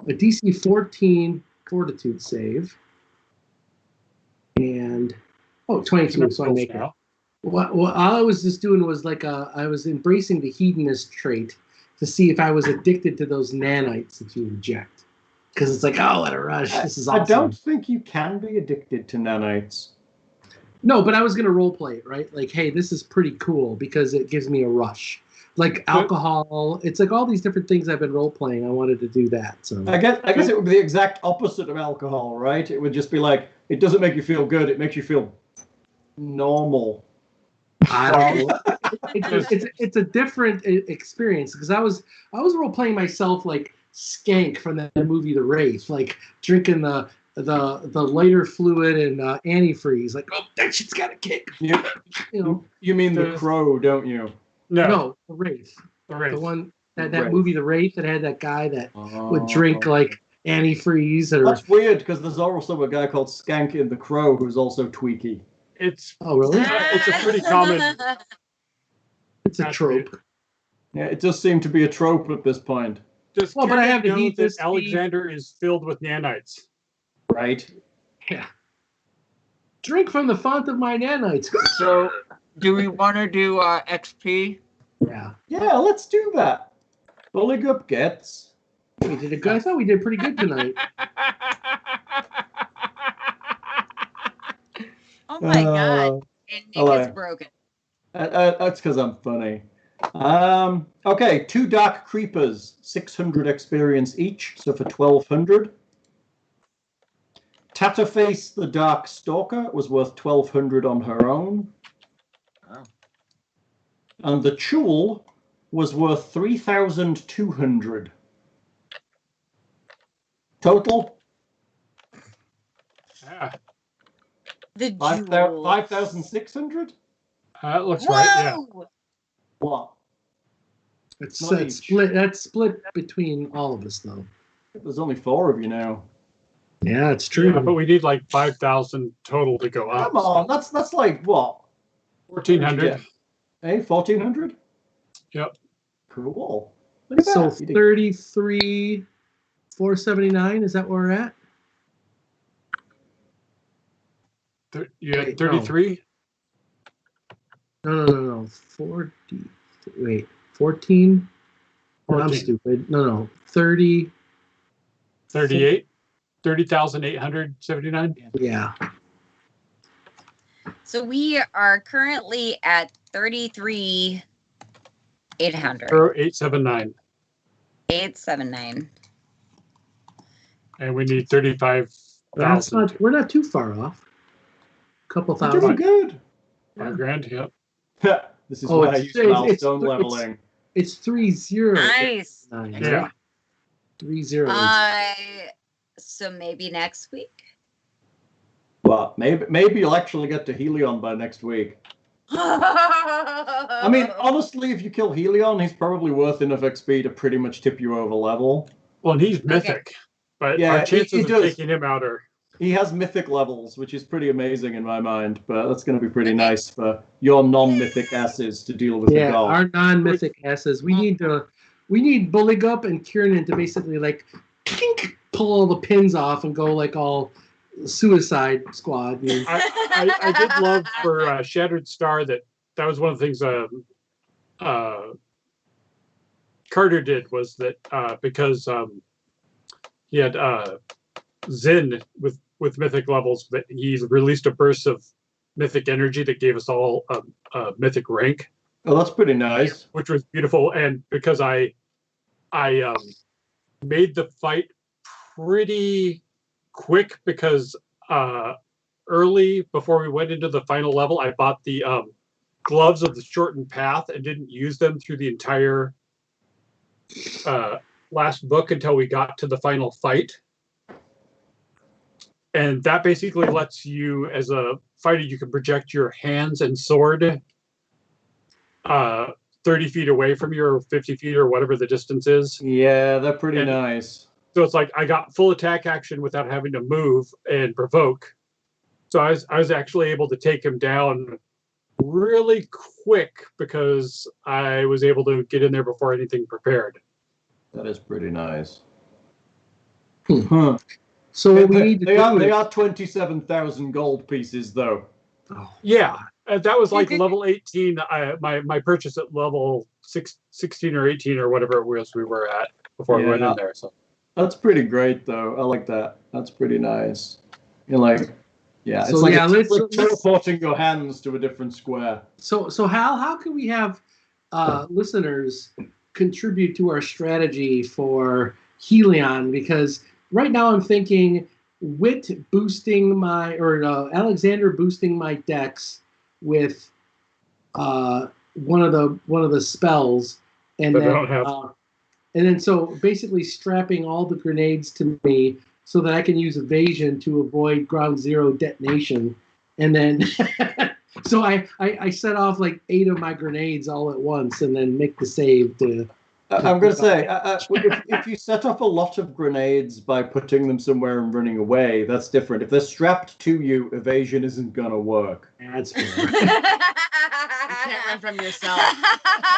Speaker 3: A DC 14 fortitude save. And 22. So I make it. What all I was just doing was I was embracing the hedonist trait to see if I was addicted to those nanites that you inject. Because it's like, oh, let it rush. This is awesome.
Speaker 1: I don't think you can be addicted to nanites.
Speaker 3: No, but I was going to role play it, right? Like, hey, this is pretty cool because it gives me a rush. Like alcohol, it's like all these different things I've been role playing. I wanted to do that. So
Speaker 1: I guess it would be the exact opposite of alcohol, right? It would just be like, it doesn't make you feel good. It makes you feel normal.
Speaker 3: I don't know. It's a different experience because I was role playing myself like Skank from that movie The Wraith, like drinking the lighter fluid and antifreeze. Like, oh, that shit's got a kick.
Speaker 1: You mean the Crow, don't you?
Speaker 3: No, The Wraith. The one that movie The Wraith that had that guy that would drink like antifreeze.
Speaker 1: That's weird because there's also a guy called Skank in The Crow who's also tweaky.
Speaker 3: Really?
Speaker 5: It's a pretty common.
Speaker 3: It's a trope.
Speaker 1: Yeah, it does seem to be a trope at this point.
Speaker 5: But I have to eat this. Alexander is filled with nanites.
Speaker 1: Right.
Speaker 3: Yeah. Drink from the font of my nanites.
Speaker 2: So, do we want to do XP?
Speaker 3: Yeah.
Speaker 1: Yeah, let's do that. Buligup gets.
Speaker 3: We did a good. I thought we did pretty good tonight.
Speaker 4: Oh my god. And Nick is broken.
Speaker 1: That's because I'm funny. Okay, 2 Dark Creepers, 600 experience each, so for 1,200. Tatterface the Dark Stalker was worth 1,200 on her own.
Speaker 6: Oh.
Speaker 1: And the Chuul was worth 3,200. Total?
Speaker 5: Yeah.
Speaker 4: The Chuul.
Speaker 1: 5,600?
Speaker 5: Looks right, yeah.
Speaker 1: What?
Speaker 3: It's split. That's split between all of us, though.
Speaker 1: There's only 4 of you now.
Speaker 3: Yeah, it's true.
Speaker 5: Yeah, but we need like 5,000 total to go up.
Speaker 1: Come on, that's like what?
Speaker 5: 1,400.
Speaker 1: Hey, 1,400?
Speaker 5: Yep.
Speaker 1: Cool. Look at
Speaker 3: So
Speaker 1: that.
Speaker 3: 33,479. Is that where we're at?
Speaker 5: You had 33?
Speaker 3: No. 40. Wait, 14? No, I'm stupid. No. 30.
Speaker 5: 38? 30,879?
Speaker 3: Yeah.
Speaker 4: So we are currently at 33,800.
Speaker 5: 879.
Speaker 4: 879.
Speaker 5: And we need 35,000.
Speaker 3: We're not too far off. A couple
Speaker 1: You're doing
Speaker 3: thousand.
Speaker 1: good.
Speaker 5: $5,000, yep.
Speaker 1: This is why I use milestone
Speaker 3: it's,
Speaker 1: leveling.
Speaker 3: It's 3-0.
Speaker 4: Nice.
Speaker 5: Yeah.
Speaker 3: 3-0.
Speaker 4: So maybe next week.
Speaker 1: Well, maybe you'll actually get to Helion by next week. I mean, honestly, if you kill Helion, he's probably worth enough XP to pretty much tip you over level.
Speaker 5: Well, and he's mythic, but
Speaker 1: Yeah,
Speaker 5: our chances
Speaker 1: he
Speaker 5: of
Speaker 1: does.
Speaker 5: taking him out are...
Speaker 1: He has mythic levels, which is pretty amazing in my mind, but that's going to be pretty nice for your non-mythic asses to deal with the god.
Speaker 3: Our non-mythic asses. We need Buligup and Kiernan to basically like pull all the pins off and go like all Suicide Squad.
Speaker 5: I did love for Shattered Star that was one of the things Carter did, was that because he had Zin with mythic levels, that he released a burst of mythic energy that gave us all a mythic rank.
Speaker 1: Oh, that's pretty nice.
Speaker 5: Which was beautiful, and because I made the fight pretty quick, because early before we went into the final level, I bought the gloves of the shortened path and didn't use them through the entire last book until we got to the final fight. And that basically lets you, as a fighter, you can project your hands and sword 30 feet away from you, or 50 feet, or whatever the distance is.
Speaker 1: Yeah, they're pretty nice.
Speaker 5: So it's like I got full attack action without having to move and provoke. So I was actually able to take him down really quick because I was able to get in there before anything prepared.
Speaker 1: That is pretty nice.
Speaker 3: Huh. So what we need to do
Speaker 1: they are 27,000 gold pieces, though.
Speaker 3: Oh,
Speaker 5: yeah, that was like level 18. My purchase at level 16 or 18 or whatever it was we were at before we went in there. So
Speaker 1: that's pretty great, though. I like that. That's pretty nice. You're like, yeah, it's like let's teleporting your hands to a different square.
Speaker 3: So Hal, how can we have listeners contribute to our strategy for Helion? Because right now I'm thinking Wit boosting Alexander boosting my dex with one of the spells, and then so basically strapping all the grenades to me so that I can use evasion to avoid ground zero detonation, and then so I set off like 8 of my grenades all at once and then make the save to.
Speaker 1: I'm going to say, if you set off a lot of grenades by putting them somewhere and running away, that's different. If they're strapped to you, evasion isn't going to work.
Speaker 3: That's fair.
Speaker 6: You can't run from yourself.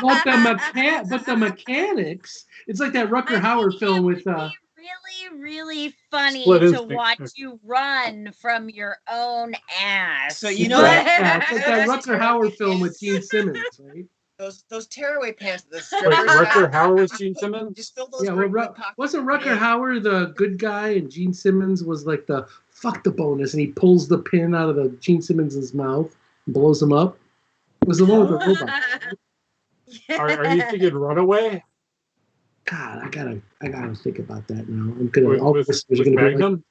Speaker 3: But the mechanics, it's like that Rutger Hauer film with...
Speaker 4: really, really funny to watch you run from your own ass.
Speaker 6: So you know
Speaker 3: it's like that Rutger Hauer film with Gene Simmons, right?
Speaker 6: Those tearaway pants that the
Speaker 5: strippers Rutger Hauer was Gene Simmons?
Speaker 6: Just fill those
Speaker 3: wasn't Rutger Hauer the good guy and Gene Simmons was like the fuck the bonus, and he pulls the pin out of the Gene Simmons' mouth and blows him up? It was the one with the robot.
Speaker 5: Are you thinking Runaway?
Speaker 3: God, I gotta think about that now. I'm gonna
Speaker 5: with Magnum?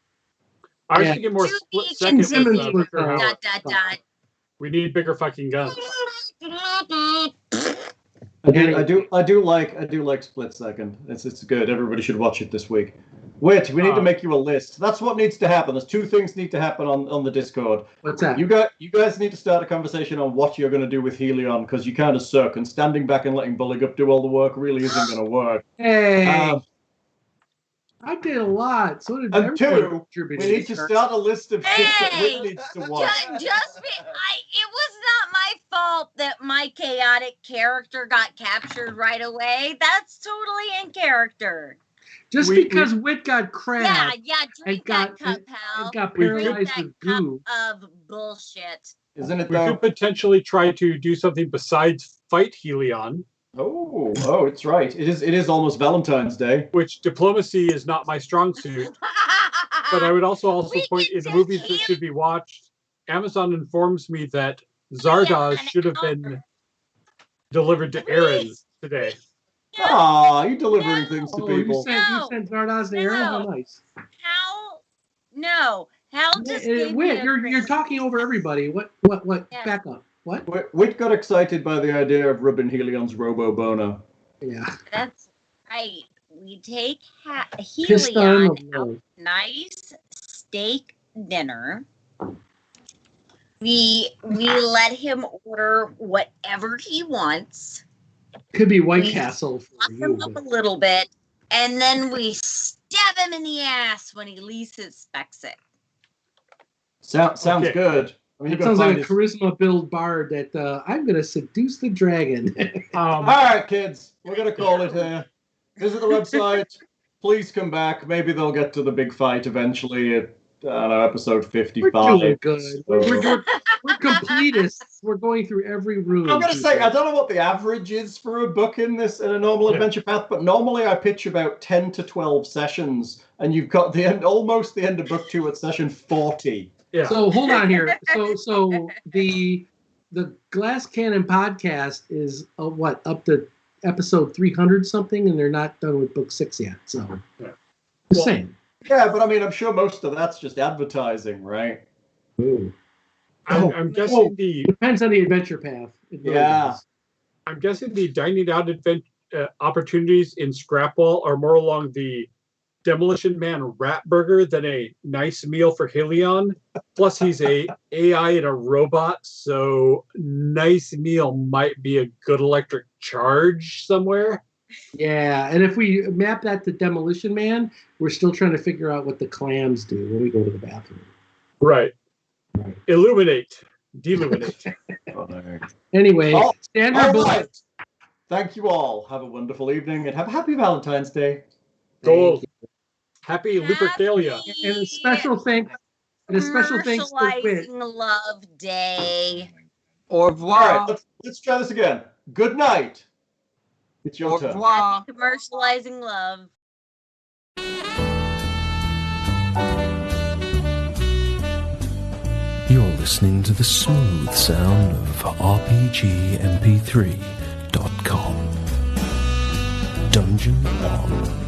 Speaker 5: I was thinking more split second with Rutger Hauer. We need bigger fucking guns.
Speaker 1: I do like Split Second. It's good. Everybody should watch it this week. Wait, we need to make you a list. That's what needs to happen. There's 2 things need to happen on the Discord.
Speaker 3: What's that?
Speaker 1: You guys need to start a conversation on what you're going to do with Helion, because you kind of suck, and standing back and letting Buligup do all the work really isn't going to work.
Speaker 3: Hey, I did a lot. So did
Speaker 1: and 2, we need to start a list of shit that Whitney needs to watch.
Speaker 4: It was not my fault that my chaotic character got captured right away. That's totally in character.
Speaker 3: Just because Wit got cracked.
Speaker 4: Yeah, drink that cup, pal.
Speaker 3: And got paralyzed with goo.
Speaker 4: Of bullshit.
Speaker 1: Isn't it?
Speaker 5: We could potentially try to do something besides fight Helion.
Speaker 1: Oh, it's right. It is almost Valentine's Day.
Speaker 5: Which diplomacy is not my strong suit. But I would also point in the movies that should be watched. Amazon informs me that Zardoz should have been delivered to Aaron today.
Speaker 1: Ah, you're delivering things to people.
Speaker 3: You sent Zardoz to Aaron? How nice.
Speaker 4: Hal just gave
Speaker 3: Wait, you're talking over everybody. What?
Speaker 4: Yeah.
Speaker 3: Back up. What?
Speaker 1: Whit got excited by the idea of rubbing Helion's robo-boner.
Speaker 3: Yeah.
Speaker 4: That's right. We take
Speaker 3: Pissed on
Speaker 4: Helion
Speaker 3: him.
Speaker 4: out nice steak dinner. We let him order whatever he wants.
Speaker 3: Could be White
Speaker 4: We
Speaker 3: Castle for
Speaker 4: Fuck
Speaker 3: you.
Speaker 4: him up a little bit, and then we stab him in the ass when he least suspects it.
Speaker 1: Sounds
Speaker 5: Okay.
Speaker 1: good. I mean,
Speaker 3: It
Speaker 1: you
Speaker 3: sounds
Speaker 1: gotta
Speaker 3: like a charisma build bard that I'm going to seduce the dragon.
Speaker 1: All right, kids, we're gonna call it here. Visit the website. Please come back. Maybe they'll get to the big fight eventually at episode 55.
Speaker 3: We're doing good.
Speaker 1: So-
Speaker 3: We're completists. We're going through every rule.
Speaker 1: I'm gonna say I don't know what the average is for a book in a normal adventure path, but normally I pitch about 10 to 12 sessions, and you've got almost the end of book 2 at session 40.
Speaker 5: Yeah.
Speaker 3: So hold on here. So the Glass Cannon podcast is up to episode 300 something, and they're not done with book 6 yet. So just saying.
Speaker 1: Yeah, but I mean, I'm sure most of that's just advertising, right?
Speaker 3: Ooh.
Speaker 5: I'm guessing the
Speaker 3: Depends on the adventure path. It really
Speaker 1: Yeah.
Speaker 3: does.
Speaker 5: I'm guessing the dining out opportunities in Scrapple are more along the Demolition Man rat burger than a nice meal for Helion. Plus, he's a AI and a robot, so nice meal might be a good electric charge somewhere.
Speaker 3: Yeah, and if we map that to Demolition Man, we're still trying to figure out what the clams do when we go to the bathroom.
Speaker 5: Right.
Speaker 3: Right.
Speaker 5: Illuminate. Deluminate.
Speaker 3: Anyway,
Speaker 1: All
Speaker 3: standard book.
Speaker 1: right. Thank you all. Have a wonderful evening and have a happy Valentine's Day.
Speaker 5: Gold. Happy Lupercalia.
Speaker 3: And a special thanks to Whit.
Speaker 4: Commercializing Love Day.
Speaker 2: Au
Speaker 1: All
Speaker 2: revoir.
Speaker 1: right, let's try this again. Good night. It's your
Speaker 2: Au
Speaker 1: turn.
Speaker 2: revoir.
Speaker 4: Commercializing love.
Speaker 7: You're listening to the smooth sound of RPGMP3.com. Dungeon on.